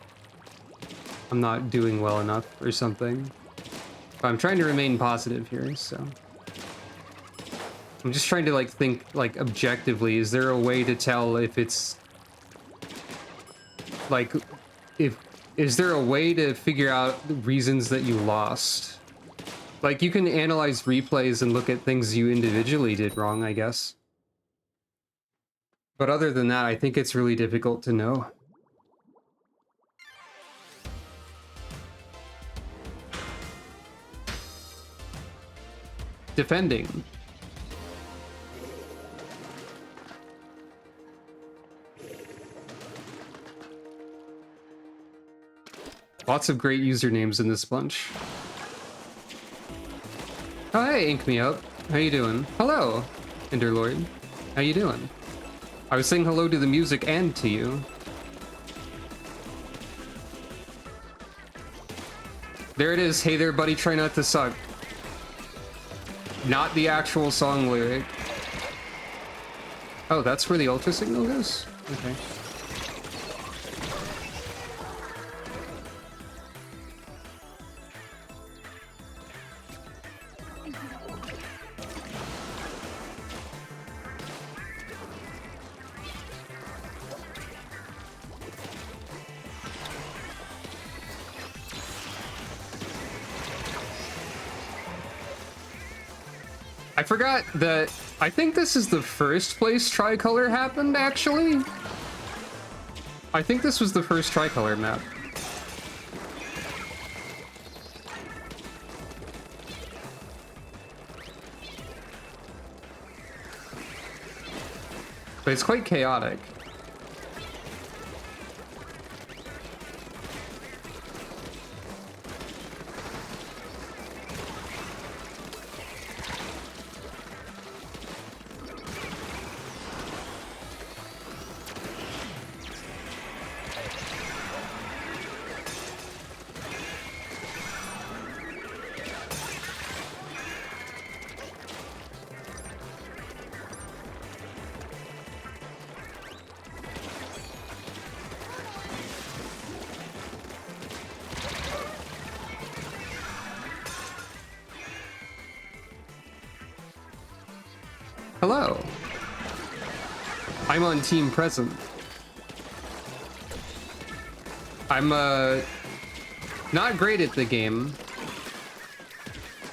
S1: I'm not doing well enough or something. But I'm trying to remain positive here, so... I'm just trying to, like, think, like, objectively. Is there a way to tell if it's... Like, is there a way to figure out the reasons that you lost? Like, you can analyze replays and look at things you individually did wrong, I guess. But other than that, I think it's really difficult to know. Defending. Lots of great usernames in this bunch. Oh, hey, Ink Me Up. How you doing? Hello, Enderlord. How you doing? I was saying hello to the music and to you. There it is. Hey there, buddy. Try not to suck. Not the actual song lyric. Oh, that's where the ultra signal goes? Okay. I forgot that I think this is the first place Tricolor happened, actually. I think this was the first Tricolor map. But it's quite chaotic. Hello. I'm on Team Present. I'm, not great at the game,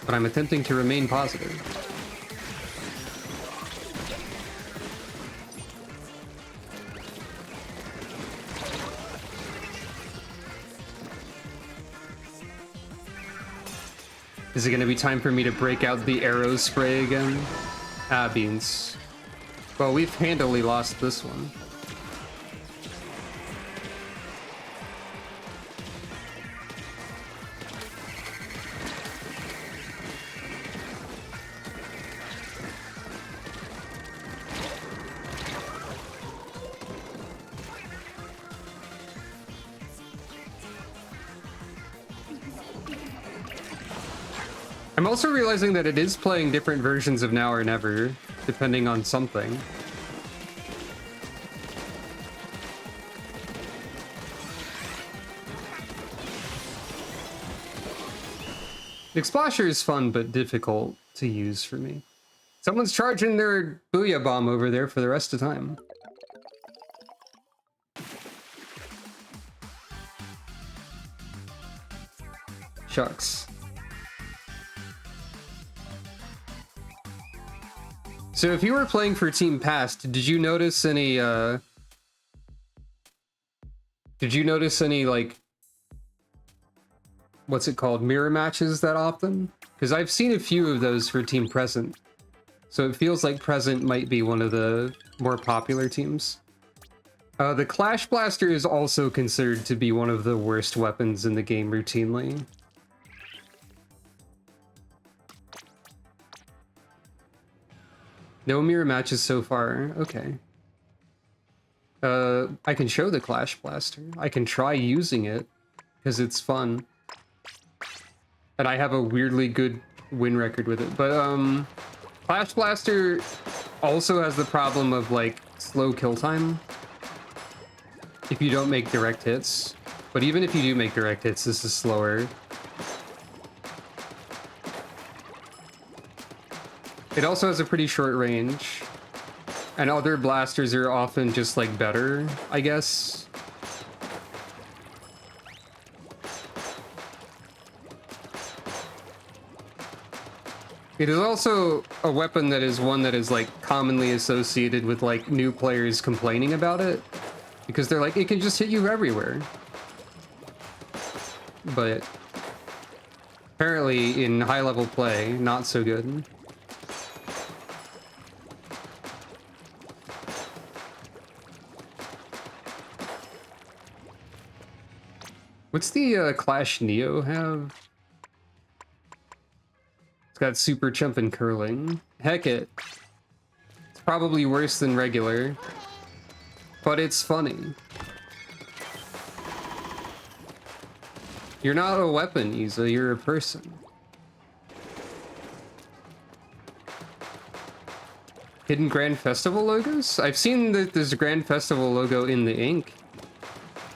S1: but I'm attempting to remain positive. Is it gonna be time for me to break out the arrow spray again? Ah, beans. Well, we've handily lost this one. I'm also realizing that it is playing different versions of Now or Never, depending on something. Explasher is fun, but difficult to use for me. Someone's charging their Booyah Bomb over there for the rest of the time. Shucks. So if you were playing for Team Past, did you notice any, like, what's it called, mirror matches that often? Because I've seen a few of those for Team Present. So it feels like Present might be one of the more popular teams. The Clash Blaster is also considered to be one of the worst weapons in the game routinely. No mirror matches so far. Okay. I can show the Clash Blaster. I can try using it, because it's fun. And I have a weirdly good win record with it. But, Clash Blaster also has the problem of, like, slow kill time. If you don't make direct hits. But even if you do make direct hits, this is slower. It also has a pretty short range. And other blasters are often just, like, better, I guess. It is also a weapon that is one that is, like, commonly associated with, like, new players complaining about it. Because they're like, it can just hit you everywhere. But apparently in high-level play, not so good. What's the Clash Neo have? It's got super chump and curling. Heck it. It's probably worse than regular. But it's funny. You're not a weapon, Isa, you're a person. Hidden Grand Festival logos? I've seen that there's a Grand Festival logo in the ink.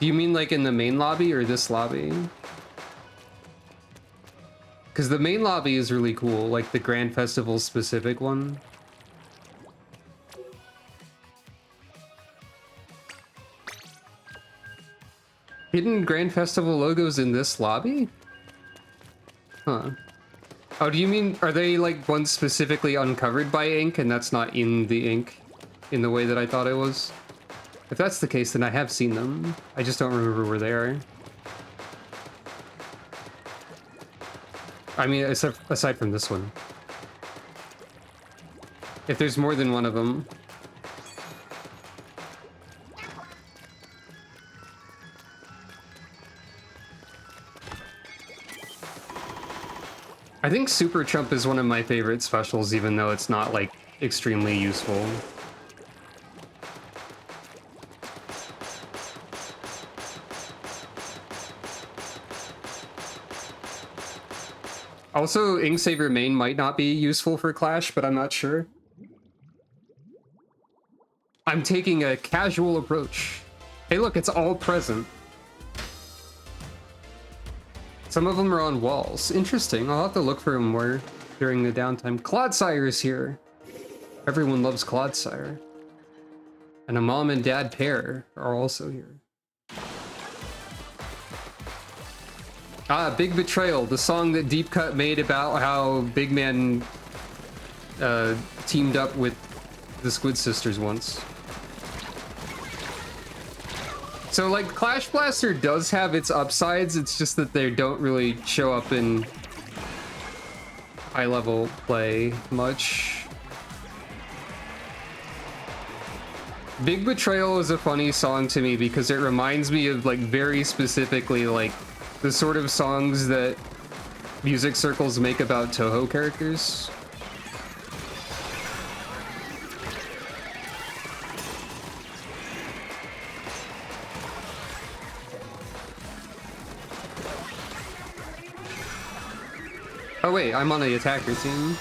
S1: Do you mean like in the main lobby or this lobby? Because the main lobby is really cool, like the Grand Festival specific one. Hidden Grand Festival logos in this lobby? Huh. Oh, do you mean, are they like ones specifically uncovered by ink and that's not in the ink in the way that I thought it was? If that's the case, then I have seen them. I just don't remember where they are. I mean, aside from this one. If there's more than one of them. I think Super Chump is one of my favorite specials, even though it's not, like, extremely useful. Also, Inksaver main might not be useful for Clash, but I'm not sure. I'm taking a casual approach. Hey look, it's all present. Some of them are on walls. Interesting. I'll have to look for them more during the downtime. Clodsire is here. Everyone loves Clodsire. And a mom and dad pair are also here. Ah, Big Betrayal, the song that Deep Cut made about how Big Man teamed up with the Squid Sisters once. So, like, Clash Blaster does have its upsides, it's just that they don't really show up in high-level play much. Big Betrayal is a funny song to me because it reminds me of, like, very specifically, like, the sort of songs that music circles make about Toho characters. Oh wait, I'm on the attacker team.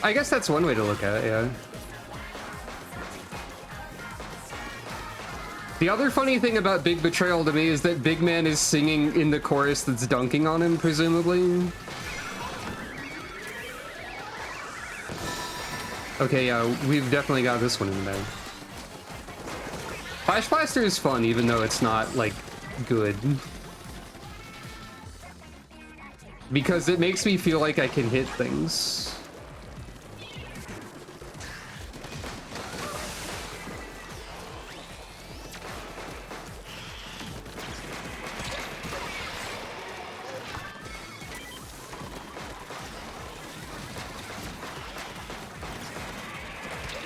S1: I guess that's one way to look at it, yeah. The other funny thing about Big Betrayal to me is that Big Man is singing in the chorus that's dunking on him, presumably. Okay, yeah, we've definitely got this one in the bag. Flash Blaster is fun, even though it's not, like, good. Because it makes me feel like I can hit things.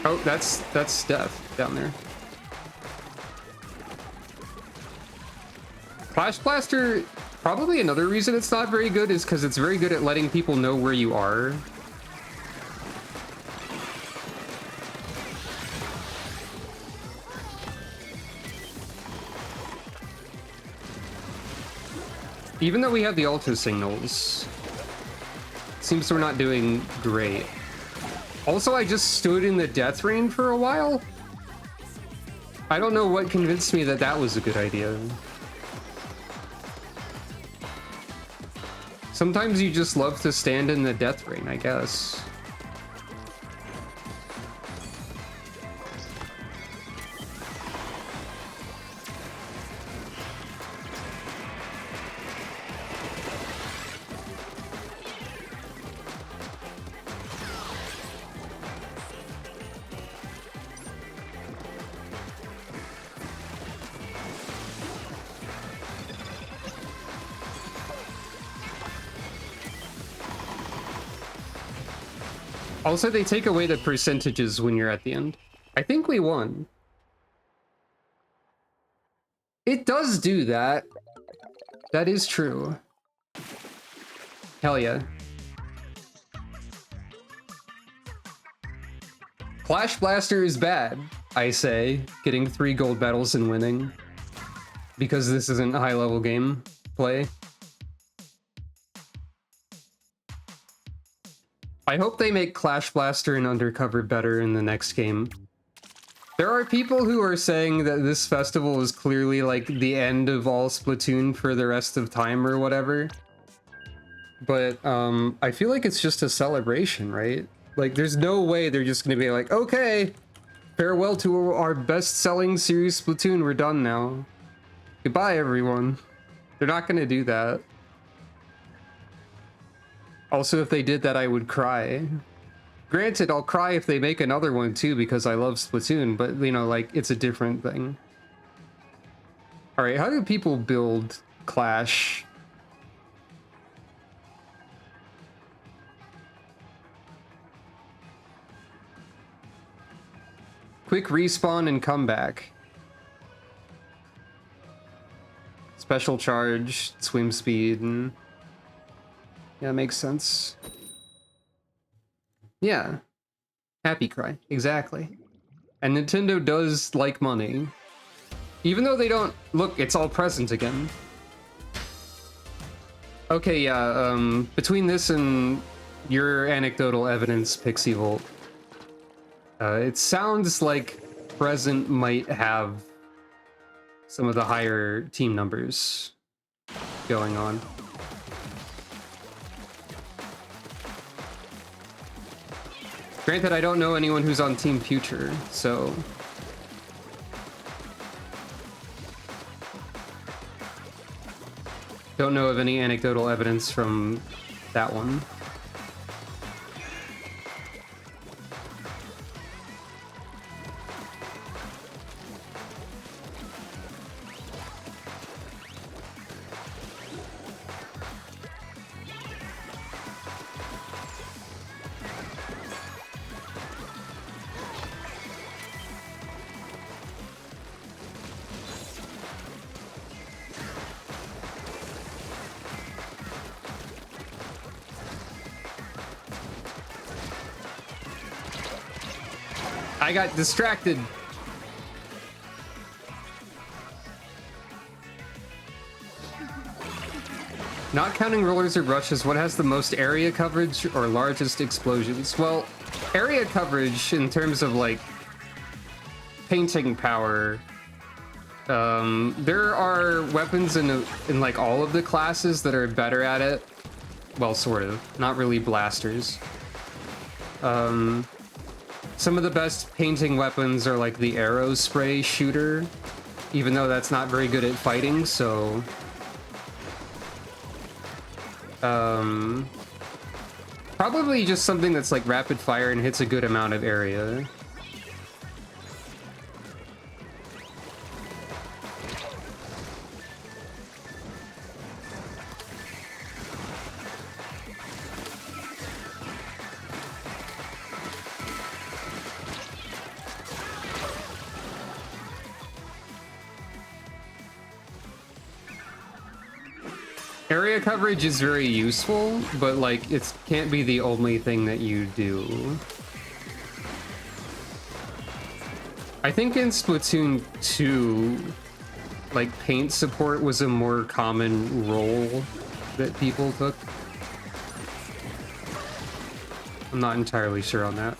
S1: Oh, that's Steph down there. Flash Blaster, probably another reason it's not very good is because it's very good at letting people know where you are. Even though we have the ultra signals, seems we're not doing great. Also, I just stood in the death rain for a while. I don't know what convinced me that that was a good idea. Sometimes you just love to stand in the death rain, I guess. Also, they take away the percentages when you're at the end. I think we won. It does do that. That is true. Hell yeah. Flash Blaster is bad, I say, getting 3 gold medals and winning. Because this isn't a high-level game play. I hope they make Clash Blaster and Undercover better in the next game. There are people who are saying that this festival is clearly like the end of all Splatoon for the rest of time or whatever. But I feel like it's just a celebration, right? Like there's no way they're just gonna be like, okay, farewell to our best-selling series Splatoon, we're done now. Goodbye, everyone. They're not gonna do that. Also, if they did that, I would cry. Granted, I'll cry if they make another one too, because I love Splatoon, but, you know, like, it's a different thing. Alright, how do people build Clash? Quick respawn and comeback. Special charge, swim speed, and... yeah, makes sense. Yeah. Happy cry. Exactly. And Nintendo does like money. Even though they don't... look, it's all present again. Okay, yeah, between this and your anecdotal evidence, Pixie Volt, it sounds like Present might have some of the higher team numbers going on. Granted, I don't know anyone who's on Team Future, so... don't know of any anecdotal evidence from that one. I got distracted. Not counting rollers or brushes, what has the most area coverage or largest explosions? Well, area coverage in terms of like painting power There are weapons in like all of the classes that are better at it. Well, sort of. Not really blasters. Some of the best painting weapons are like the arrow spray shooter, even though that's not very good at fighting, so... probably just something that's like rapid fire and hits a good amount of area. Area coverage is very useful, but like it can't be the only thing that you do. I think in Splatoon 2, like paint support was a more common role that people took. I'm not entirely sure on that.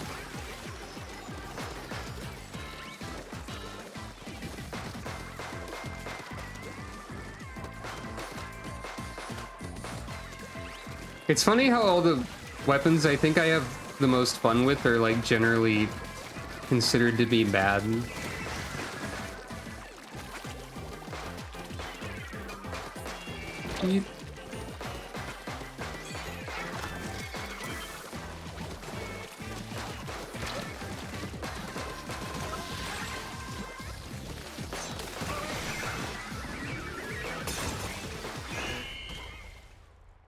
S1: It's funny how all the weapons I think I have the most fun with are like generally considered to be bad.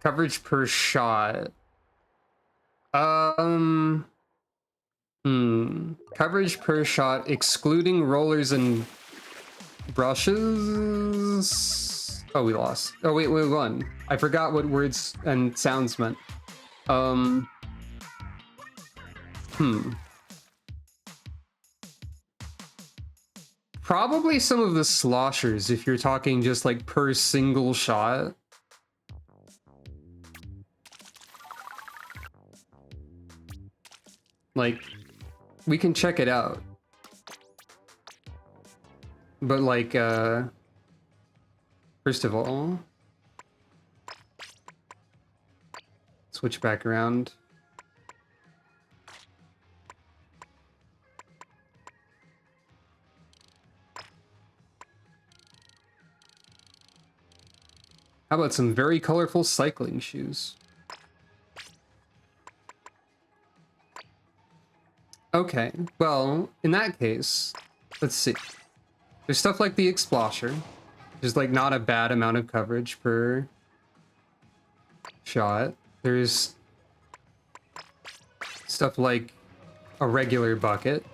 S1: Coverage per shot. Coverage per shot, excluding rollers and brushes. Oh, we lost. Oh, wait, we won. I forgot what words and sounds meant. Probably some of the sloshers, if you're talking just like per single shot. Like, we can check it out. But like, first of all, switch back around. How about some very colorful cycling shoes? Okay, well, in that case, let's see. There's stuff like the Explosher, which is like not a bad amount of coverage per shot. There's stuff like a regular bucket.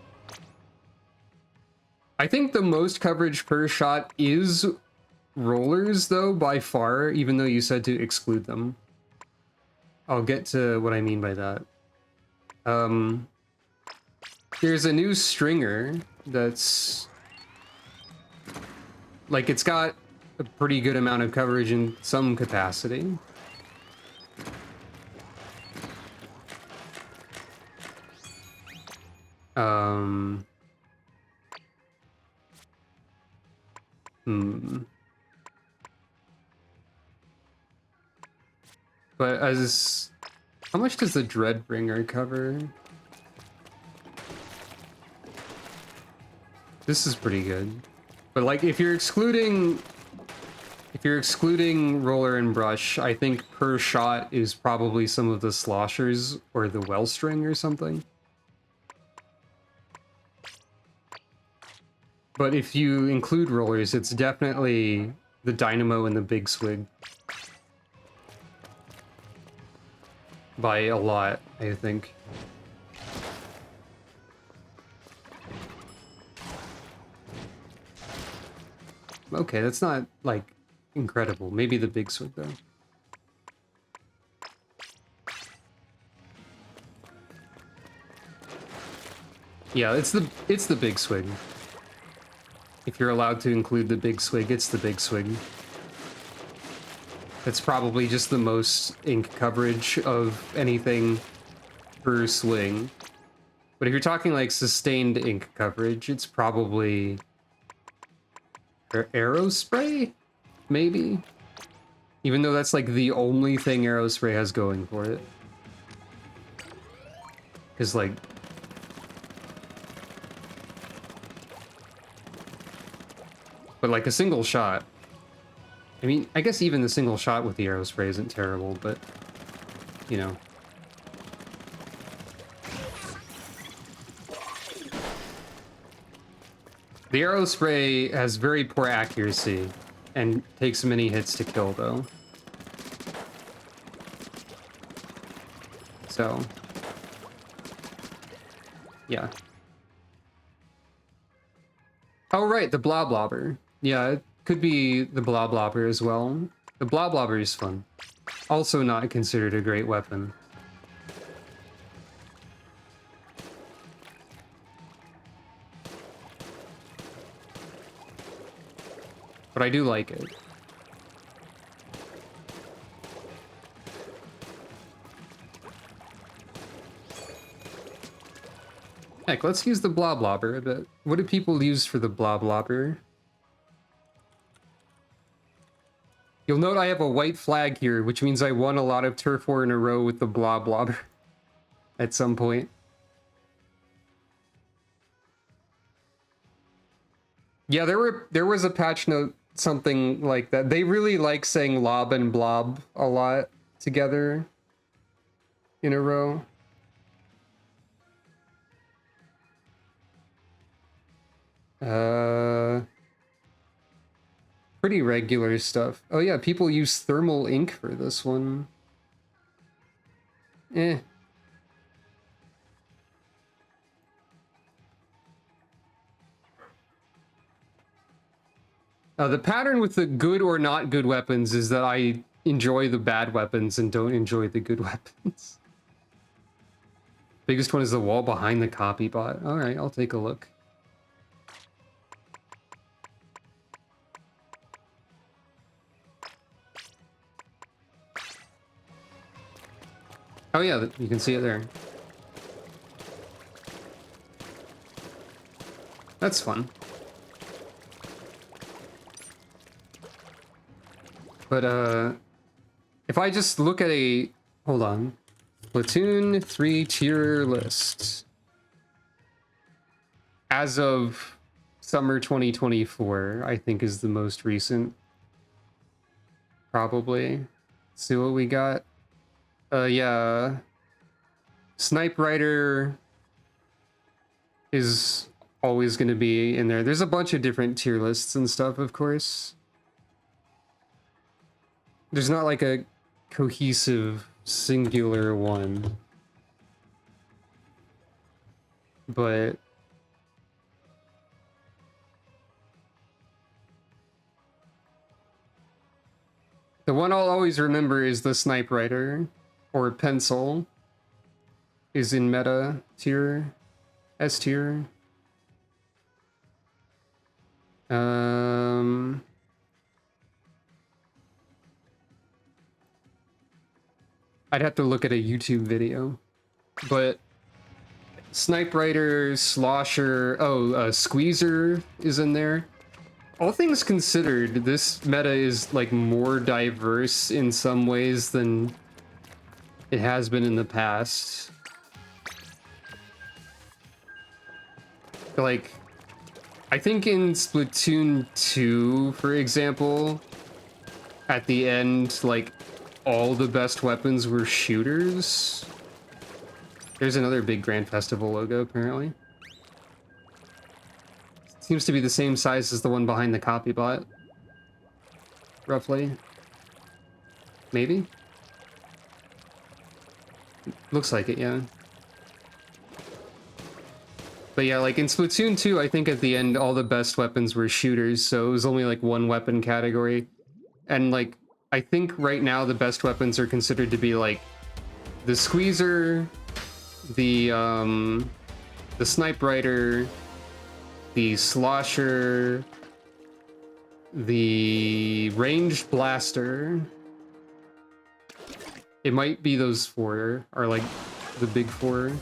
S1: I think the most coverage per shot is rollers, though, by far, even though you said to exclude them. I'll get to what I mean by that. There's a new stringer that's... like, it's got a pretty good amount of coverage in some capacity. But as... how much does the Dreadbringer cover? This is pretty good. But like, if you're excluding roller and brush, I think per shot is probably some of the sloshers or the wellstring or something. But if you include rollers, it's definitely the Dynamo and the Big Swig. By a lot, I think. Okay, that's not, like, incredible. Maybe the Big Swig, though. Yeah, it's the Big Swig. If you're allowed to include the Big Swig, it's the Big Swig. It's probably just the most ink coverage of anything per swing. But if you're talking, like, sustained ink coverage, it's probably Or arrow spray? Maybe? Even though that's like the only thing arrow spray has going for it. Because like... But like a single shot. I mean, I guess even the single shot with the arrow spray isn't terrible, but... You know. The arrow spray has very poor accuracy and takes many hits to kill, though. So, yeah. Oh, right, the Bloblobber. Yeah, it could be the Bloblobber as well. The Bloblobber is fun. Also not considered a great weapon. But I do like it. Heck, let's use the Bloblobber a bit. What do people use for the Bloblobber? You'll note I have a white flag here, which means I won a lot of Turf War in a row with the Bloblobber at some point. Yeah, there was a patch note, something like that. They really like saying lob and blob a lot together in a row. Pretty regular stuff. Oh yeah, people use thermal ink for this one. Eh. The pattern with the good or not good weapons is that I enjoy the bad weapons and don't enjoy the good weapons. Biggest one is the wall behind the copy bot. Alright, I'll take a look. Oh yeah, you can see it there. That's fun. But, if I just look at a... Hold on. Splatoon 3 tier list. As of summer 2024, I think is the most recent. Probably. Let's see what we got. Yeah. Snipe Rider is always going to be in there. There's a bunch of different tier lists and stuff, of course. There's not like a cohesive singular one. But the one I'll always remember is the Snipe Rider, or Pencil, is in meta tier, S tier. I'd have to look at a YouTube video, but Snipe Rider, Slosher, Squeezer is in there. All things considered, this meta is like more diverse in some ways than it has been in the past. Like, I think in Splatoon 2, for example, at the end, like, all the best weapons were shooters. There's another big Grand Festival logo, apparently. Seems to be the same size as the one behind the copy bot. Roughly. Maybe? Looks like it, yeah. But yeah, like in Splatoon 2, I think at the end all the best weapons were shooters, so it was only like one weapon category. And like, I think right now the best weapons are considered to be like the Squeezer, the Snipe Rider, the Slosher, the Ranged Blaster. It might be those four are like the big four.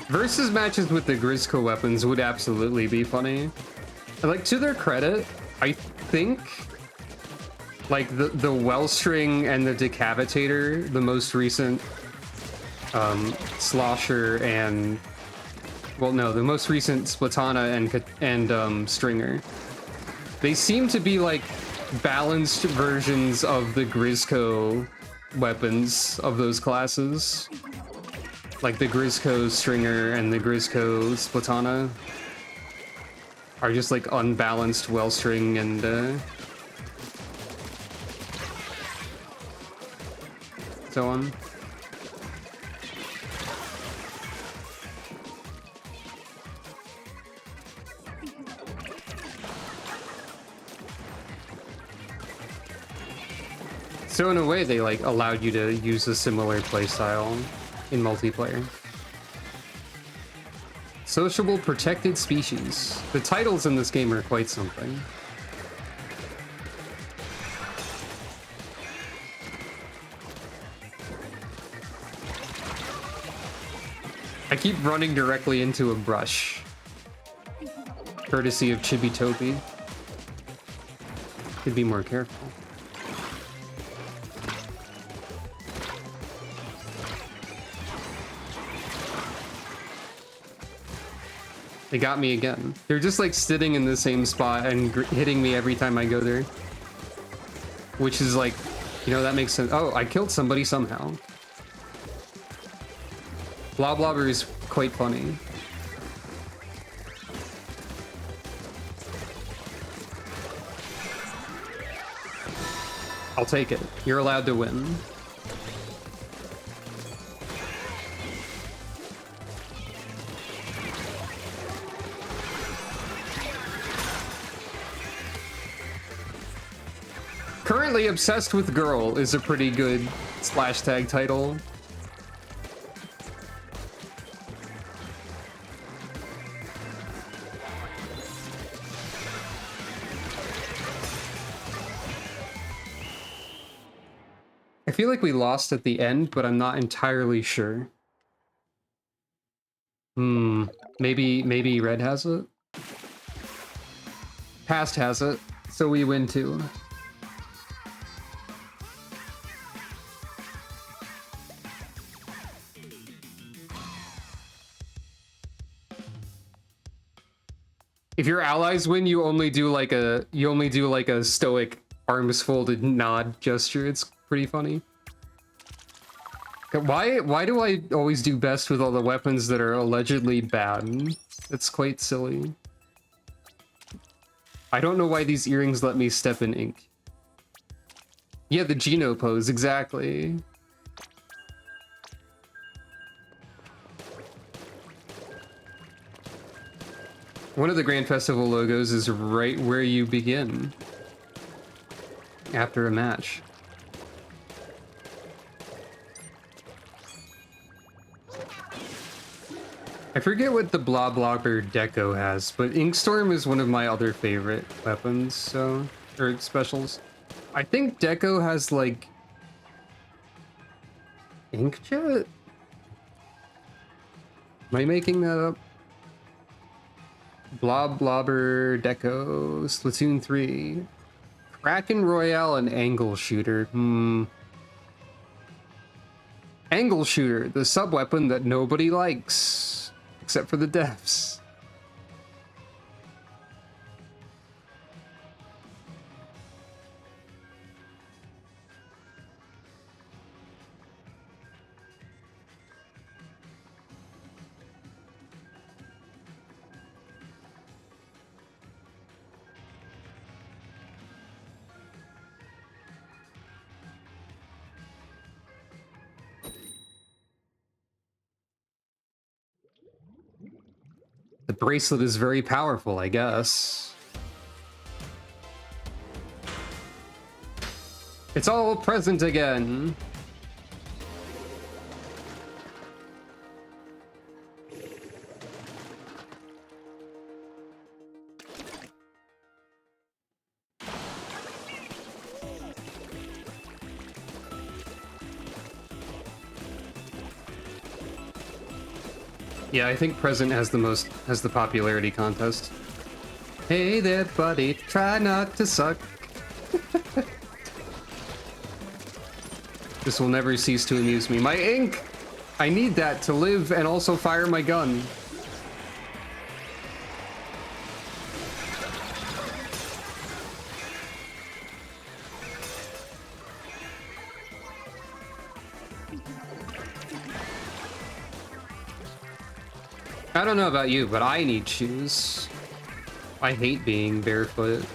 S1: Versus matches with the Grizzco weapons would absolutely be funny. Like, to their credit, I think like the Wellstring and the Decavitator, the most recent Slosher and, well, no, the most recent Splatana and Stringer, they seem to be like balanced versions of the Grizzco weapons of those classes. Like the Grizzco Stringer and the Grizzco Splatana are just like unbalanced Wellstring and so on. So in a way, they like allowed you to use a similar playstyle in multiplayer. Sociable protected species. The titles in this game are quite something. I keep running directly into a brush. Courtesy of Chibi-Toby. Could be more careful. They got me again. They're just like sitting in the same spot and hitting me every time I go there. Which is like, you know, that makes sense. Oh, I killed somebody somehow. Bloblobber is quite funny. I'll take it. You're allowed to win. Currently Obsessed with Girl is a pretty good splash tag title. I feel like we lost at the end, but I'm not entirely sure. Maybe Red has it? Past has it, so we win too. If your allies win, you only do like a stoic arms folded nod gesture. It's pretty funny. Why do I always do best with all the weapons that are allegedly bad? It's quite silly. I don't know why these earrings let me step in ink. Yeah, the Geno pose, exactly. One of the Grand Festival logos is right where you begin after a match. I forget what the Bloblobber Deco has, but Inkstorm is one of my other favorite weapons, so, or specials. I think Deco has like Inkjet? Am I making that up? Bloblobber Deco, Splatoon 3, Kraken Royale, and Angle Shooter. Angle Shooter, the sub-weapon that nobody likes, except for the devs. The bracelet is very powerful, I guess. It's all present again. Yeah, I think present has the popularity contest. Hey there, buddy, try not to suck. This will never cease to amuse me. My ink! I need that to live and also fire my gun. I don't know about you, but I need shoes. I hate being barefoot.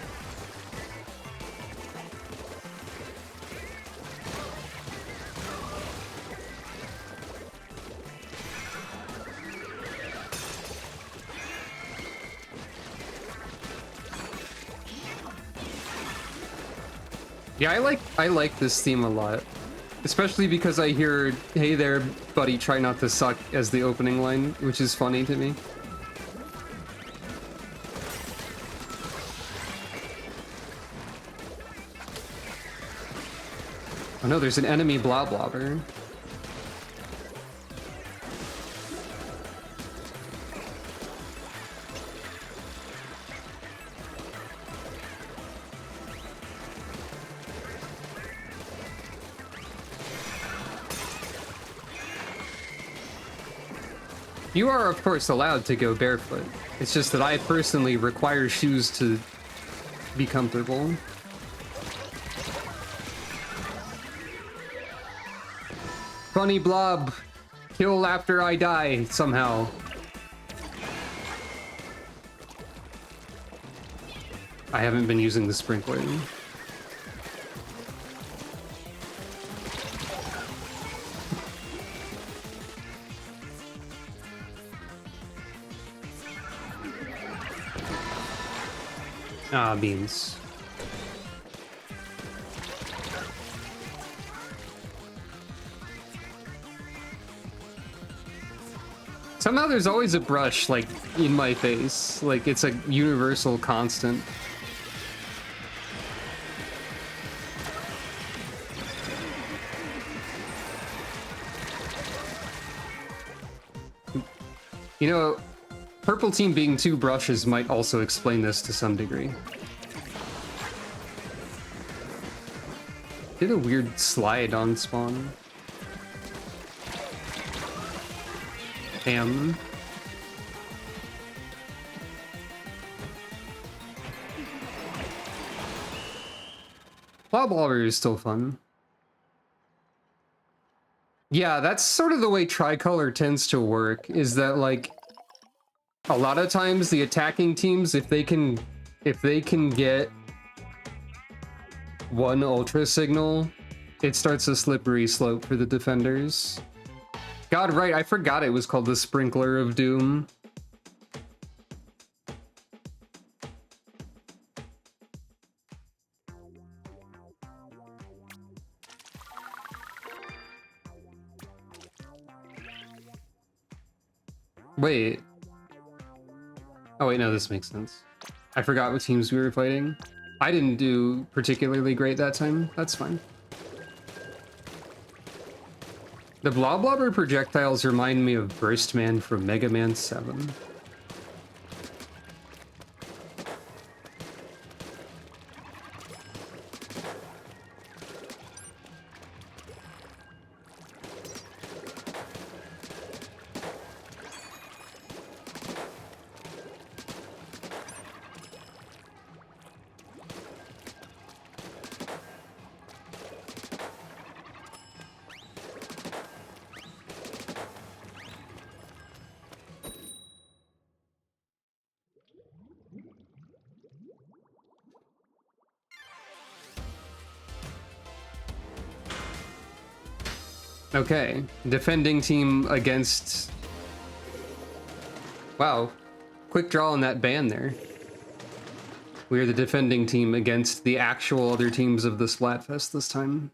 S1: Yeah, I like this theme a lot. Especially because I hear, hey there, buddy, try not to suck as the opening line, which is funny to me. Oh no, there's an enemy bloblobber. You are, of course, allowed to go barefoot. It's just that I personally require shoes to be comfortable. Funny blob. Kill after I die, somehow. I haven't been using the sprinkler. Ah, beans. Somehow there's always a brush, like, in my face. Like, it's a universal constant. You know, purple team being 2 brushes might also explain this to some degree. Did a weird slide on spawn. Damn. Bloblobber is still fun. Yeah, that's sort of the way Tricolor tends to work, is that, like, a lot of times the attacking teams, if they can get one ultra signal, it starts a slippery slope for the defenders. God, right, I forgot it was called the Sprinkler of Doom. Wait. Oh wait, no, this makes sense. I forgot what teams we were fighting. I didn't do particularly great that time. That's fine. The Bloblobber projectiles remind me of Burst Man from Mega Man 7. Okay, defending team against... Wow, quick draw on that ban there. We are the defending team against the actual other teams of the Splatfest this time.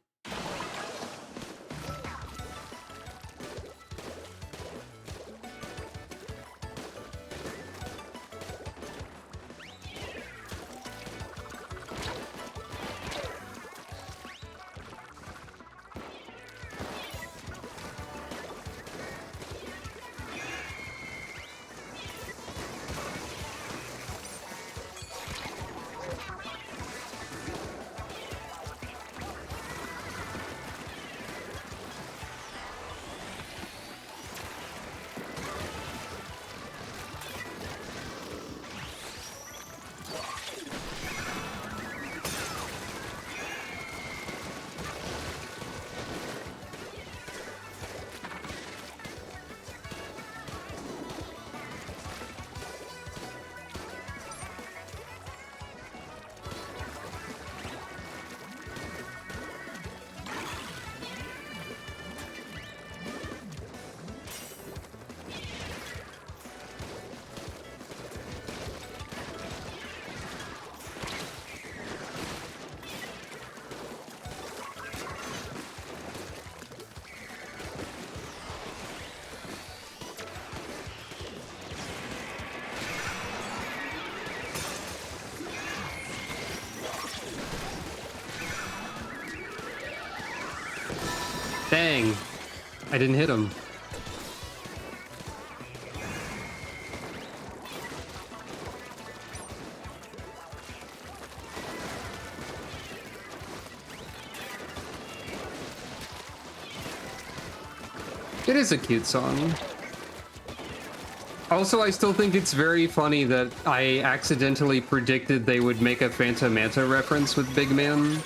S1: Dang. I didn't hit him. It is a cute song. Also, I still think it's very funny that I accidentally predicted they would make a Phantom Manta reference with Big Man.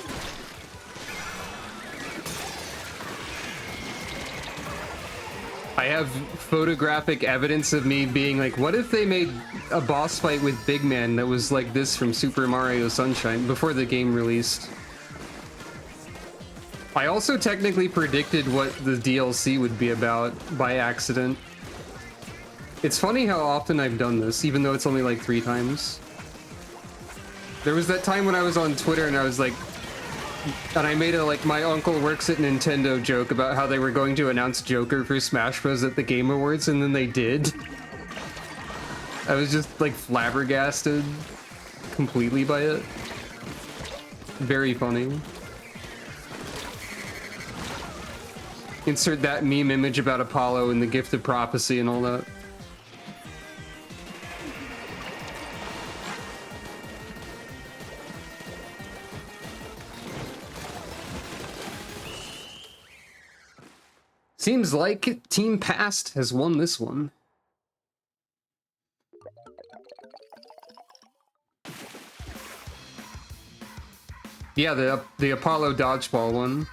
S1: I have photographic evidence of me being like, what if they made a boss fight with Big Man that was like this from Super Mario Sunshine before the game released? I also technically predicted what the DLC would be about by accident. It's funny how often I've done this, even though it's only like 3 times. There was that time when I was on Twitter and I was like, and I made a like my uncle works at Nintendo joke about how they were going to announce Joker for Smash Bros. At the Game Awards, and then they did. I was just like flabbergasted completely by it. Very funny. Insert that meme image about Apollo and the Gift of Prophecy and all that. Seems like Team Past has won this one. Yeah, the Apollo dodgeball one.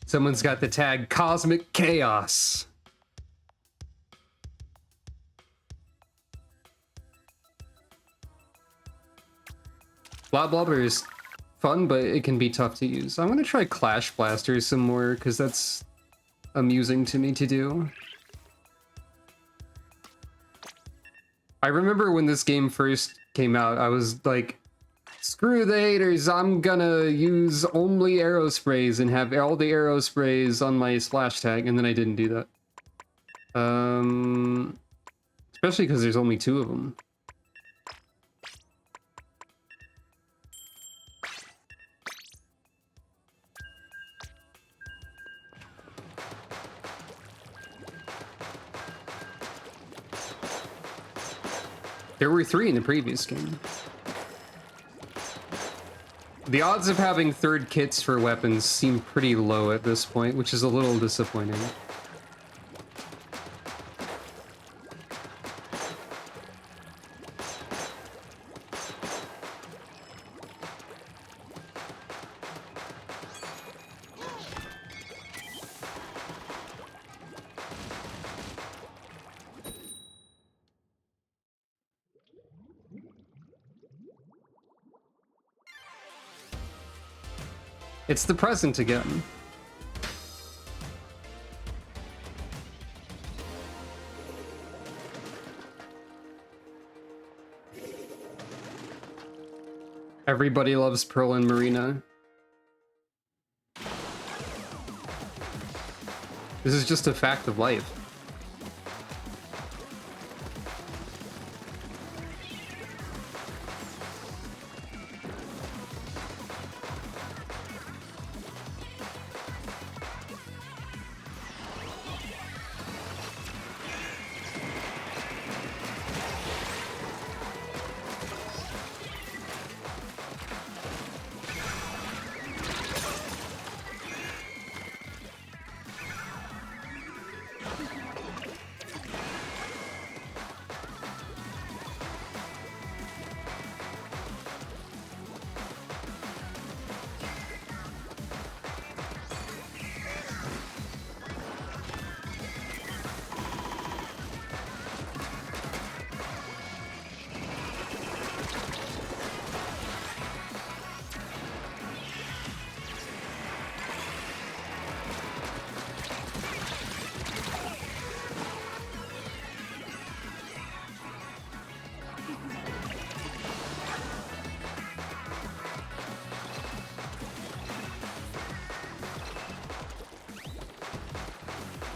S1: Someone's got the tag Cosmic Chaos. Blob Blobber is fun, but it can be tough to use. I'm gonna try Clash Blaster some more, because that's amusing to me to do. I remember when this game first came out, I was like, screw the haters, I'm gonna use only arrow sprays and have all the arrow sprays on my splash tag, and then I didn't do that. Especially because there's only 2 of them. There were 3 in the previous game. The odds of having 3rd kits for weapons seem pretty low at this point, which is a little disappointing. It's the present again. Everybody loves Pearl and Marina. This is just a fact of life.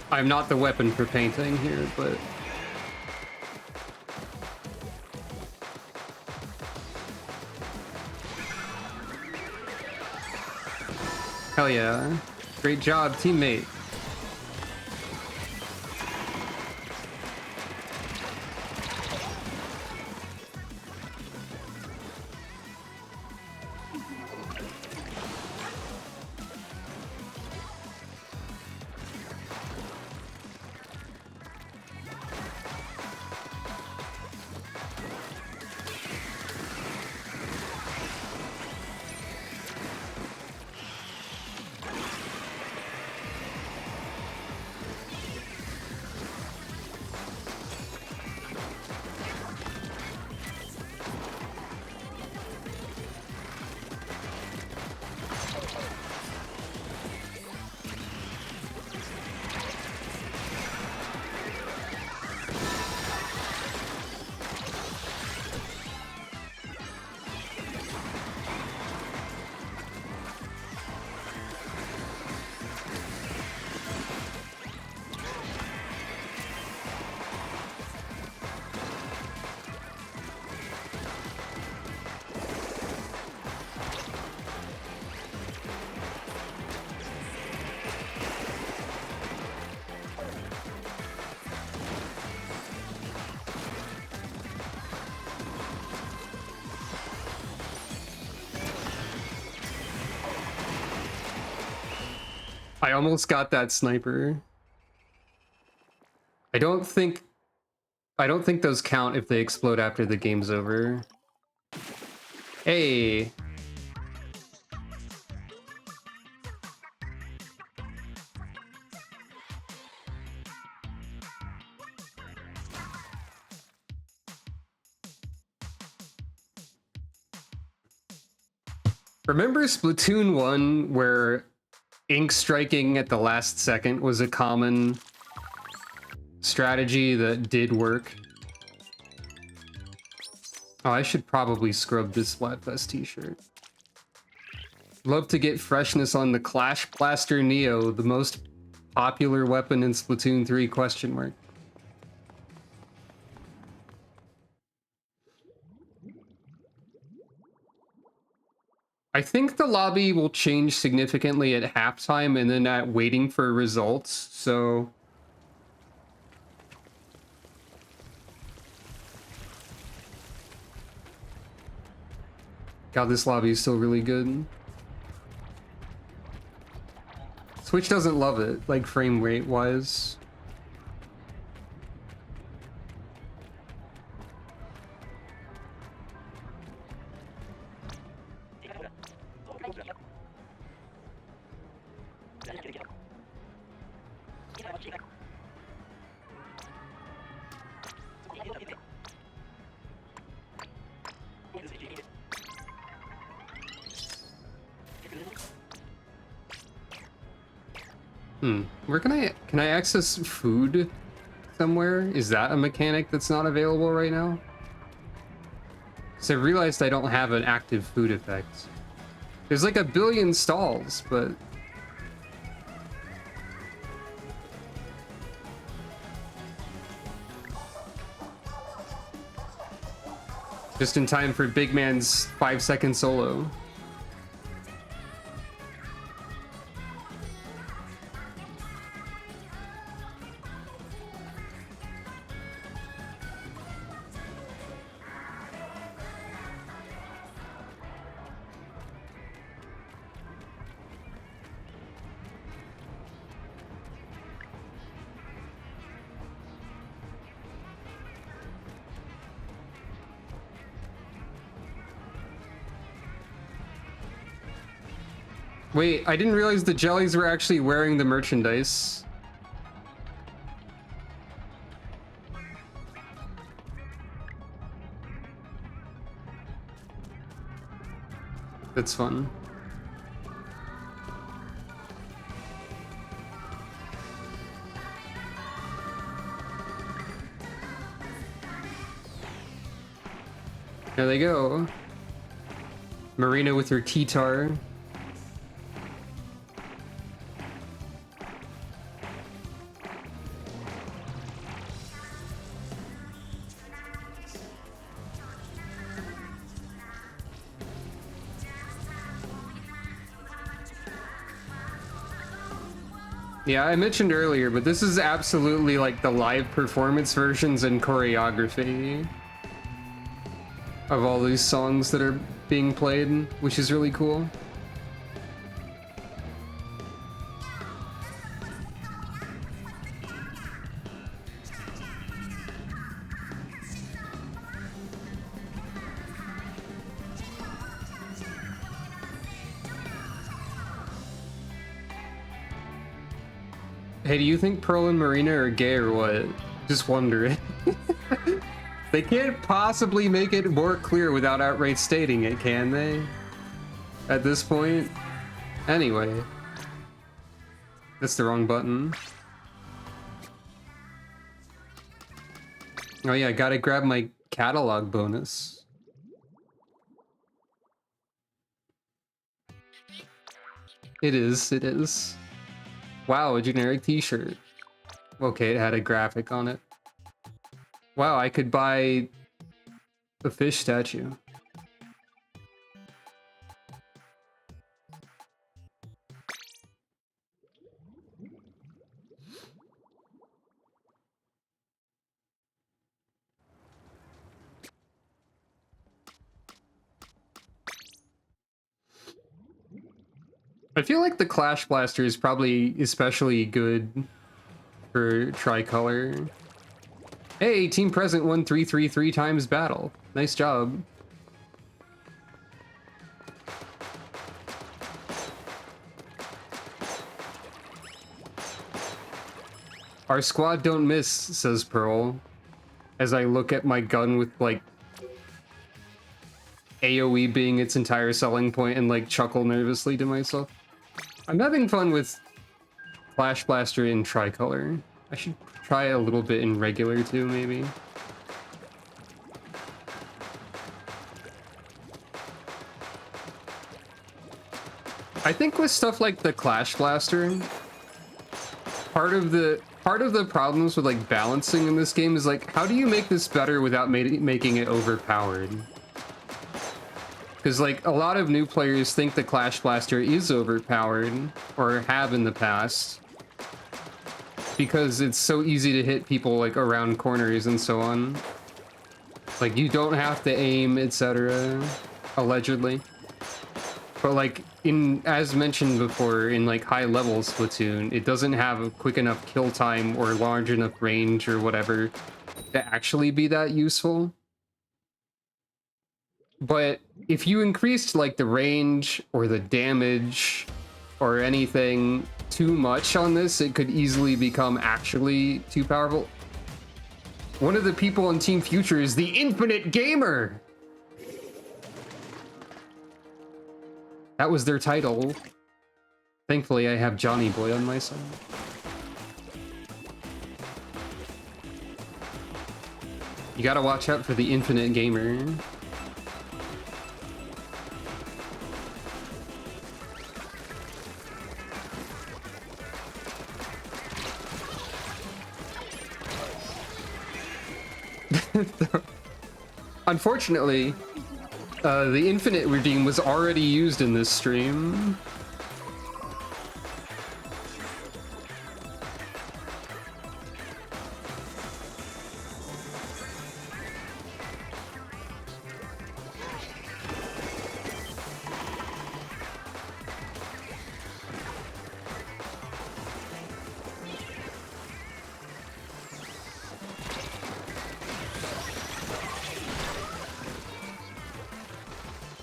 S1: I'm not the weapon for painting here, but... Hell yeah. Great job, teammate. I almost got that sniper. I don't think those count if they explode after the game's over. Hey. Remember Splatoon 1 where ink striking at the last second was a common strategy that did work? Oh, I should probably scrub this Splatfest t-shirt. Love to get freshness on the Clash Blaster Neo, the most popular weapon in Splatoon 3, question mark. I think the lobby will change significantly at halftime and then at waiting for results, so... God, this lobby is still really good. Switch doesn't love it, like frame rate wise. Where can I access food somewhere? Is that a mechanic that's not available right now? Because I realized I don't have an active food effect. There's like a billion stalls, but... Just in time for Big Man's 5-second solo. Wait, I didn't realize the jellies were actually wearing the merchandise. That's fun. There they go. Marina with her T-tar. Yeah, I mentioned earlier, but this is absolutely like the live performance versions and choreography of all these songs that are being played, which is really cool. Hey, do you think Pearl and Marina are gay or what? Just wondering. They can't possibly make it more clear without outright stating it, can they? At this point? Anyway. That's the wrong button. Oh yeah, gotta grab my catalog bonus. It is. Wow, a generic t-shirt. Okay, it had a graphic on it. Wow, I could buy a fish statue. I feel like the Clash Blaster is probably especially good for tricolor. Hey, Team Present won 333 times battle. Nice job. Our squad don't miss, says Pearl, as I look at my gun with like AoE being its entire selling point and like chuckle nervously to myself. I'm having fun with Flash Blaster in tricolor. I should try a little bit in regular too, maybe. I think with stuff like the Clash Blaster, part of the problems with like balancing in this game is like, how do you make this better without making it overpowered? Because like a lot of new players think the Clash Blaster is overpowered, or have in the past, because it's so easy to hit people like around corners and so on. Like you don't have to aim, etc. Allegedly. But like as mentioned before, in like high level Splatoon, it doesn't have a quick enough kill time or large enough range or whatever to actually be that useful. But if you increased like the range or the damage or anything too much on this, it could easily become actually too powerful. One of the people on Team Future is the Infinite Gamer. That was their title. Thankfully, I have Johnny Boy on my side. You gotta watch out for the Infinite Gamer. Unfortunately, the Infinite Redeem was already used in this stream.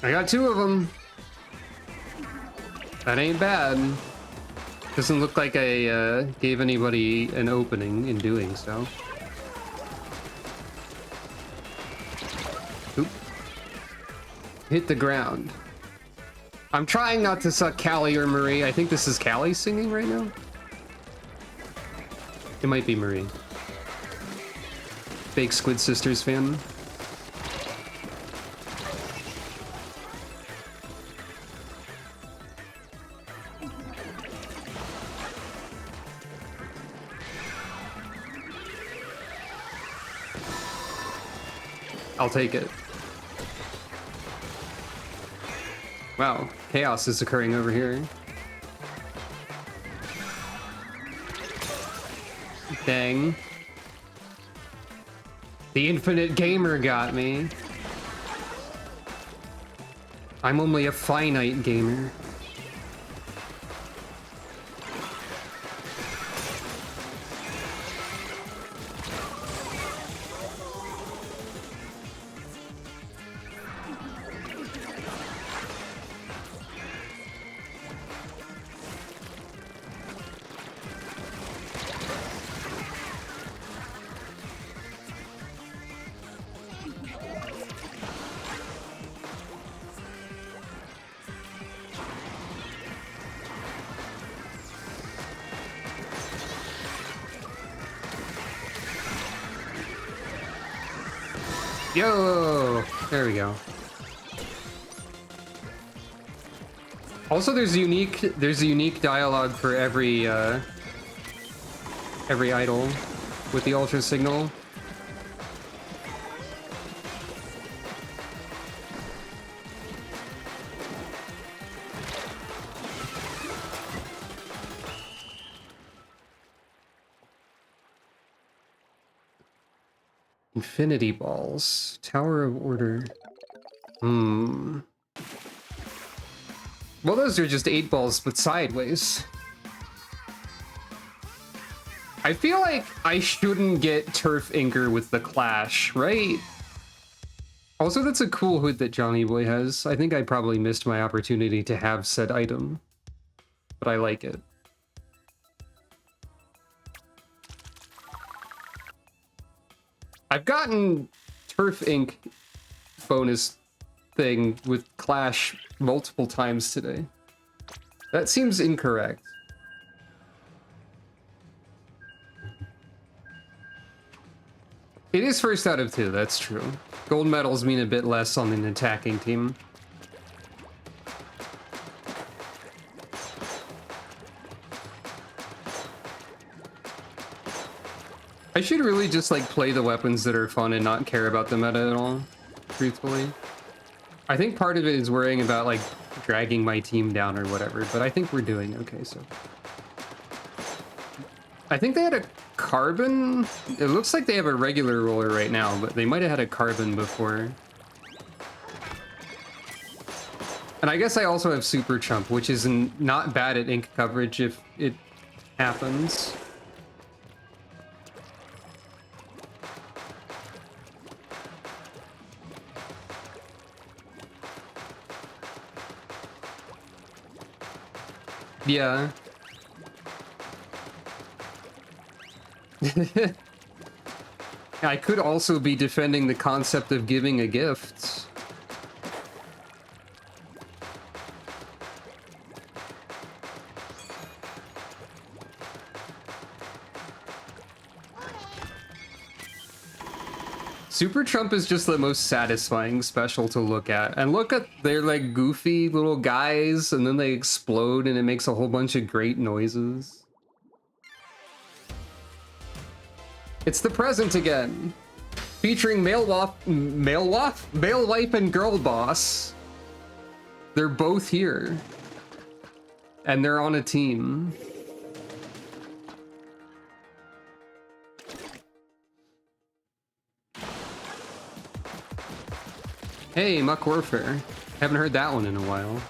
S1: I got two of them. That ain't bad. Doesn't look like I gave anybody an opening in doing so. Oop. Hit the ground. I'm trying not to suck Callie or Marie. I think this is Callie singing right now. It might be Marie. Fake Squid Sisters fan. I'll take it. Wow, chaos is occurring over here. Dang. The infinite gamer got me. I'm only a finite gamer. Yo! There we go. Also, there's a unique dialogue for every idol with the ultra signal. Infinity balls. Tower of Order. Well, those are just 8 balls, but sideways. I feel like I shouldn't get Turf Inker with the Clash, right? Also, that's a cool hood that Johnny Boy has. I think I probably missed my opportunity to have said item, but I like it. I've gotten Turf Ink bonus thing with Clash multiple times today. That seems incorrect. It is first out of 2, that's true. Gold medals mean a bit less on an attacking team. I should really just like play the weapons that are fun and not care about the meta at all, truthfully. I think part of it is worrying about like dragging my team down or whatever, but I think we're doing okay, so. I think they had a carbon. It looks like they have a regular roller right now, but they might have had a carbon before. And I guess I also have Super Chump, which is not bad at ink coverage if it happens. Yeah. I could also be defending the concept of giving a gift. Super Trump is just the most satisfying special to look at. And look at their like goofy little guys, and then they explode and it makes a whole bunch of great noises. It's the present again, featuring male wife and girl boss. They're both here, and they're on a team. Hey, Muck Warfare. Haven't heard that one in a while.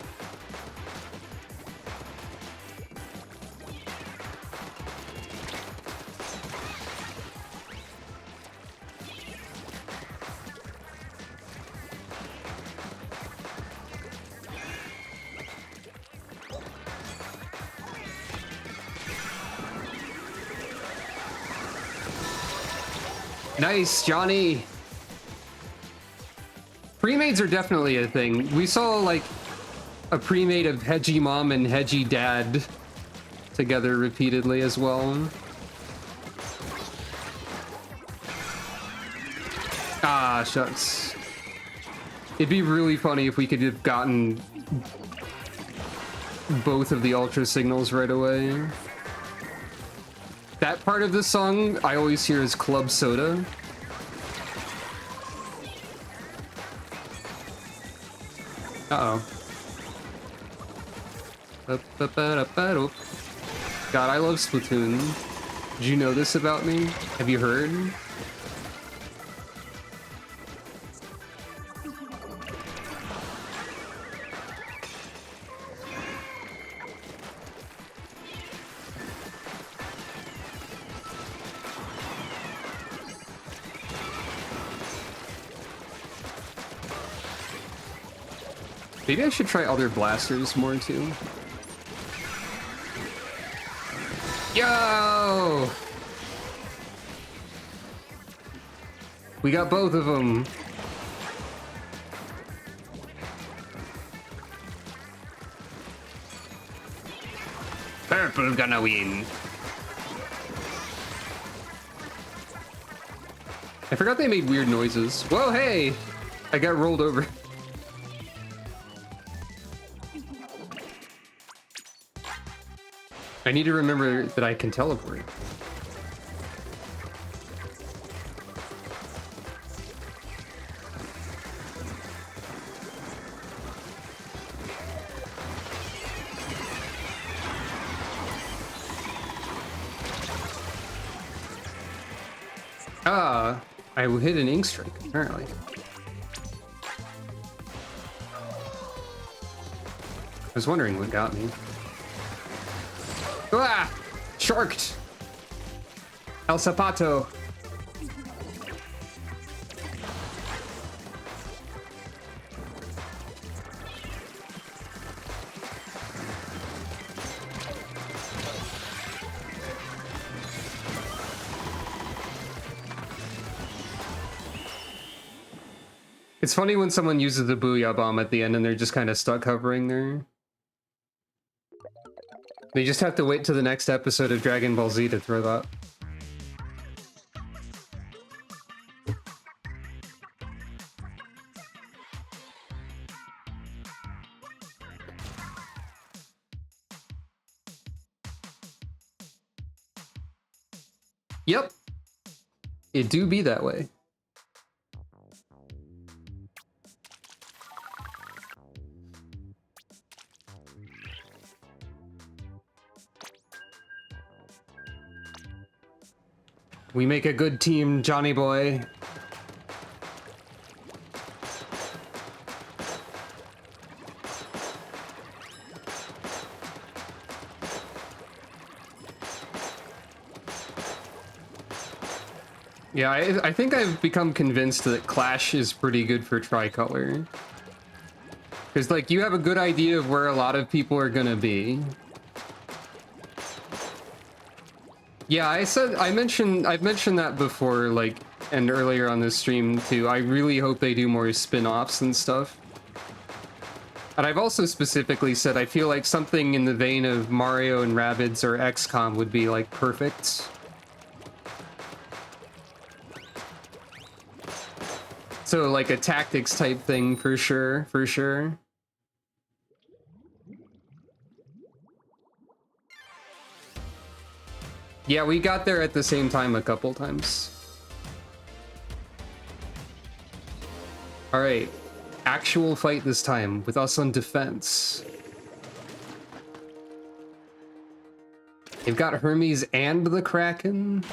S1: Nice, Johnny. Pre-mades are definitely a thing. We saw like a pre-made of Hedgie Mom and Hedgie Dad together repeatedly as well. Ah, shucks. It'd be really funny if we could have gotten both of the ultra signals right away. That part of the song I always hear is Club Soda. Uh-oh. God, I love Splatoon. Did you know this about me? Have you heard? Maybe I should try other blasters more too. Yo! We got both of them. Purple gonna win. I forgot they made weird noises. Whoa, hey! I got rolled over. I need to remember that I can teleport. Ah, I hit an ink strike, apparently. I was wondering what got me. Ah! Sharked! El Zapato! It's funny when someone uses the Booyah Bomb at the end and they're just kind of stuck hovering there. They just have to wait to the next episode of Dragon Ball Z to throw that. Yep. It do be that way. We make a good team, Johnny boy. Yeah, I think I've become convinced that Clash is pretty good for Tricolor. Because, like, you have a good idea of where a lot of people are gonna be. Yeah, I've mentioned that before, like, and earlier on this stream too. I really hope they do more spin-offs and stuff. And I've also specifically said I feel like something in the vein of Mario and Rabbids or XCOM would be, like, perfect. So, like, a tactics type thing for sure, for sure. Yeah, we got there at the same time a couple times. All right, actual fight this time with us on defense. They've got Hermes and the Kraken.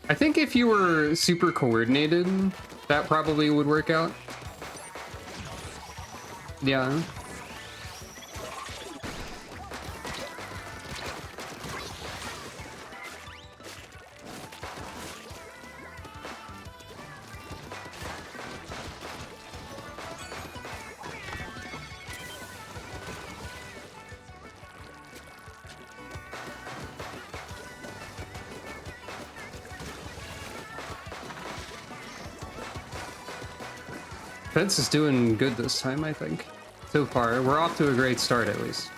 S1: I think if you were super coordinated, that probably would work out. Yeah. Fence is doing good this time, I think. So far, we're off to a great start at least.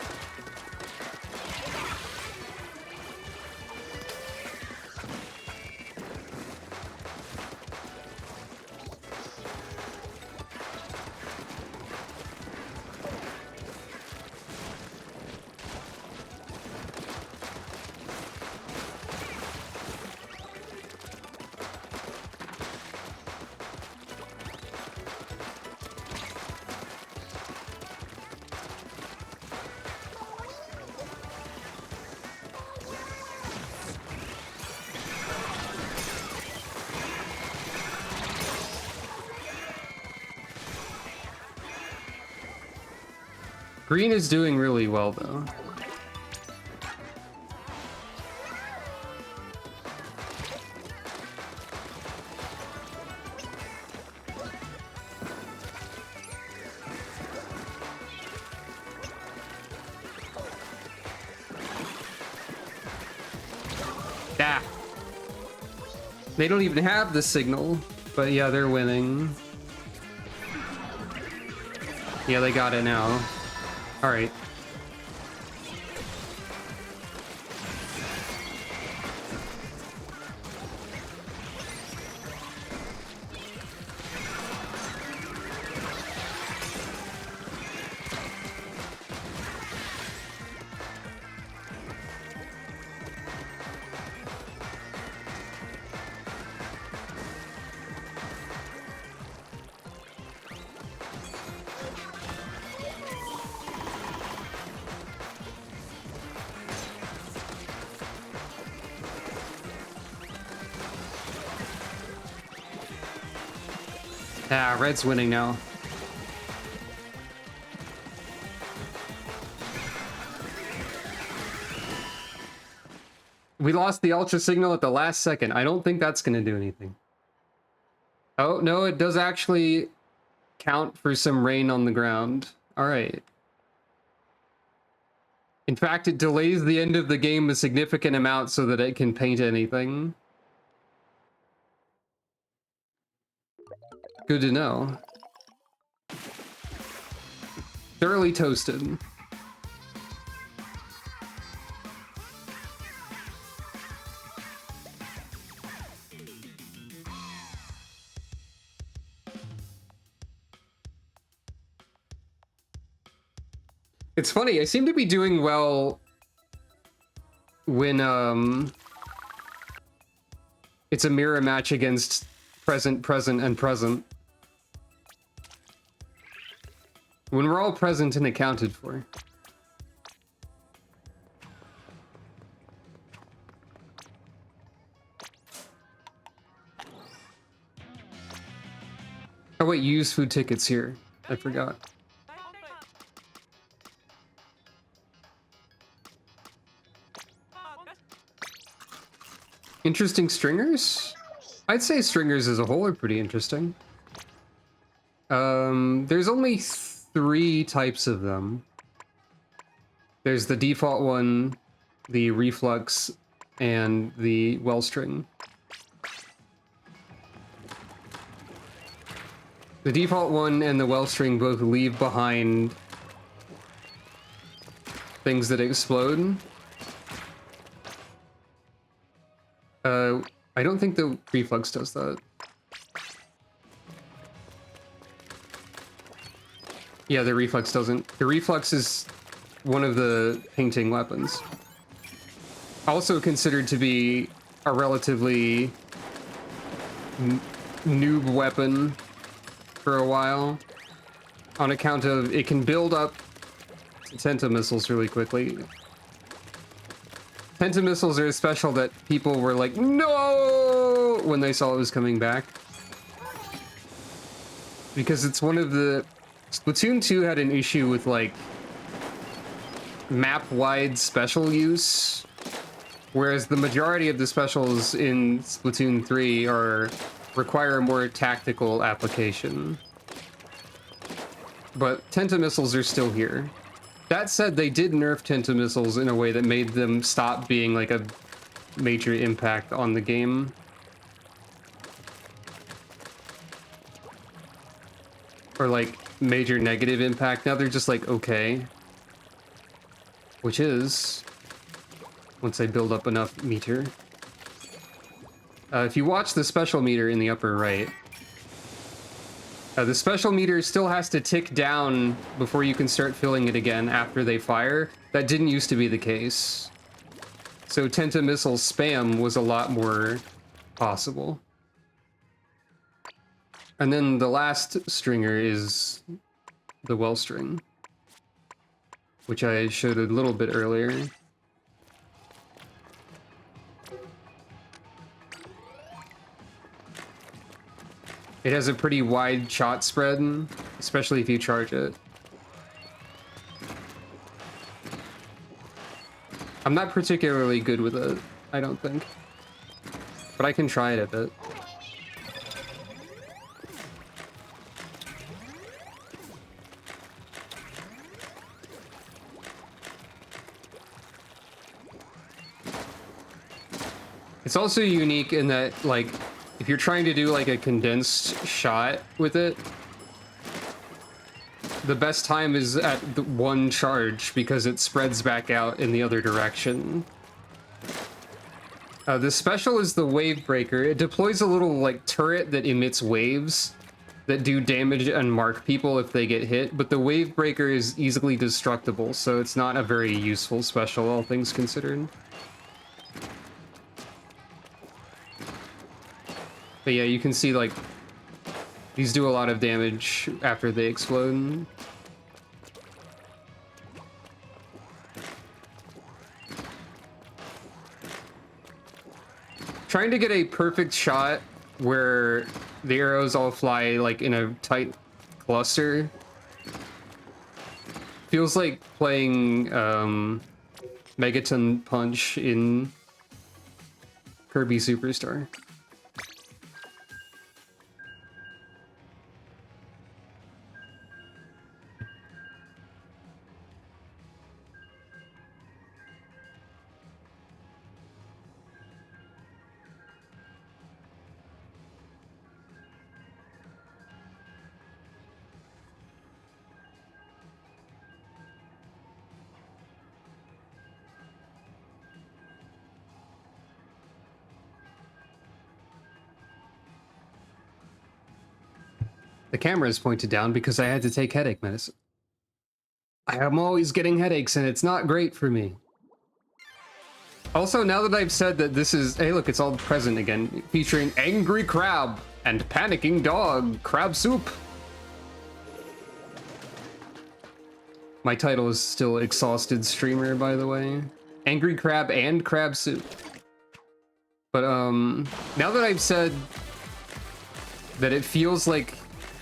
S1: Green is doing really well, though. Ah. They don't even have the signal, but yeah, they're winning. Yeah, they got it now. All right. Ah, red's winning now. We lost the ultra signal at the last second. I don't think that's going to do anything. Oh, no, it does actually count for some rain on the ground. All right. In fact, it delays the end of the game a significant amount so that it can paint anything. Good to know. Thoroughly toasted. It's funny, I seem to be doing well when it's a mirror match against present, present, and present. When we're all present and accounted for. Oh wait, use food tickets here. I forgot. Interesting stringers? I'd say stringers as a whole are pretty interesting. There's only 3 types of them. There's the default one, the reflux, and the well string. The default one and the well string both leave behind things that explode. I don't think the reflux does that. Yeah, the reflux doesn't. The reflux is one of the painting weapons. Also considered to be a relatively noob weapon for a while, on account of it can build up Tenta missiles really quickly. Tenta missiles are special that people were like, no, when they saw it was coming back. Because it's one of the... Splatoon 2 had an issue with, like, map-wide special use, whereas the majority of the specials in Splatoon 3 require a more tactical application. But Tenta missiles are still here. That said, they did nerf Tenta missiles in a way that made them stop being like a major impact on the game. Or like major negative impact. Now they're just like okay. Which is, once I build up enough meter. If you watch the special meter in the upper right, the special meter still has to tick down before you can start filling it again after they fire. That didn't used to be the case. So Tenta missile spam was a lot more possible. And then the last stringer is the well string, which I showed a little bit earlier. It has a pretty wide shot spread, especially if you charge it. I'm not particularly good with it, I don't think. But I can try it a bit. It's also unique in that, like, if you're trying to do like a condensed shot with it, the best time is at the one charge because it spreads back out in the other direction. The special is the Wave Breaker. It deploys a little like turret that emits waves that do damage and mark people if they get hit, but the Wave Breaker is easily destructible, so it's not a very useful special, all things considered. But yeah, you can see, like, these do a lot of damage after they explode. Trying to get a perfect shot where the arrows all fly, like, in a tight cluster feels like playing, Megaton Punch in Kirby Superstar. The camera is pointed down because I had to take headache medicine. I am always getting headaches and it's not great for me. Also, now that I've said that this is... Hey, look, it's all present again. Featuring Angry Crab and Panicking Dog Crab Soup. My title is still Exhausted Streamer, by the way. Angry Crab and Crab Soup. But, now that I've said that it feels like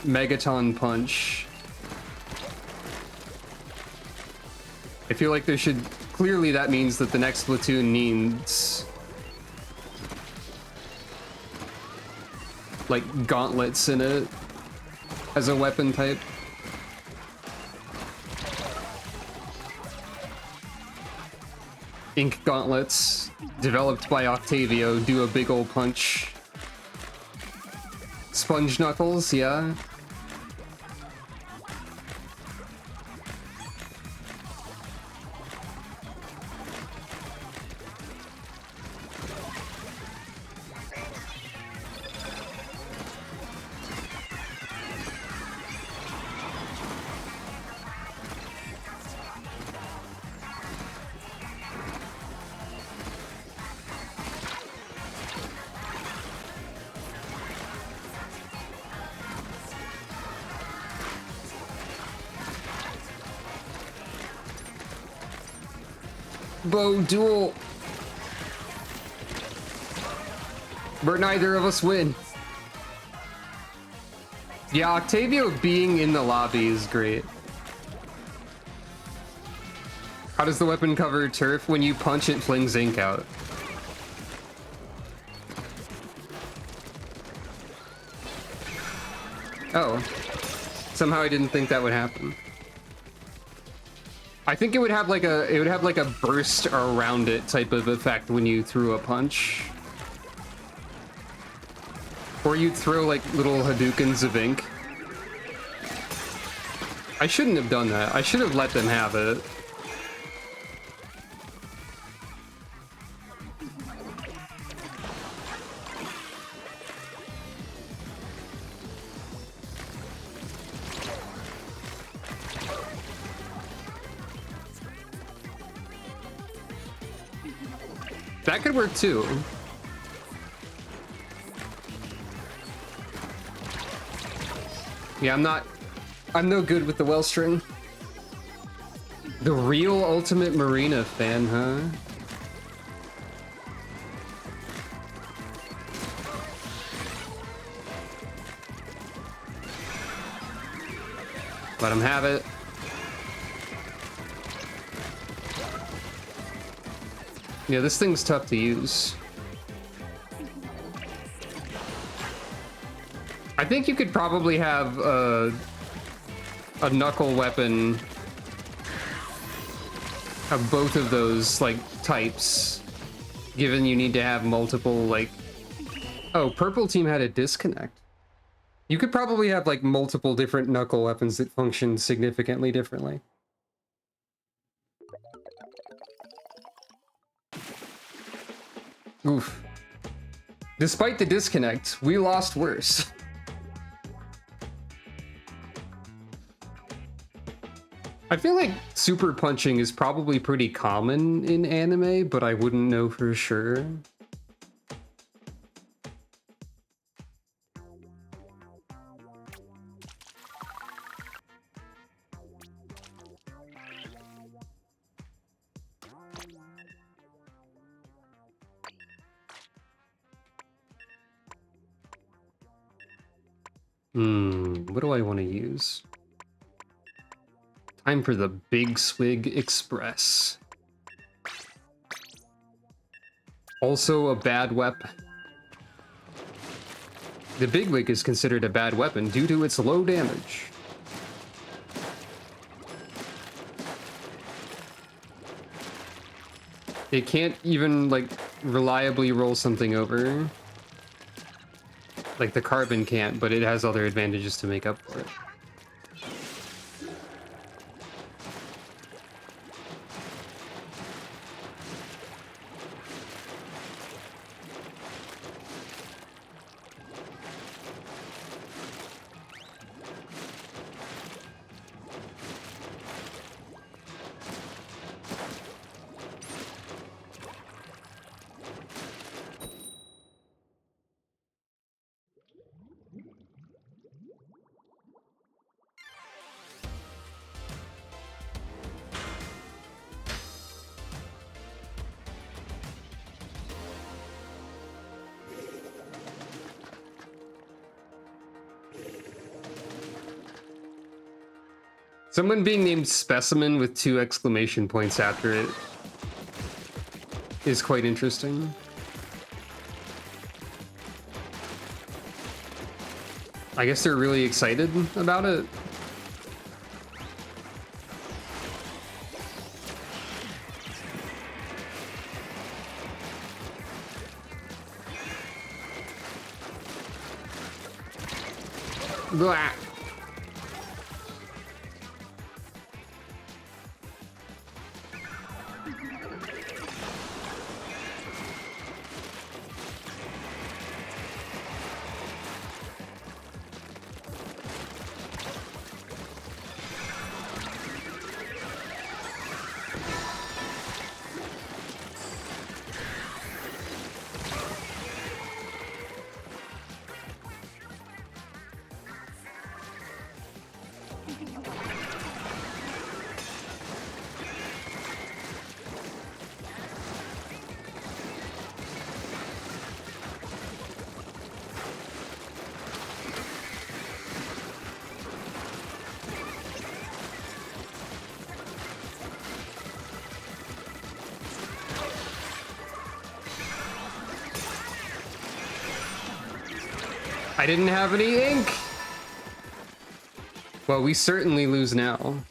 S1: Megaton Punch, I feel like there should... Clearly that means that the next Splatoon needs... like, gauntlets in it as a weapon type. Ink gauntlets, developed by Octavio, do a big ol' punch. Sponge Knuckles, yeah. Bow duel. But neither of us win. Yeah, Octavio being in the lobby is great. How does the weapon cover turf? When you punch, it flings ink out. Oh. Somehow I didn't think that would happen. I think it would have like a burst around it type of effect when you threw a punch. Or you'd throw like little Hadoukens of ink. I shouldn't have done that. I should have let them have it. That could work too. Yeah, I'm no good with the well string. The real Ultimate Marina fan, huh? Let him have it. Yeah, this thing's tough to use. I think you could probably have a knuckle weapon of both of those, like, types, given you need to have multiple, like... Oh, purple team had a disconnect. You could probably have, like, multiple different knuckle weapons that function significantly differently. Oof. Despite the disconnect, we lost worse. I feel like super punching is probably pretty common in anime, but I wouldn't know for sure. What do I want to use? Time for the Big Swig Express. Also a bad weapon. The Big Wig is considered a bad weapon due to its low damage. It can't even, like, reliably roll something over. Like the carbon can't, but it has other advantages to make up for it. Someone being named Specimen with 2 exclamation points after it is quite interesting. I guess they're really excited about it. Blah. I didn't have any ink. Well, we certainly lose now.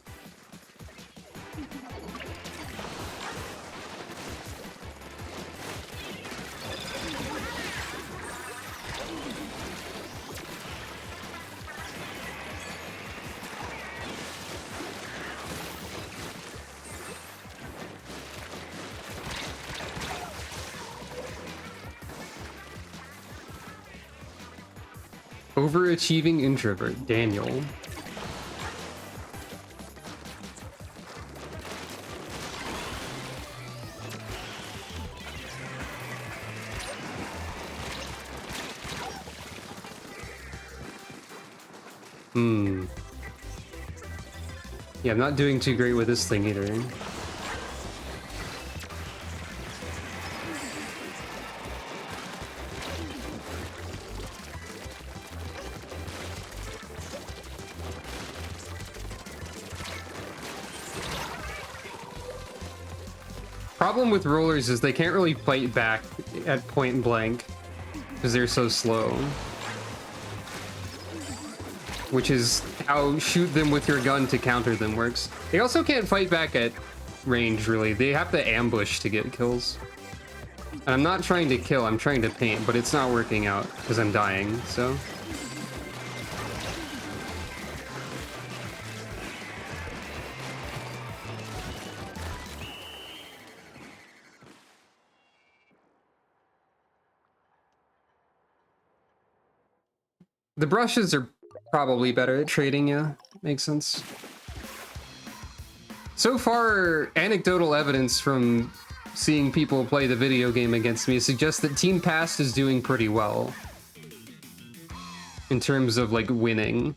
S1: Overachieving introvert, Daniel. Yeah, I'm not doing too great with this thing either. Problem with rollers is they can't really fight back at point blank because they're so slow. Which is how shoot them with your gun to counter them works. They also can't fight back at range, really. They have to ambush to get kills. And I'm not trying to kill, I'm trying to paint, but it's not working out because I'm dying, so... The brushes are probably better at trading, yeah. Makes sense. So far, anecdotal evidence from seeing people play the video game against me suggests that Team Past is doing pretty well. In terms of, like, winning.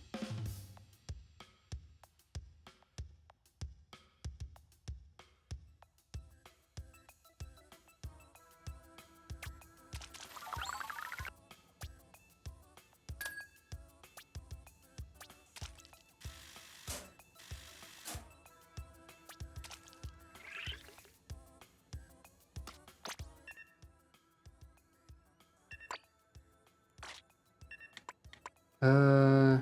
S1: Uh...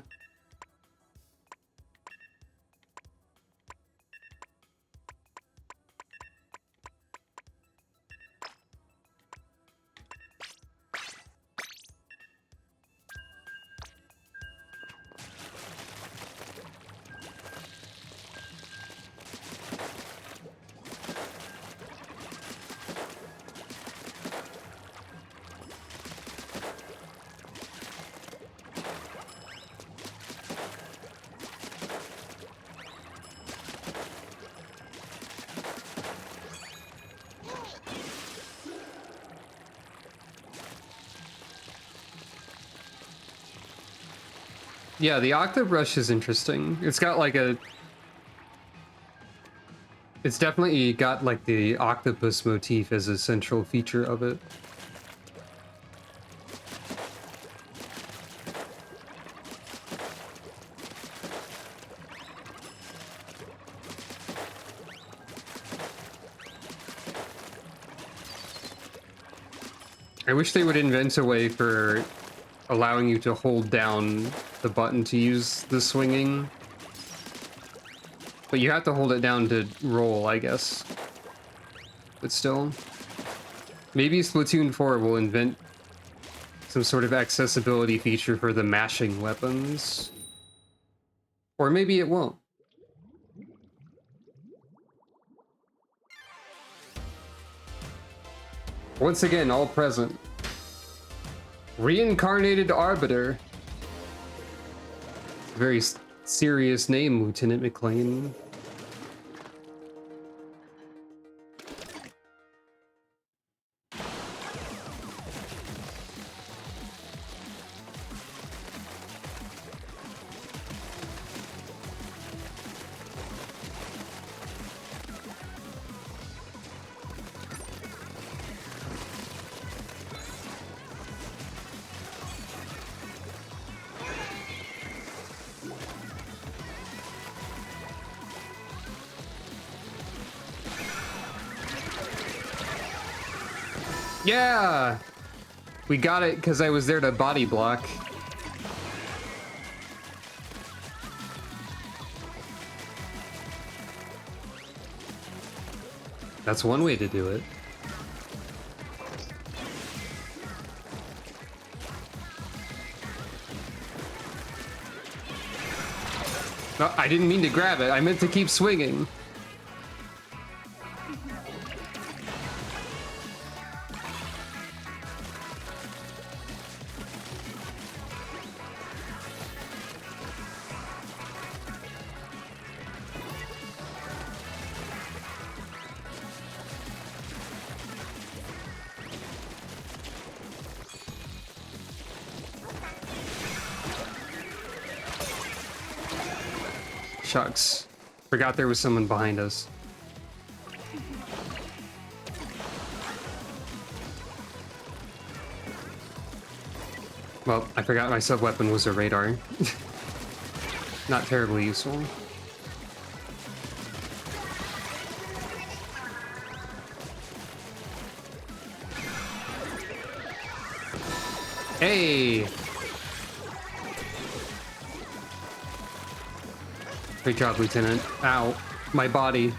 S1: Yeah, the octave brush is interesting. It's got like a... It's definitely got like the octopus motif as a central feature of it. I wish they would invent a way for allowing you to hold down the button to use the swinging. But you have to hold it down to roll, I guess. But still. Maybe Splatoon 4 will invent some sort of accessibility feature for the mashing weapons. Or maybe it won't. Once again, all present. Reincarnated Arbiter. Very serious name, Lieutenant McLean. Yeah! We got it because I was there to body block. That's one way to do it. No, I didn't mean to grab it. I meant to keep swinging. Shucks. Forgot there was someone behind us. Well, I forgot my sub-weapon was a radar. Not terribly useful. Hey! Great job, Lieutenant. Ow. My body.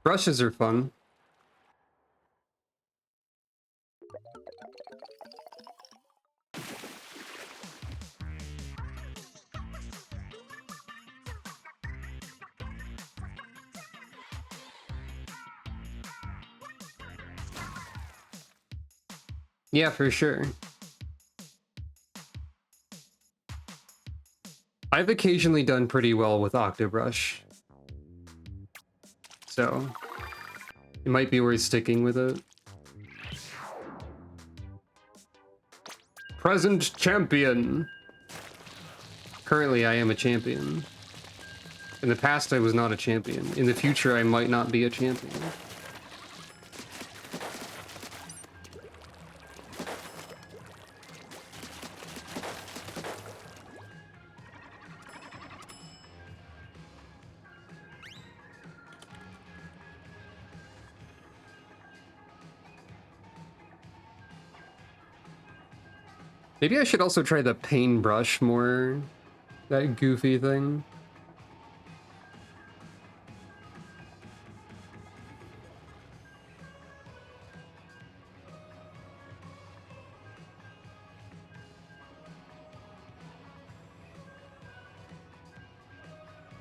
S1: Brushes are fun. Yeah, for sure. I've occasionally done pretty well with Octobrush. So, it might be worth sticking with it. Present champion! Currently, I am a champion. In the past, I was not a champion. In the future, I might not be a champion. Maybe I should also try the paintbrush more. That goofy thing.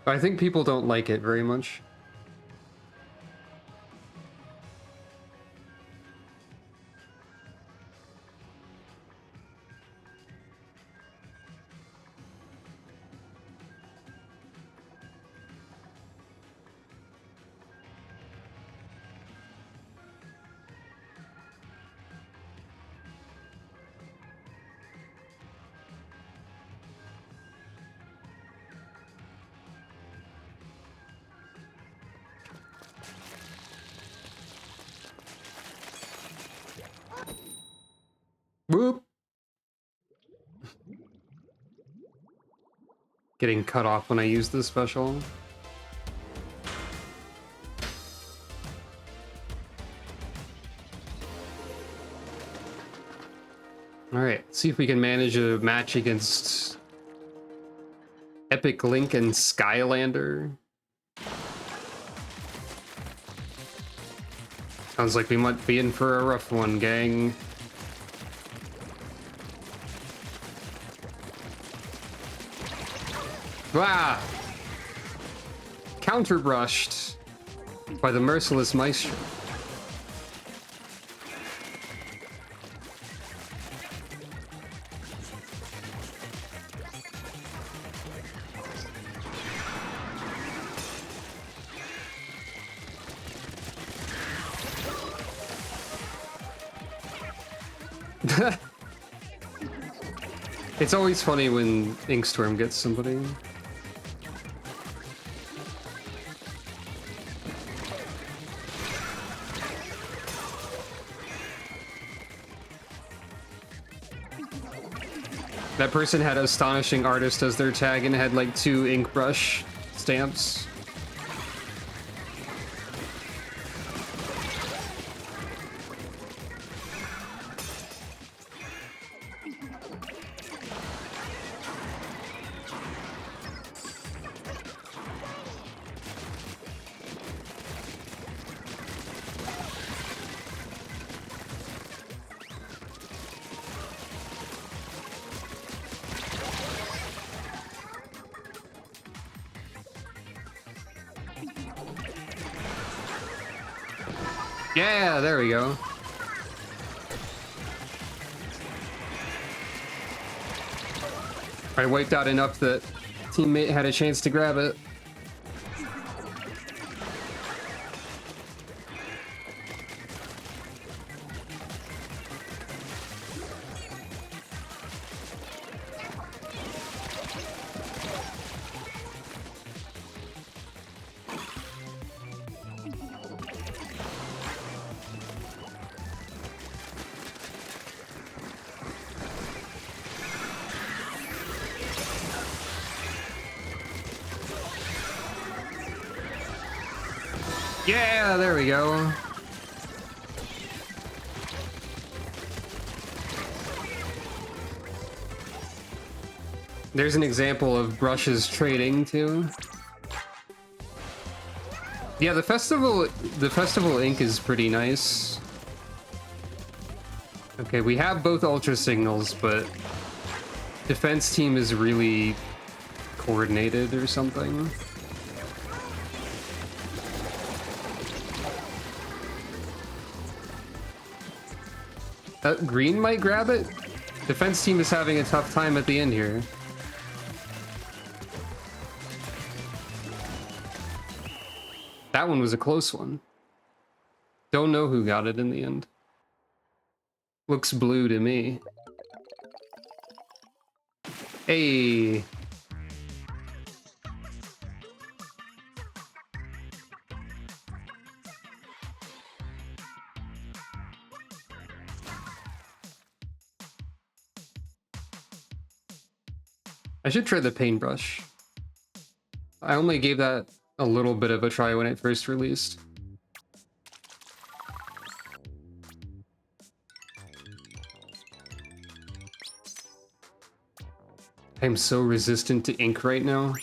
S1: I think people don't like it very much. Whoop! Getting cut off when I use this special. Alright, see if we can manage a match against Epic Link and Skylander. Sounds like we might be in for a rough one, gang. Ah! Counterbrushed by the merciless Maestro. It's always funny when Inkstorm gets somebody. That person had Astonishing Artist as their tag and had like 2 ink brush stamps. Yeah, there we go. I wiped out enough that teammate had a chance to grab it. Yeah, there we go. There's an example of brushes trading too. Yeah, the festival ink is pretty nice. Okay, we have both ultra signals, but defense team is really coordinated or something. Green might grab it. Defense team is having a tough time at the end here. That one was a close one. Don't know who got it in the end. Looks blue to me. Hey. I should try the paintbrush. I only gave that a little bit of a try when it first released. I'm so resistant to ink right now.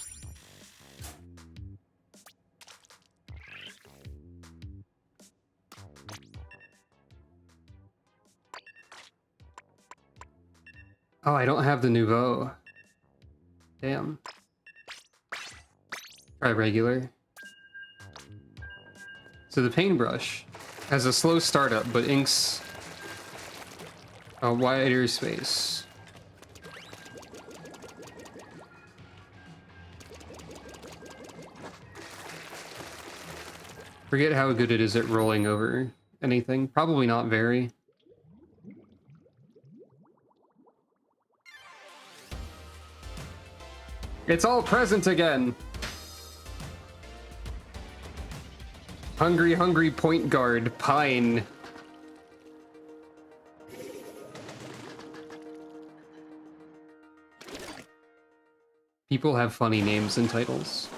S1: Oh, I don't have the Nouveau. Damn. Try regular. So the paintbrush has a slow startup, but inks a wider space. Forget how good it is at rolling over anything. Probably not very. It's all present again. Hungry, hungry point guard, Pine. People have funny names and titles.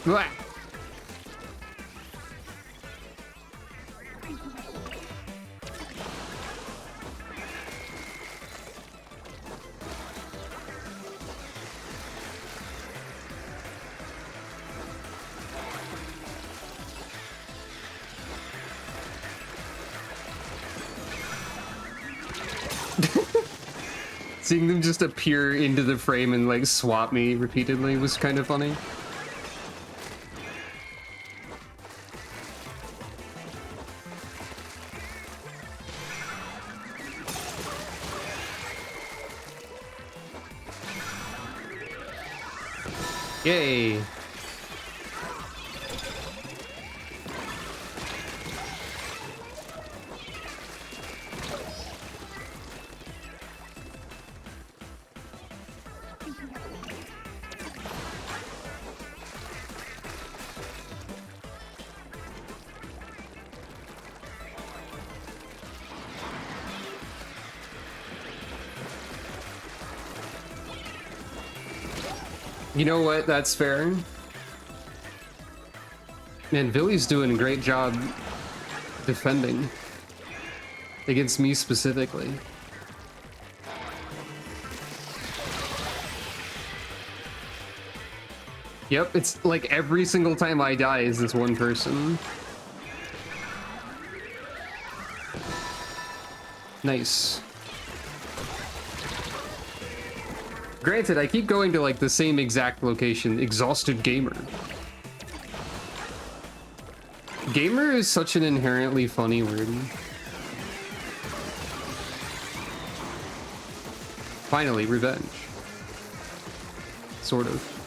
S1: Blah. Seeing them just appear into the frame and like swap me repeatedly was kind of funny. Yay. You know what? That's fair. Man, Billy's doing a great job defending against me specifically. Yep, it's like every single time I die is this one person. Nice. Granted, I keep going to like the same exact location, Exhausted Gamer. Gamer is such an inherently funny word. Finally, revenge. Sort of.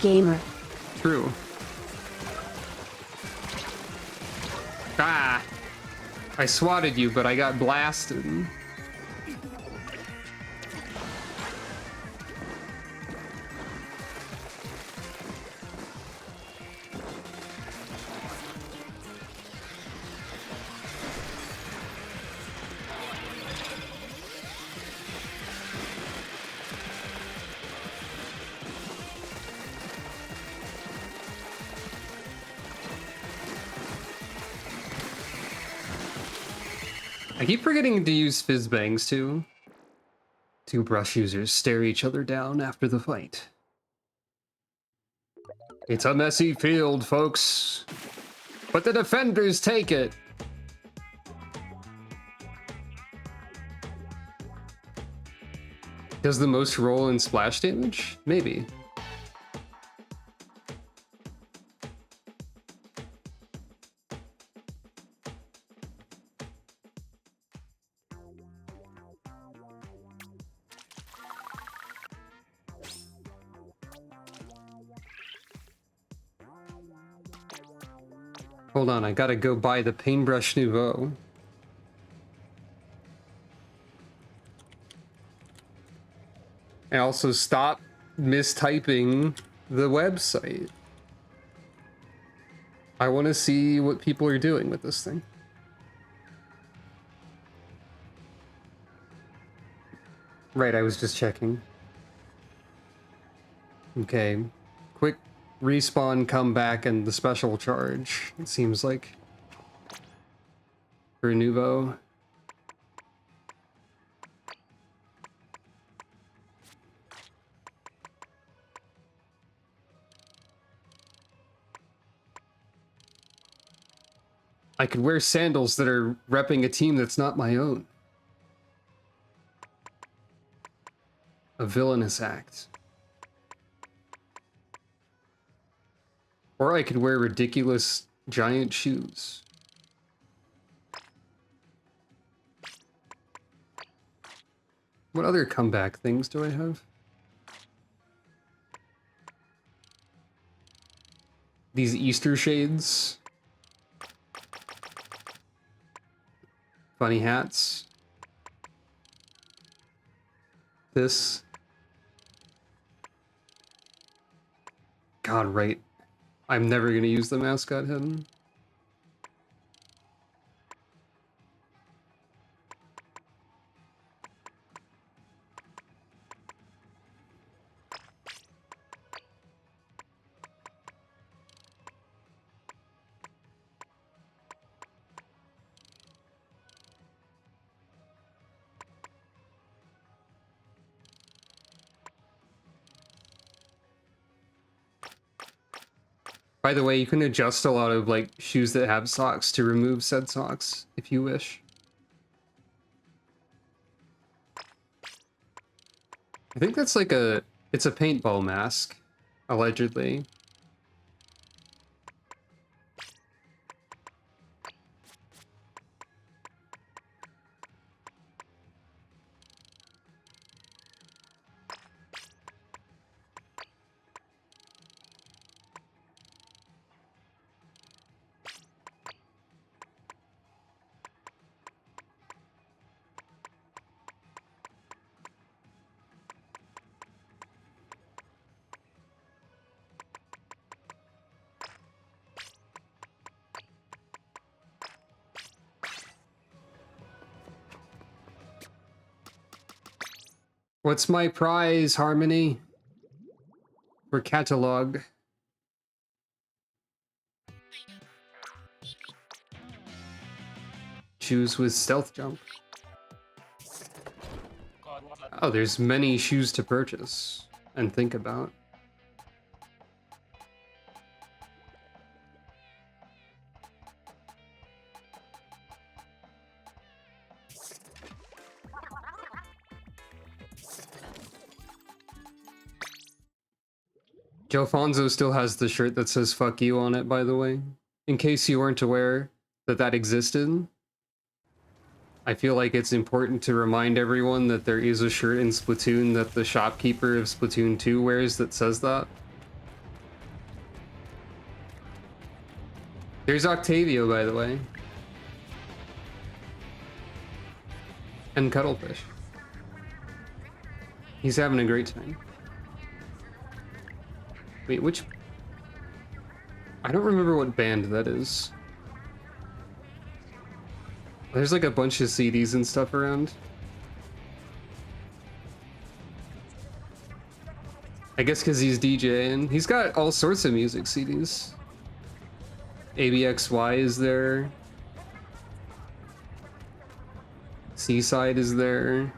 S2: Gamer.
S1: True. Ah! I swatted you, but I got blasted. I keep forgetting to use fizz bangs too. Two brush users stare each other down after the fight. It's a messy field, folks. But the defenders take it. Does the most roll in splash damage? Maybe. Hold on, I gotta go buy the Paintbrush Nouveau. And also stop mistyping the website. I want to see what people are doing with this thing. Right, I was just checking. Okay, quick respawn, come back, and the special charge, it seems like. For Nouveau. I could wear sandals that are repping a team that's not my own. A villainous act. Or I could wear ridiculous giant shoes. What other comeback things do I have? These Easter shades. Funny hats. This. God, right. I'm never gonna use the mascot head. By the way, you can adjust a lot of like shoes that have socks to remove said socks if you wish. I think that's like it's a paintball mask, allegedly. What's my prize, Harmony? For catalog. Shoes with stealth jump. Oh, there's many shoes to purchase and think about. Joe Fonzo still has the shirt that says fuck you on it, by the way. In case you weren't aware that that existed, I feel like it's important to remind everyone that there is a shirt in Splatoon that the shopkeeper of Splatoon 2 wears that says that. There's Octavio, by the way. And Cuttlefish. He's having a great time. Wait, which... I don't remember what band that is. There's like a bunch of CDs and stuff around. I guess because he's DJing. He's got all sorts of music CDs. ABXY is there. Seaside is there.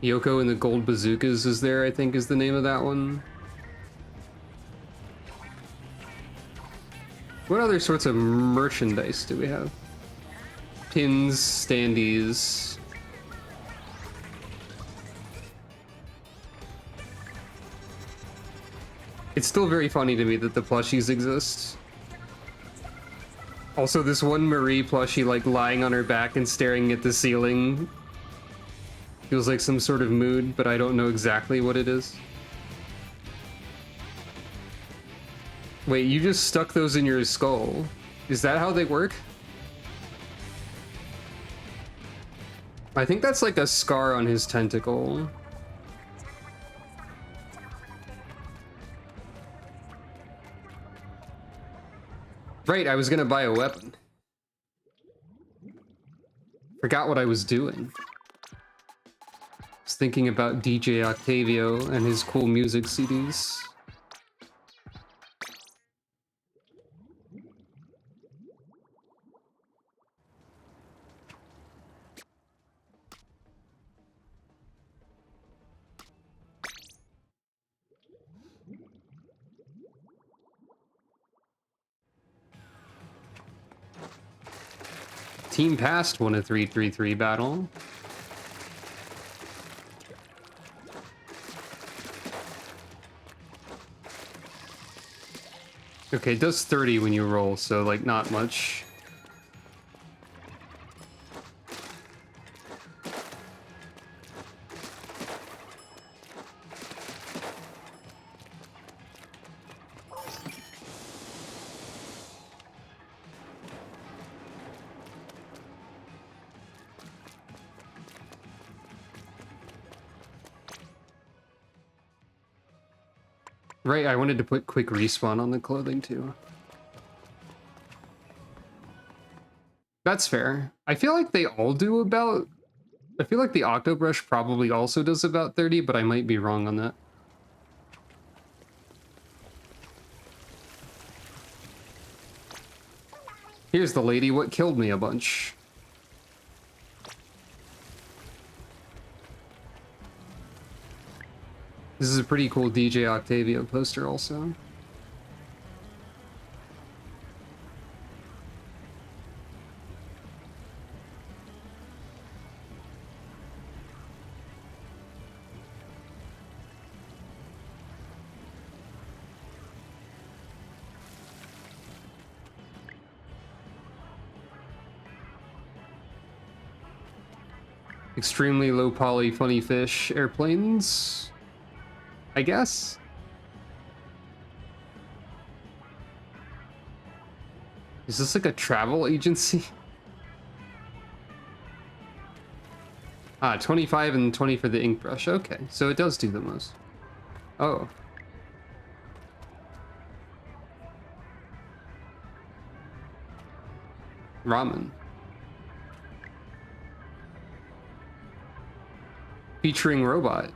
S1: Yoko and the Gold Bazookas is there, I think is the name of that one. What other sorts of merchandise do we have? Pins, standees. It's still very funny to me that the plushies exist. Also, this one Marie plushie, like, lying on her back and staring at the ceiling feels like some sort of mood, but I don't know exactly what it is. Wait, you just stuck those in your skull. Is that how they work? I think that's like a scar on his tentacle. Right, I was gonna buy a weapon. Forgot what I was doing. Was thinking about DJ Octavio and his cool music CDs. Team Past won a 3-3-3 battle. Okay, it does 30 when you roll, so like not much. Right, I wanted to put quick respawn on the clothing too. That's fair. I feel like they all do about... I feel like the Octobrush probably also does about 30, but I might be wrong on that. Here's the lady what killed me a bunch. This is a pretty cool DJ Octavio poster also. Extremely low poly funny fish airplanes, I guess. Is this like a travel agency? Ah, 25 and 20 for the ink brush. Okay, so it does do the most. Oh. Ramen. Featuring robot.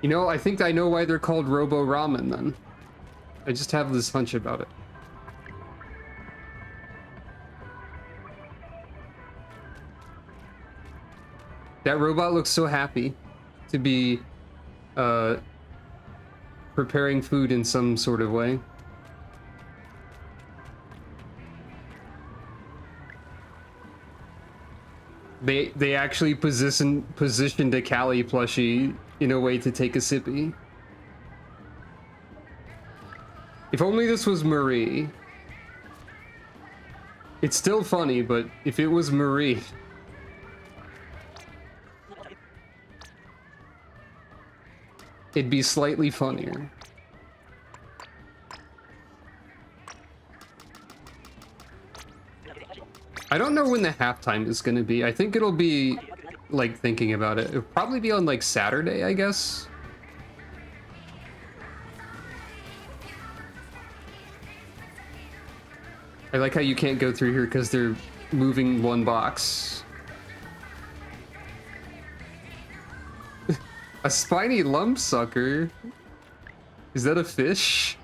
S1: You know, I think I know why they're called Robo Ramen then. I just have this hunch about it. That robot looks so happy to be preparing food in some sort of way. They actually positioned a Callie plushie in a way to take a sippy. If only this was Marie. It's still funny, but if it was Marie, it'd be slightly funnier. I don't know when the halftime is gonna be. I think it'll be, like, thinking about it, it'll probably be on, like, Saturday, I guess. I like how you can't go through here because they're moving one box. A spiny lump sucker? Is that a fish?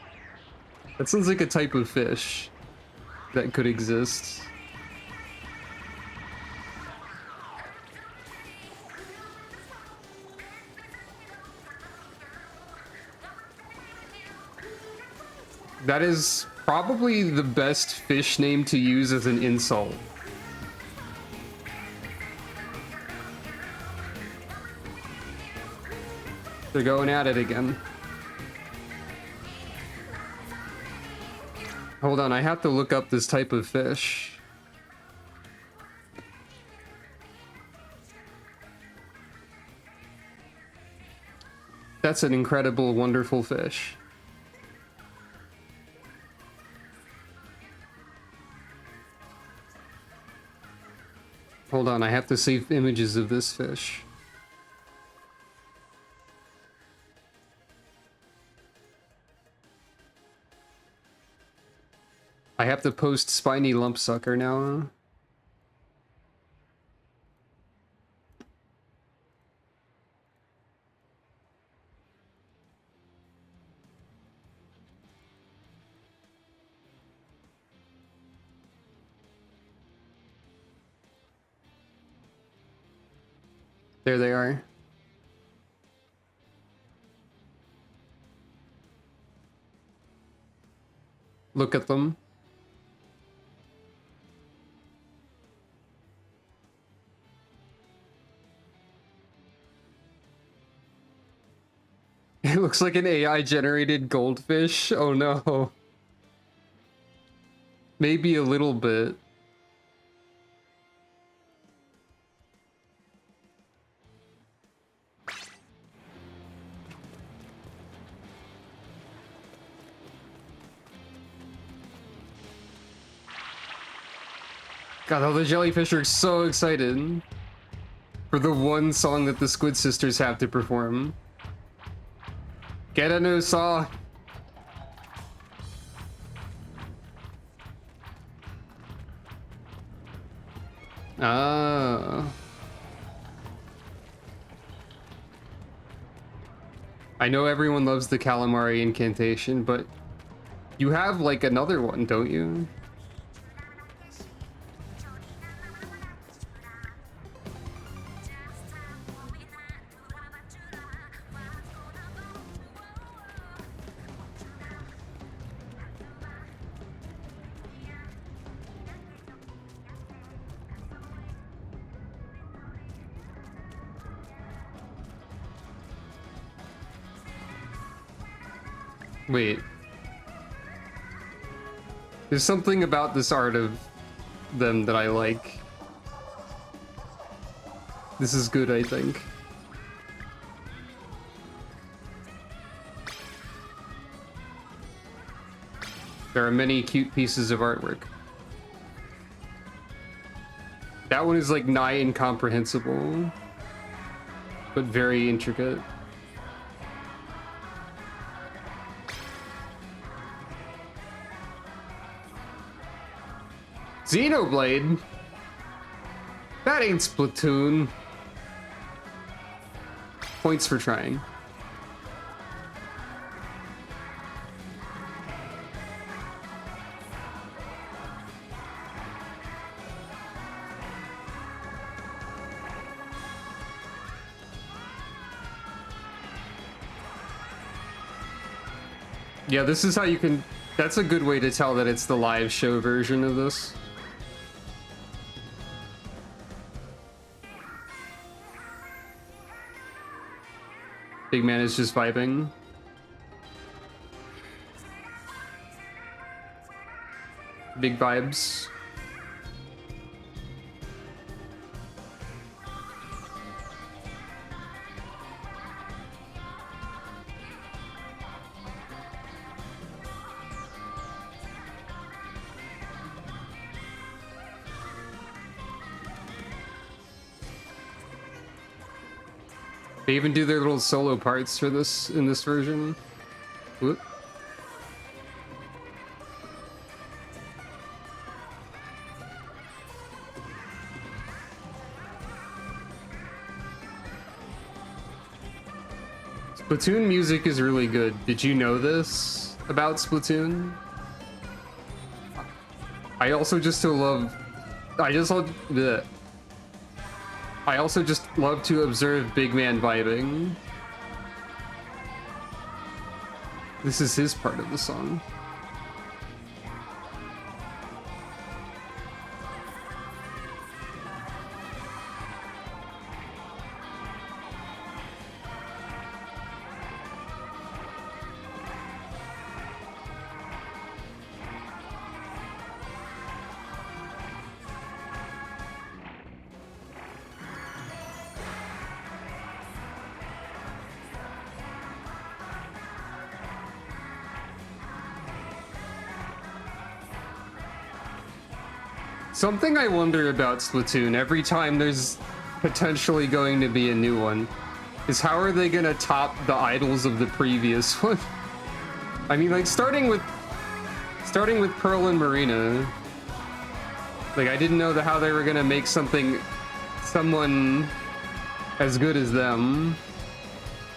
S1: That sounds like a type of fish that could exist. That is probably the best fish name to use as an insult. They're going at it again. Hold on, I have to look up this type of fish. That's an incredible, wonderful fish. Hold on, I have to save images of this fish. I have to post spiny lump sucker now. There they are. Look at them. It looks like an AI generated goldfish. Oh no. Maybe a little bit. God, all the jellyfish are so excited for the one song that the Squid Sisters have to perform. Get a new song. Ah. I know everyone loves the calamari incantation, but you have like another one, don't you? Wait. There's something about this art of them that I like. This is good, I think. There are many cute pieces of artwork. That one is like nigh incomprehensible, but very intricate. Xenoblade? That ain't Splatoon. Points for trying. Yeah, this is how you can... That's a good way to tell that it's the live show version of this. Big man is just vibing. Big vibes. They even do their little solo parts for this in this version. Whoop. Splatoon music is really good. Did you know this about Splatoon? I also just so love. I also just love to observe Big Man vibing. This is his part of the song. Something I wonder about Splatoon every time there's potentially going to be a new one is how are they gonna top the idols of the previous one? I mean, like starting with Pearl and Marina. Like I didn't know how they were gonna make someone as good as them.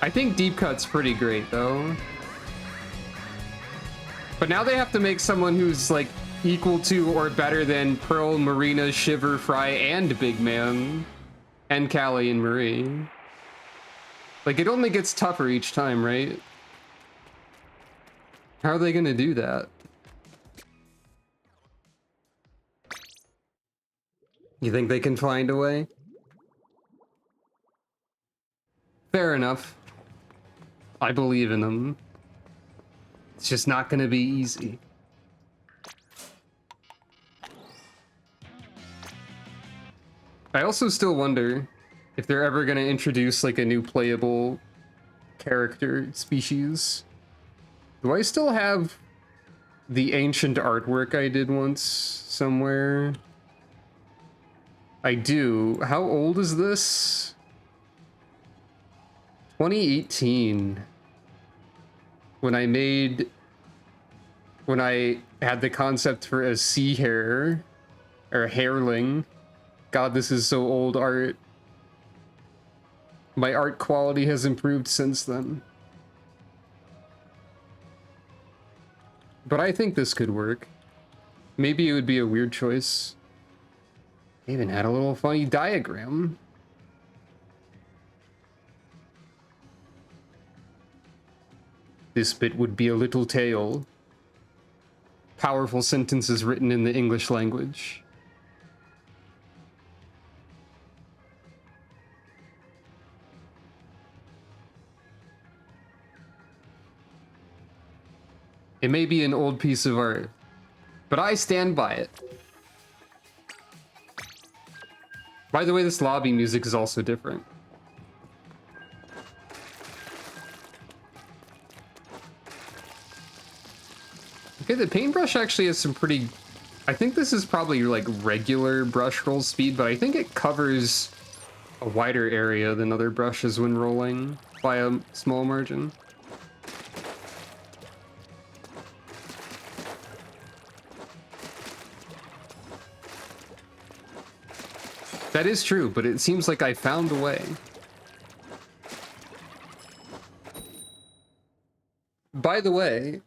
S1: I think Deep Cut's pretty great though. But now they have to make someone who's like equal to or better than Pearl, Marina, Shiver, Fry, and Big Man, and Callie and Marie. Like, it only gets tougher each time, right? How are they gonna do that? You think they can find a way? Fair enough. I believe in them. It's just not gonna be easy. I also still wonder if they're ever going to introduce like a new playable character species. Do I still have the ancient artwork I did once somewhere? I do. How old is this? 2018. When I had the concept for a sea hare or hareling. God, this is so old art. My art quality has improved since then. But I think this could work. Maybe it would be a weird choice. They even had a little funny diagram. This bit would be a little tale. Powerful sentences written in the English language. It may be an old piece of art, but I stand by it. By the way, this lobby music is also different. Okay, the paintbrush actually has some pretty... I think this is probably like regular brush roll speed, but I think it covers a wider area than other brushes when rolling by a small margin. That is true, but it seems like I found a way. By the way,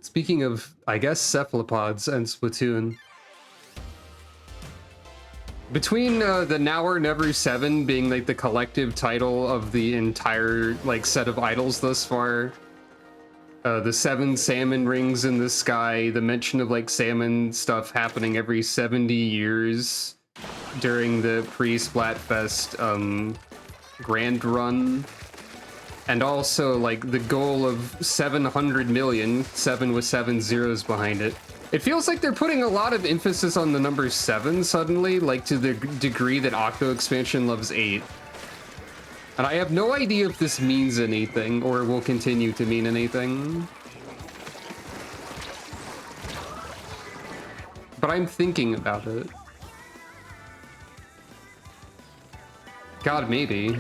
S1: speaking of, I guess, cephalopods and Splatoon, between the Now or Never 7 being like the collective title of the entire like set of idols thus far, the 7 salmon rings in the sky, the mention of like salmon stuff happening every 70 years during the pre-Splatfest grand run, And also, like, the goal of 700 million, 7 with 7 zeros behind it. It feels like they're putting a lot of emphasis on the number 7 suddenly, like to the degree that Octo Expansion loves 8. And I have no idea if this means anything or will continue to mean anything. But I'm thinking about it. God, maybe.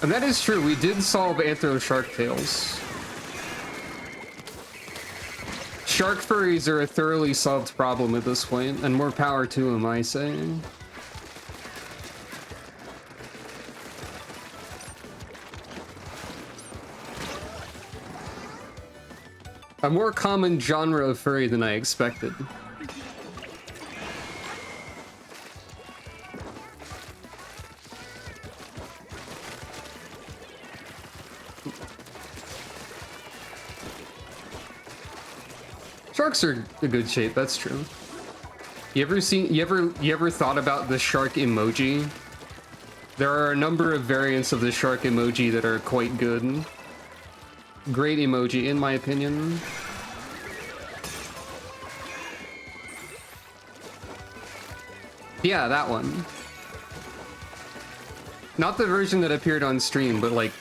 S1: And that is true, we did solve Anthro Shark Tales. Shark furries are a thoroughly solved problem at this point, and more power to them, I say. A more common genre of furry than I expected. Sharks are a good shape, that's true. You ever thought about the shark emoji? There are a number of variants of the shark emoji that are quite good. Great emoji, in my opinion. Yeah, that one. Not the version that appeared on stream, but like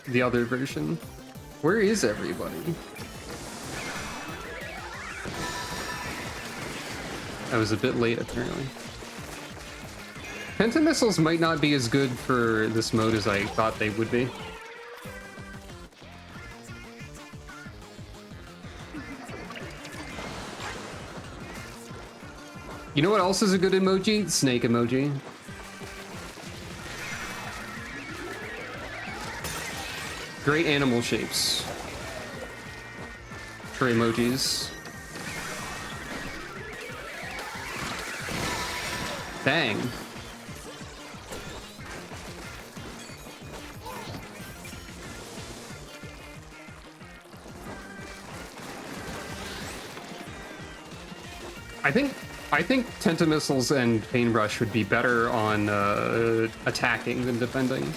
S1: the other version. Where is everybody? I was a bit late, apparently. Penta missiles might not be as good for this mode as I thought they would be. You know what else is a good emoji? Snake emoji. Great animal shapes for emojis. Dang. I think Tentamissiles and Paintbrush would be better on attacking than defending.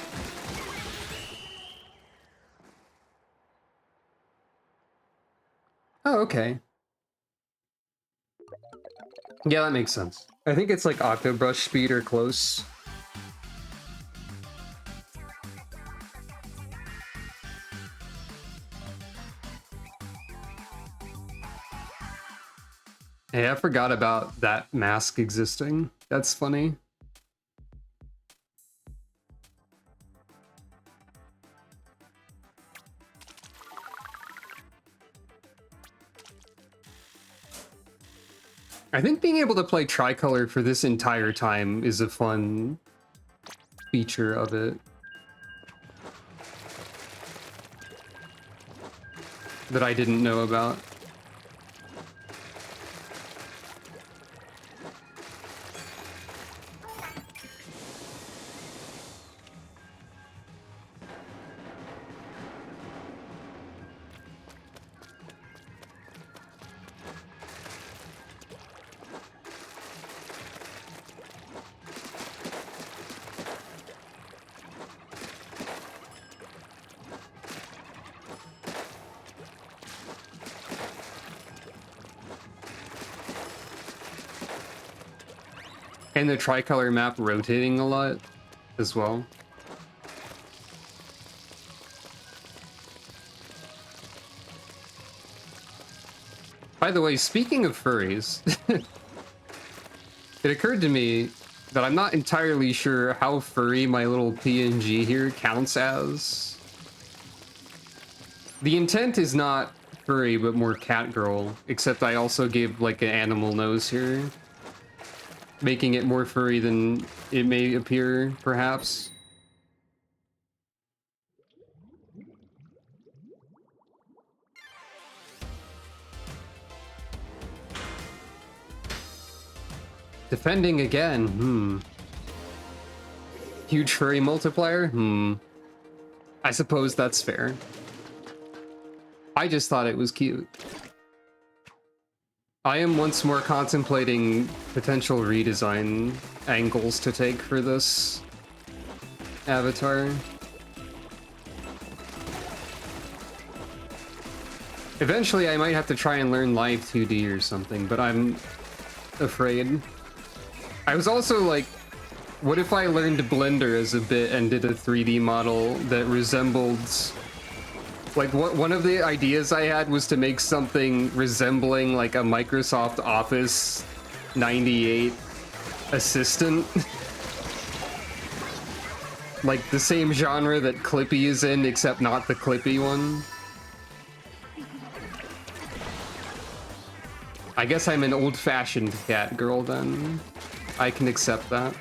S1: Oh, okay. Yeah, that makes sense. I think it's like Octobrush speed or close. Hey, I forgot about that mask existing. That's funny. I think being able to play tricolor for this entire time is a fun feature of it that I didn't know about. And the tricolor map rotating a lot as well. By the way, speaking of furries, it occurred to me that I'm not entirely sure how furry my little PNG here counts as. The intent is not furry, but more catgirl, except I also gave like an animal nose here, making it more furry than it may appear, perhaps. Defending again. Huge furry multiplier. I suppose that's fair. I just thought it was cute. I am once more contemplating potential redesign angles to take for this avatar. Eventually I might have to try and learn live 2D or something, but I'm afraid. I was also like, what if I learned Blender as a bit and did a 3D model that resembled... Like, one of the ideas I had was to make something resembling like a Microsoft Office 98 assistant. Like the same genre that Clippy is in, except not the Clippy one. I guess I'm an old-fashioned cat girl then. I can accept that.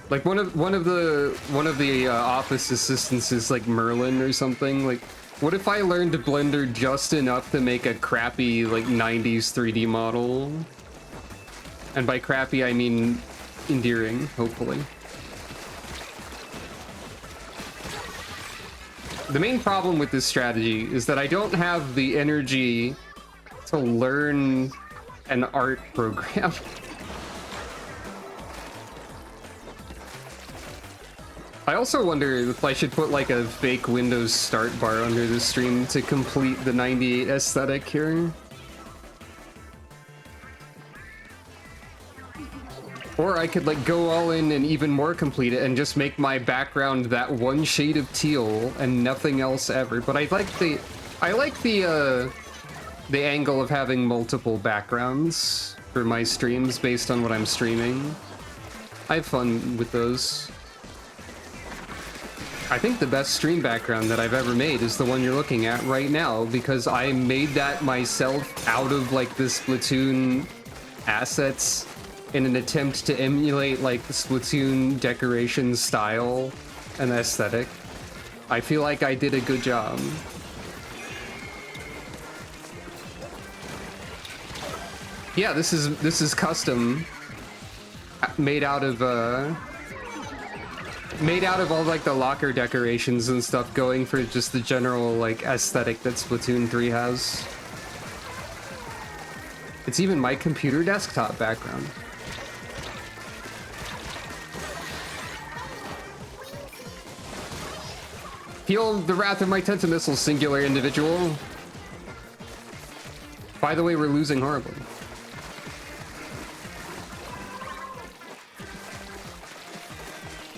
S1: Like one of the office assistants is like Merlin or something. Like, what if I learned Blender just enough to make a crappy like 90s 3D model? And by crappy I mean endearing, hopefully. The main problem with this strategy is that I don't have the energy to learn an art program. I also wonder if I should put like a fake Windows start bar under the stream to complete the 98 aesthetic here. Or I could like go all in and even more complete it and just make my background that one shade of teal and nothing else ever. But I like the angle of having multiple backgrounds for my streams based on what I'm streaming. I have fun with those. I think the best stream background that I've ever made is the one you're looking at right now, because I made that myself out of like the Splatoon assets in an attempt to emulate like the Splatoon decoration style and aesthetic. I feel like I did a good job. Yeah, this is custom, made out of all like the locker decorations and stuff, going for just the general like aesthetic that Splatoon 3 has. It's even my computer desktop background. Feel the wrath of my Tentamissile, singular individual. By the way, we're losing horribly.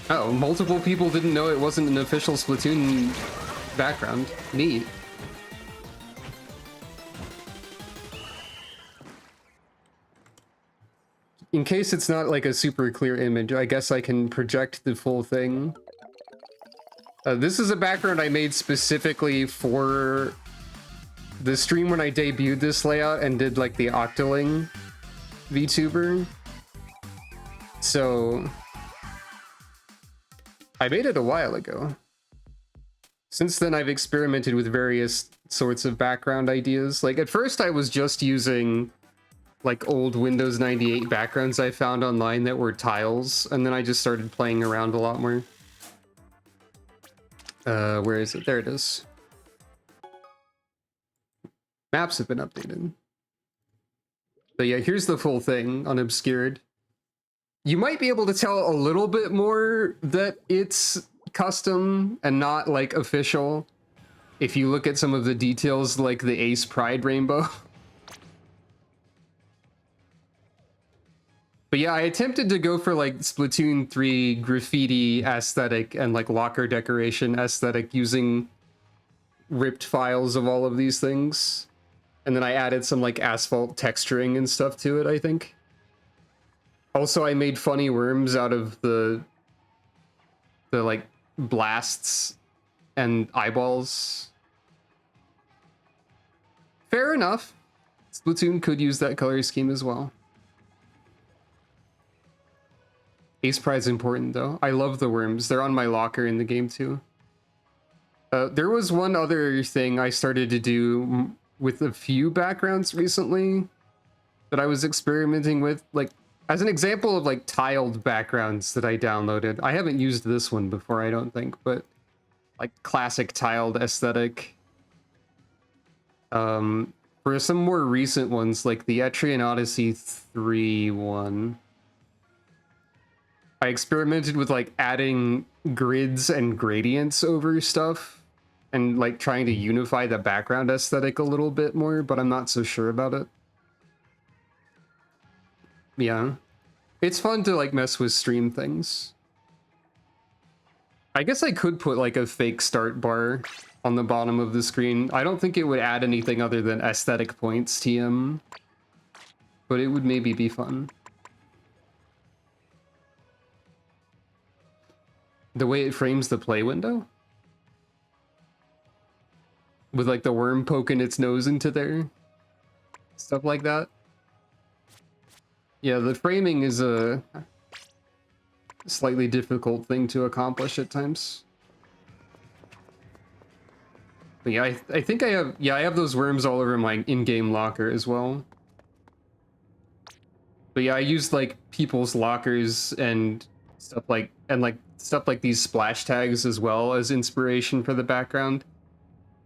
S1: Oh, multiple people didn't know it wasn't an official Splatoon background. Neat. In case it's not like a super clear image, I guess I can project the full thing. This is a background I made specifically for the stream when I debuted this layout and did like the Octoling VTuber. So I made it a while ago. Since then, I've experimented with various sorts of background ideas. Like at first I was just using like old Windows 98 backgrounds I found online that were tiles, and then I just started playing around a lot more. Where is it? There it is. Maps have been updated. But yeah, here's the full thing, unobscured. You might be able to tell a little bit more that it's custom and not like official if you look at some of the details, like the Ace Pride rainbow. But yeah, I attempted to go for like Splatoon 3 graffiti aesthetic and like locker decoration aesthetic using ripped files of all of these things. And then I added some like asphalt texturing and stuff to it, I think. Also, I made funny worms out of the like blasts and eyeballs. Fair enough. Splatoon could use that color scheme as well. Ace Pride's important though. I love the worms. They're on my locker in the game too. There was one other thing I started to do with a few backgrounds recently that I was experimenting with, like as an example of like tiled backgrounds that I downloaded. I haven't used this one before, I don't think, but like classic tiled aesthetic. For some more recent ones, like the Etrian Odyssey 3 one, I experimented with like adding grids and gradients over stuff and like trying to unify the background aesthetic a little bit more, but I'm not so sure about it. Yeah. It's fun to like mess with stream things. I guess I could put like a fake start bar on the bottom of the screen. I don't think it would add anything other than aesthetic points, TM. But it would maybe be fun. The way it frames the play window? With like the worm poking its nose into there? Stuff like that? Yeah, the framing is a slightly difficult thing to accomplish at times. But yeah, I think I have those worms all over my in-game locker as well. But yeah, I used like people's lockers and stuff like these splash tags as well as inspiration for the background.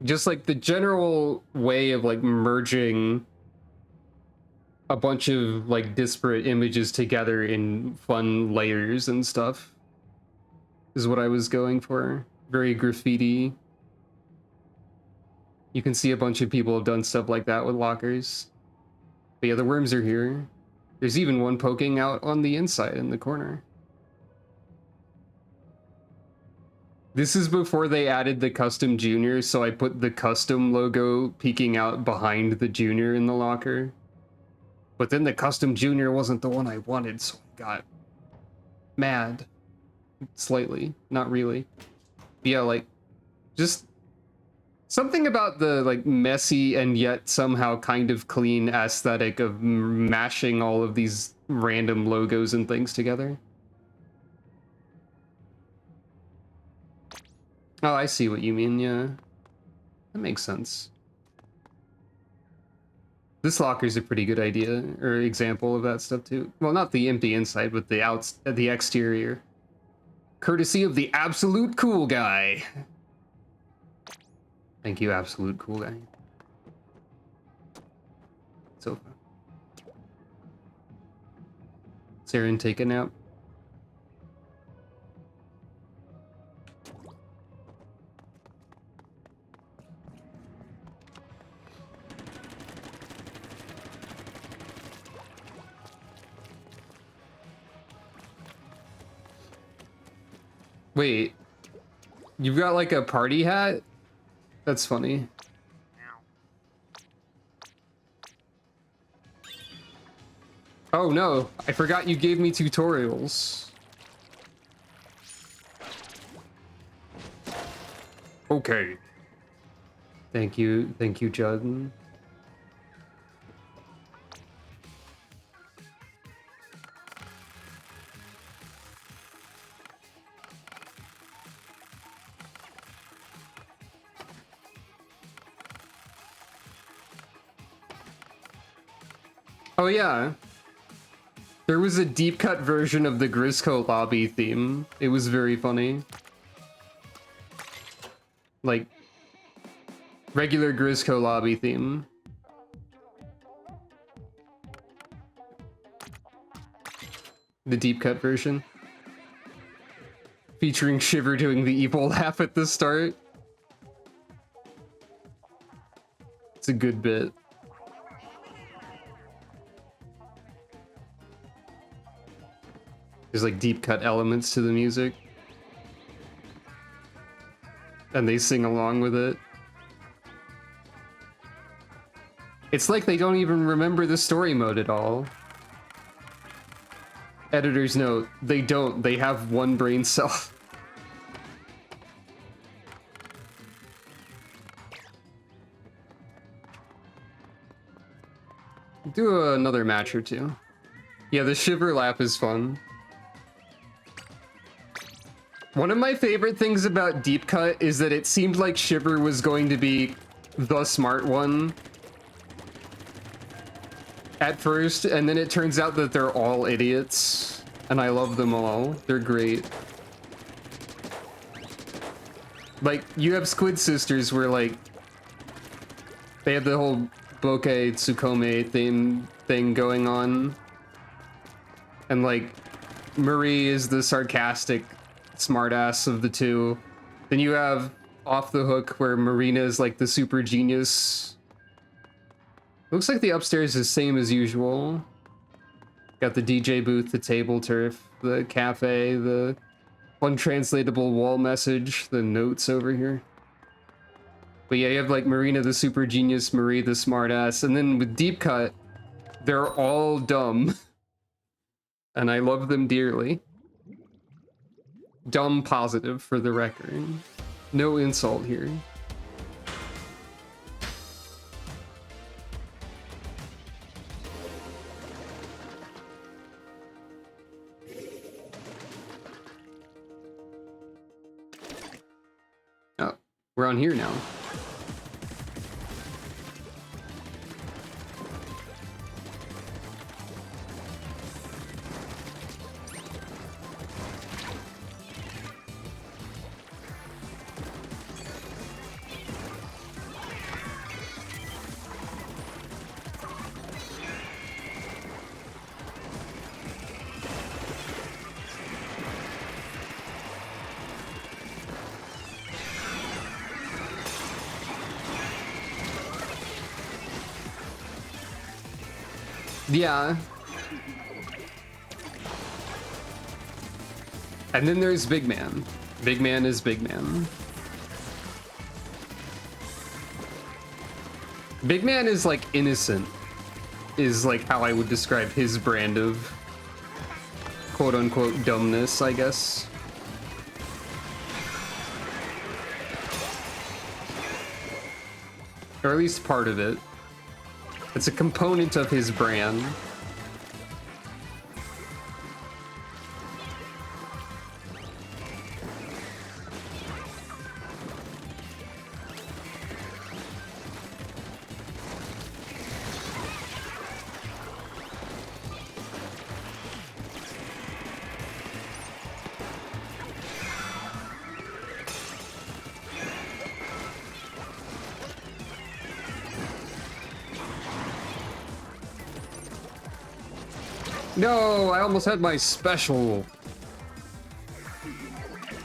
S1: Just like the general way of like merging a bunch of like disparate images together in fun layers and stuff is what I was going for. Very graffiti. You can see a bunch of people have done stuff like that with lockers. But yeah, the worms are here. There's even one poking out on the inside in the corner. This is before they added the custom junior, so I put the custom logo peeking out behind the junior in the locker. But then the custom junior wasn't the one I wanted, so I got mad. Slightly, not really. But yeah, like, just something about the like messy and yet somehow kind of clean aesthetic of mashing all of these random logos and things together. Oh, I see what you mean, yeah. That makes sense. This locker's a pretty good idea, or example of that stuff too. Well, not the empty inside, but the exterior. Courtesy of the absolute cool guy. Thank you, absolute cool guy. Sofa. Saren, take a nap. Wait, you've got like a party hat? That's funny. Oh no, I forgot you gave me tutorials. Okay. Thank you, Judd. Oh yeah. There was a deep cut version of the Grisco lobby theme. It was very funny. Like, regular Grisco lobby theme. The deep cut version. Featuring Shiver doing the evil laugh at the start. It's a good bit. There's like deep cut elements to the music. And they sing along with it. It's like they don't even remember the story mode at all. Editor's note, they don't. They have one brain cell. Do another match or two. Yeah, the Shiver lap is fun. One of my favorite things about Deep Cut is that it seemed like Shiver was going to be the smart one. at first, and then it turns out that they're all idiots, and I love them all. They're great. Like, you have Squid Sisters where, like, they have the whole bokeh tsukome thing going on. And, like, Marie is the sarcastic smartass of the two. Then you have Off the Hook where Marina is, like, the super genius. Looks like the upstairs is same as usual. Got the DJ booth, the table turf, the cafe, the untranslatable wall message, the notes over here. But yeah, you have like Marina the super genius, Marie the smartass, and then with Deep Cut, they're all dumb. And I love them dearly. Dumb positive for the record. No insult here. Oh, we're on here now. Yeah. And then there's Big Man. Big Man is Big Man. Big Man is like innocent, is like how I would describe his brand of quote unquote dumbness, I guess. Or at least part of it. It's a component of his brand. No, I almost had my special.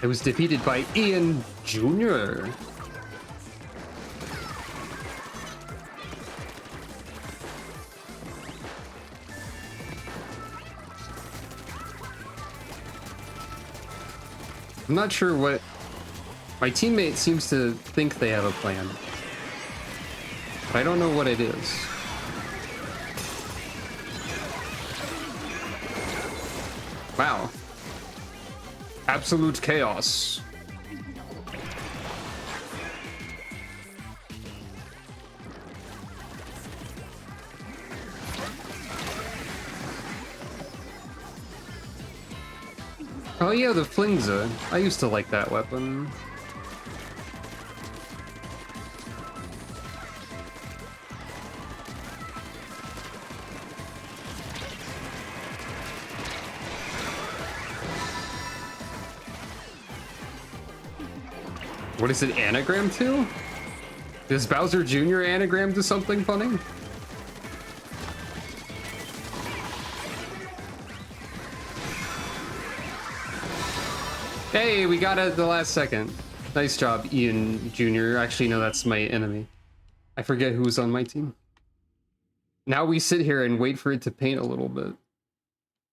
S1: It was defeated by Ian Jr. I'm not sure what... My teammate seems to think they have a plan. But I don't know what it is. Wow. Absolute chaos. Oh yeah, the Flingza. I used to like that weapon. What is it anagram to? Is Bowser Jr. anagram to something funny? Hey, we got it at the last second. Nice job, Ian Jr. Actually, no, that's my enemy. I forget who's on my team. Now we sit here and wait for it to paint a little bit.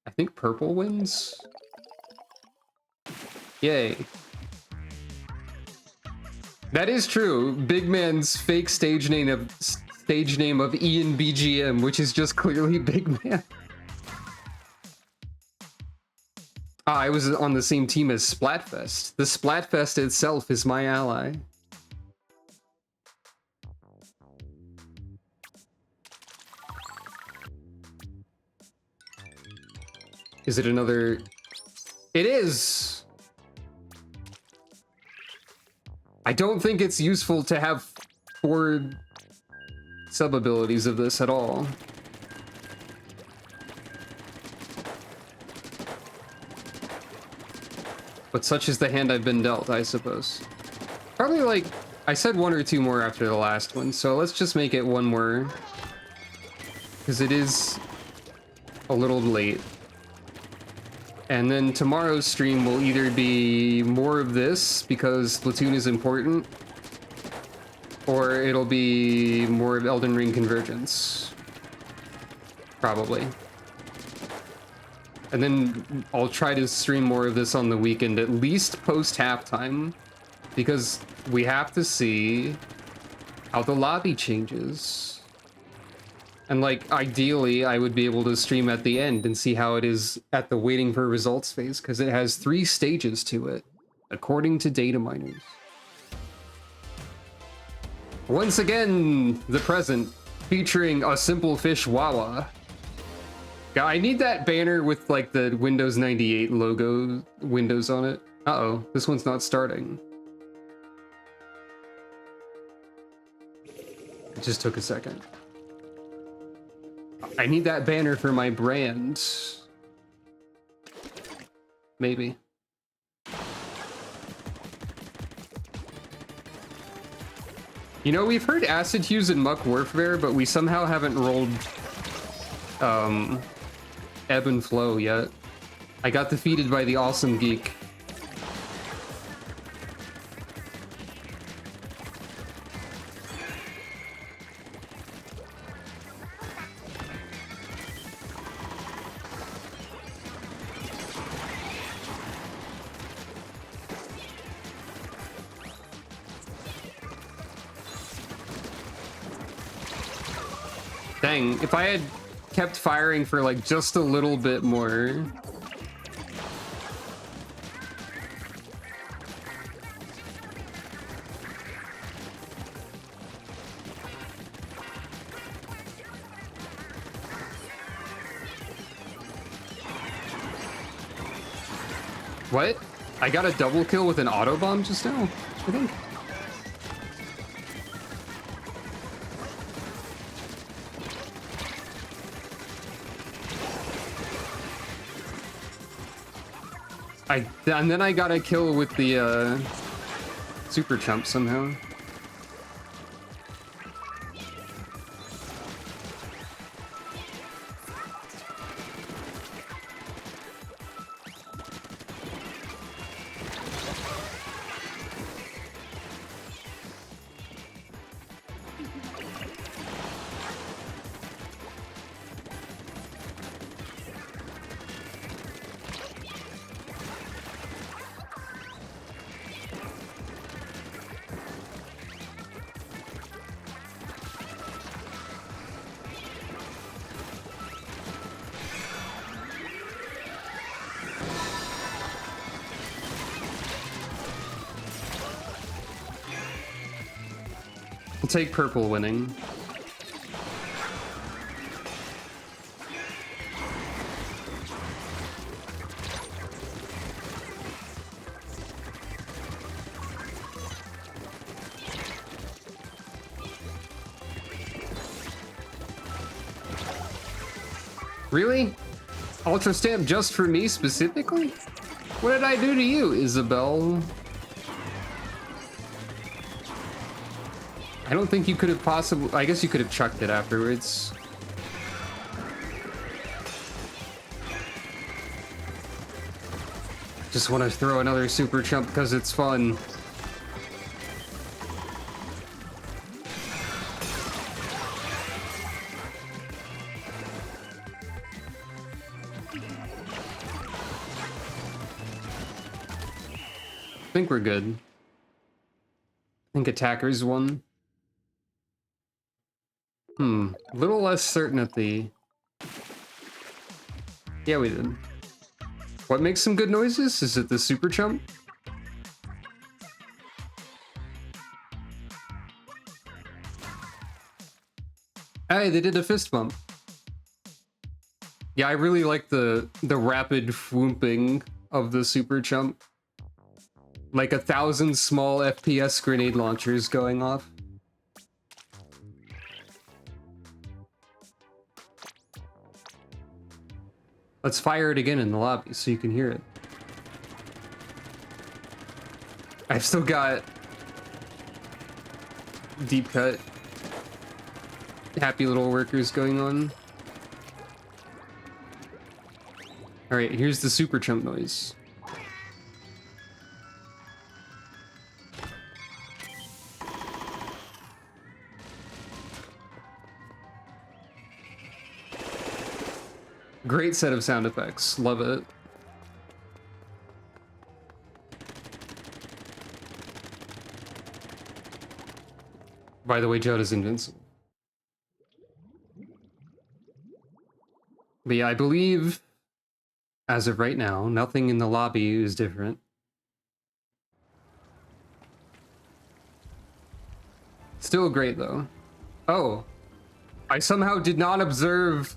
S1: I think purple wins? Yay. That is true. Big Man's fake stage name of Ian BGM, which is just clearly Big Man. Ah, I was on the same team as Splatfest. The Splatfest itself is my ally. Is it another? It is! I don't think it's useful to have 4 sub-abilities of this at all. But such is the hand I've been dealt, I suppose. Probably like, I said one or two more after the last one, so let's just make it one more. Because it is a little late. And then tomorrow's stream will either be more of this, because Splatoon is important, or it'll be more of Elden Ring Convergence. Probably. And then I'll try to stream more of this on the weekend, at least post halftime, because we have to see how the lobby changes. And like, ideally, I would be able to stream at the end and see how it is at the waiting for results phase, because it has 3 stages to it, according to data miners. Once again, the present, featuring a Simple Fish Wawa. I need that banner with like the Windows 98 logo windows on it. Uh-oh, this one's not starting. It just took a second. I need that banner for my brand. Maybe. You know, we've heard Acid Hughes and Muck Warfare, but we somehow haven't rolled Ebb and Flow yet. I got defeated by the Awesome Geek. Dang, if I had kept firing for like just a little bit more. What? I got a double kill with an auto bomb just now, I think. And then I got a kill with the super chump somehow. Take purple winning. Really? Ultra stamp just for me specifically? What did I do to you, Isabel? I don't think you could have possibly... I guess you could have chucked it afterwards. Just want to throw another super chump because it's fun. I think we're good. I think attackers won. A little less certain at the... Yeah, we did. What makes some good noises? Is it the super chump? Hey, they did a fist bump. Yeah, I really like the rapid whooping of the super chump. Like 1,000 small FPS grenade launchers going off. Let's fire it again in the lobby so you can hear it. I've still got deep cut, happy little workers going on. All right, here's the super chump noise. Great set of sound effects. Love it. By the way, Joda's invincible. But yeah, I believe, as of right now, nothing in the lobby is different. Still great, though. Oh, I somehow did not observe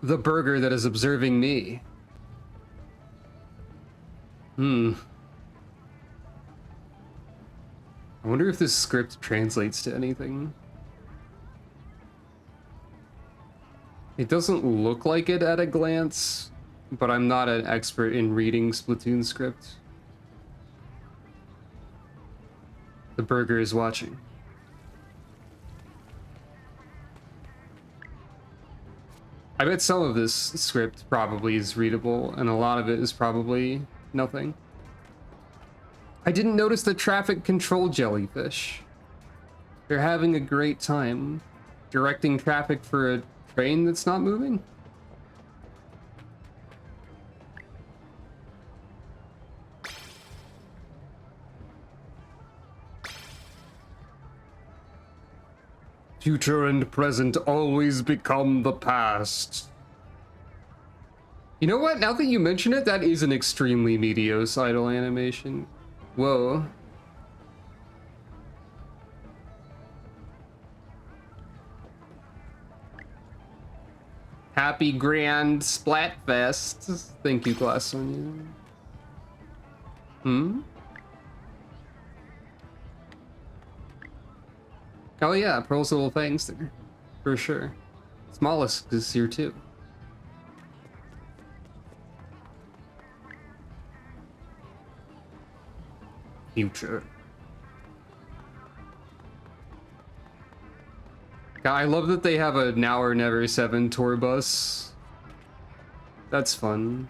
S1: the burger that is observing me. I wonder if this script translates to anything. It doesn't look like it at a glance, but I'm not an expert in reading Splatoon script. The burger is watching. I bet some of this script probably is readable, and a lot of it is probably nothing. I didn't notice the traffic control jellyfish. They're having a great time directing traffic for a train that's not moving. Future and present always become the past. You know what? Now that you mention it, that is an extremely mediocidal animation. Whoa. Happy Grand Splatfest. Thank you, Glass Sonia. Oh yeah, Pearl's little fangs there. For sure. Smallest is here too. Future. God, I love that they have a Now or Never 7 tour bus. That's fun.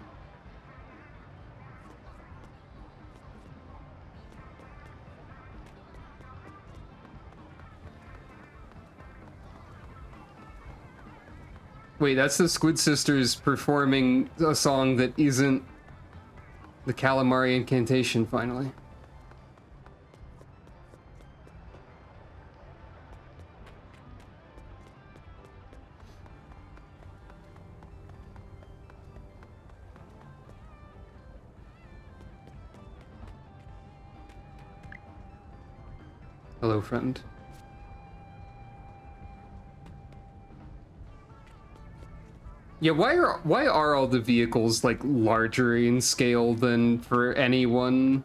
S1: Wait, that's the Squid Sisters performing a song that isn't the Calamari Incantation, finally. Hello, friend. Yeah, why are all the vehicles like larger in scale than for anyone?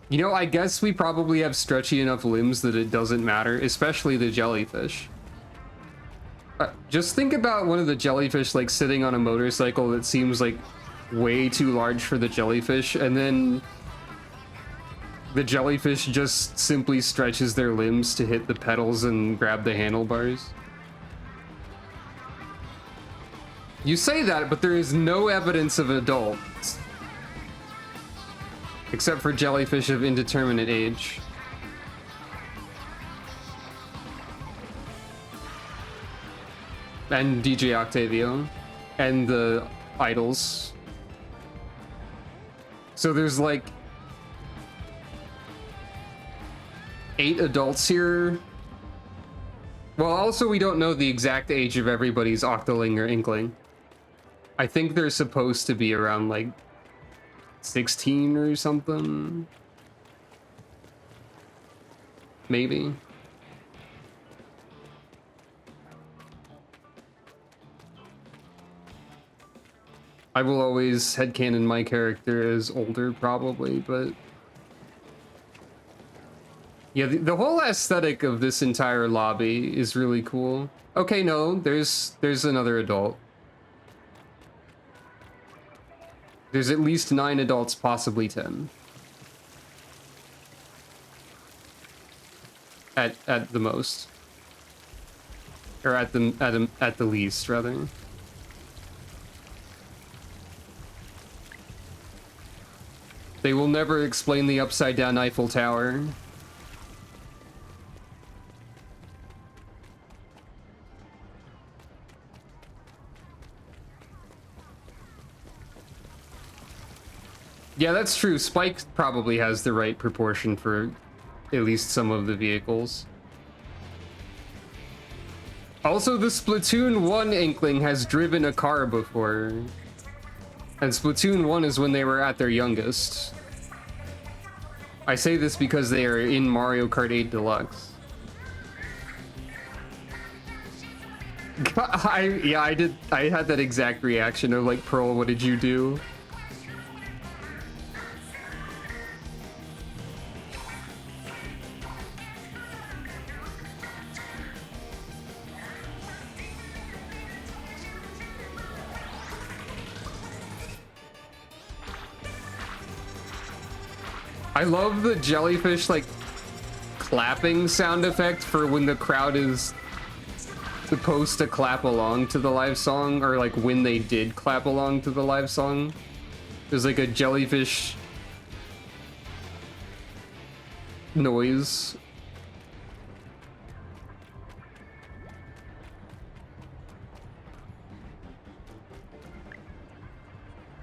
S1: You know, I guess we probably have stretchy enough limbs that it doesn't matter, especially the jellyfish. Just think about one of the jellyfish like sitting on a motorcycle that seems like way too large for the jellyfish, and then the jellyfish just simply stretches their limbs to hit the pedals and grab the handlebars. You say that, but there is no evidence of adults. Except for jellyfish of indeterminate age. And DJ Octavio. And the idols. So there's like 8 adults here. Well, also we don't know the exact age of everybody's Octoling or Inkling. I think they're supposed to be around like 16 or something. Maybe. I will always headcanon my character as older, probably, but yeah, the whole aesthetic of this entire lobby is really cool. Okay, no, there's another adult. There's at least 9 adults, possibly 10. At the most. Or at the least, rather. They will never explain the upside down Eiffel Tower. Yeah, that's true. Spike probably has the right proportion for at least some of the vehicles. Also, the Splatoon 1 Inkling has driven a car before. And Splatoon 1 is when they were at their youngest. I say this because they are in Mario Kart 8 Deluxe. I had that exact reaction of like, Pearl, what did you do? I love the jellyfish, like, clapping sound effect for when the crowd is supposed to clap along to the live song, or, like, when they did clap along to the live song. There's, like, a jellyfish noise.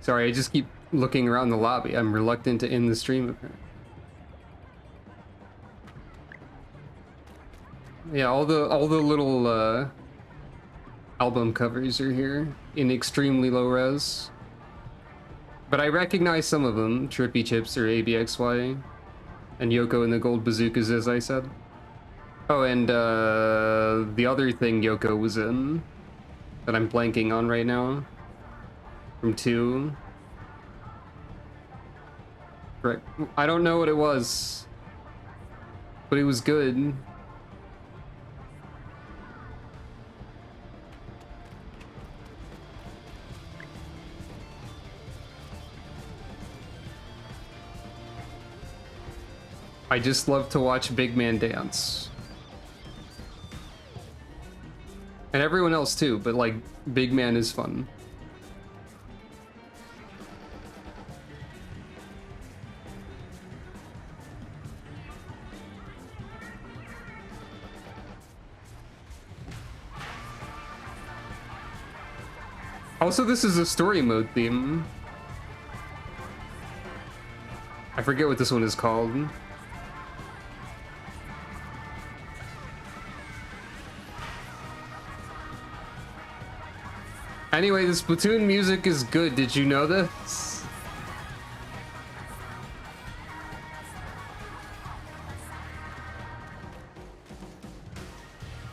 S1: Sorry, I just keep looking around the lobby. I'm reluctant to end the stream, apparently. Yeah, all the little album covers are here in extremely low res. But I recognize some of them, Trippy Chips or ABXY, and Yoko and the Gold Bazookas, as I said. Oh, and the other thing Yoko was in that I'm blanking on right now from 2. Correct. I don't know what it was, but it was good. I just love to watch Big Man dance. And everyone else too, but like, Big Man is fun. Also, this is a story mode theme. I forget what this one is called. Anyway, the Splatoon music is good. Did you know this?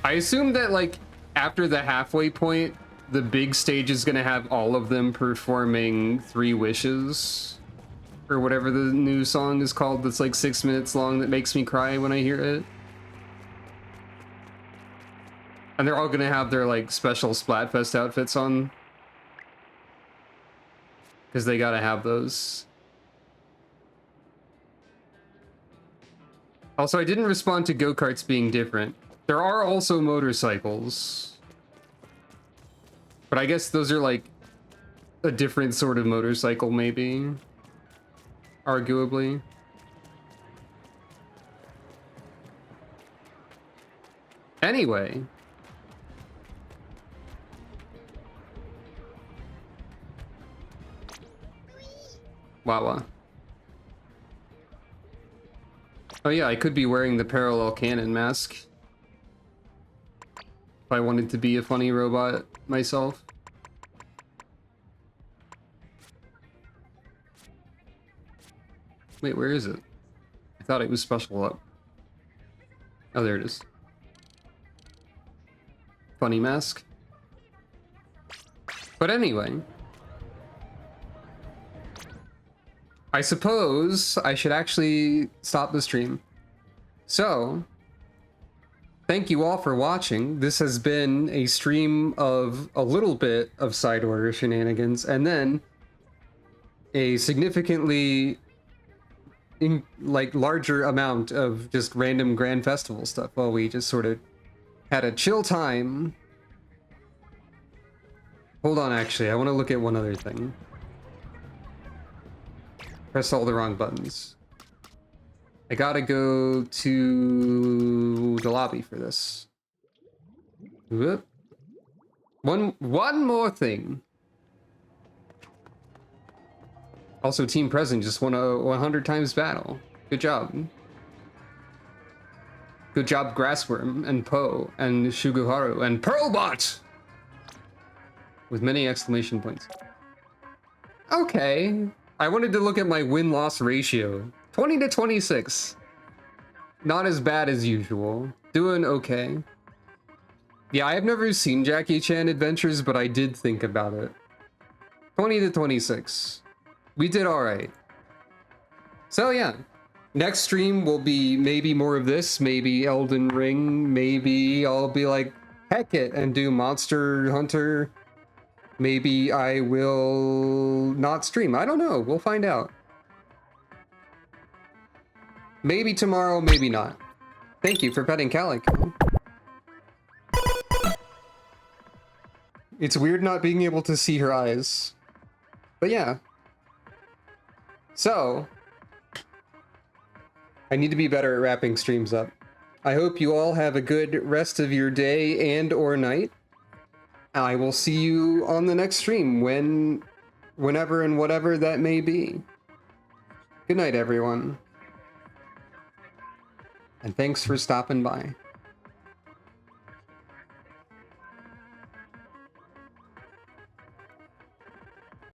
S1: I assume that, like, after the halfway point, the big stage is gonna have all of them performing 3 Wishes, or whatever the new song is called that's like 6 minutes long that makes me cry when I hear it. And they're all gonna have their, like, special Splatfest outfits on, because they gotta have those. Also, I didn't respond to go-karts being different. There are also motorcycles. But I guess those are like a different sort of motorcycle, maybe. Arguably. Anyway. Wawa. Oh yeah, I could be wearing the parallel cannon mask. If I wanted to be a funny robot myself. Wait, where is it? I thought it was special up. Oh, there it is. Funny mask. But anyway. I suppose I should actually stop the stream. So, thank you all for watching. This has been a stream of a little bit of side order shenanigans, and then a significantly larger amount of just random grand festival stuff while we just sort of had a chill time. Hold on, actually, I want to look at one other thing. Press all the wrong buttons. I gotta go to the lobby for this. Whoop. One more thing. Also, Team Present just won a 100 times battle. Good job. Good job, Grassworm and Poe and Shuguharu and Pearlbot! With many exclamation points. Okay. I wanted to look at my win-loss ratio. 20 to 26. Not as bad as usual. Doing okay. Yeah, I have never seen Jackie Chan Adventures, but I did think about it. 20 to 26. We did alright. So yeah. Next stream will be maybe more of this, maybe Elden Ring, maybe I'll be like, heck it, and do Monster Hunter. Maybe I will not stream. I don't know. We'll find out. Maybe tomorrow, maybe not. Thank you for petting Calico. It's weird not being able to see her eyes. But yeah. So, I need to be better at wrapping streams up. I hope you all have a good rest of your day and or night. I will see you on the next stream whenever and whatever that may be. Good night, everyone. And thanks for stopping by.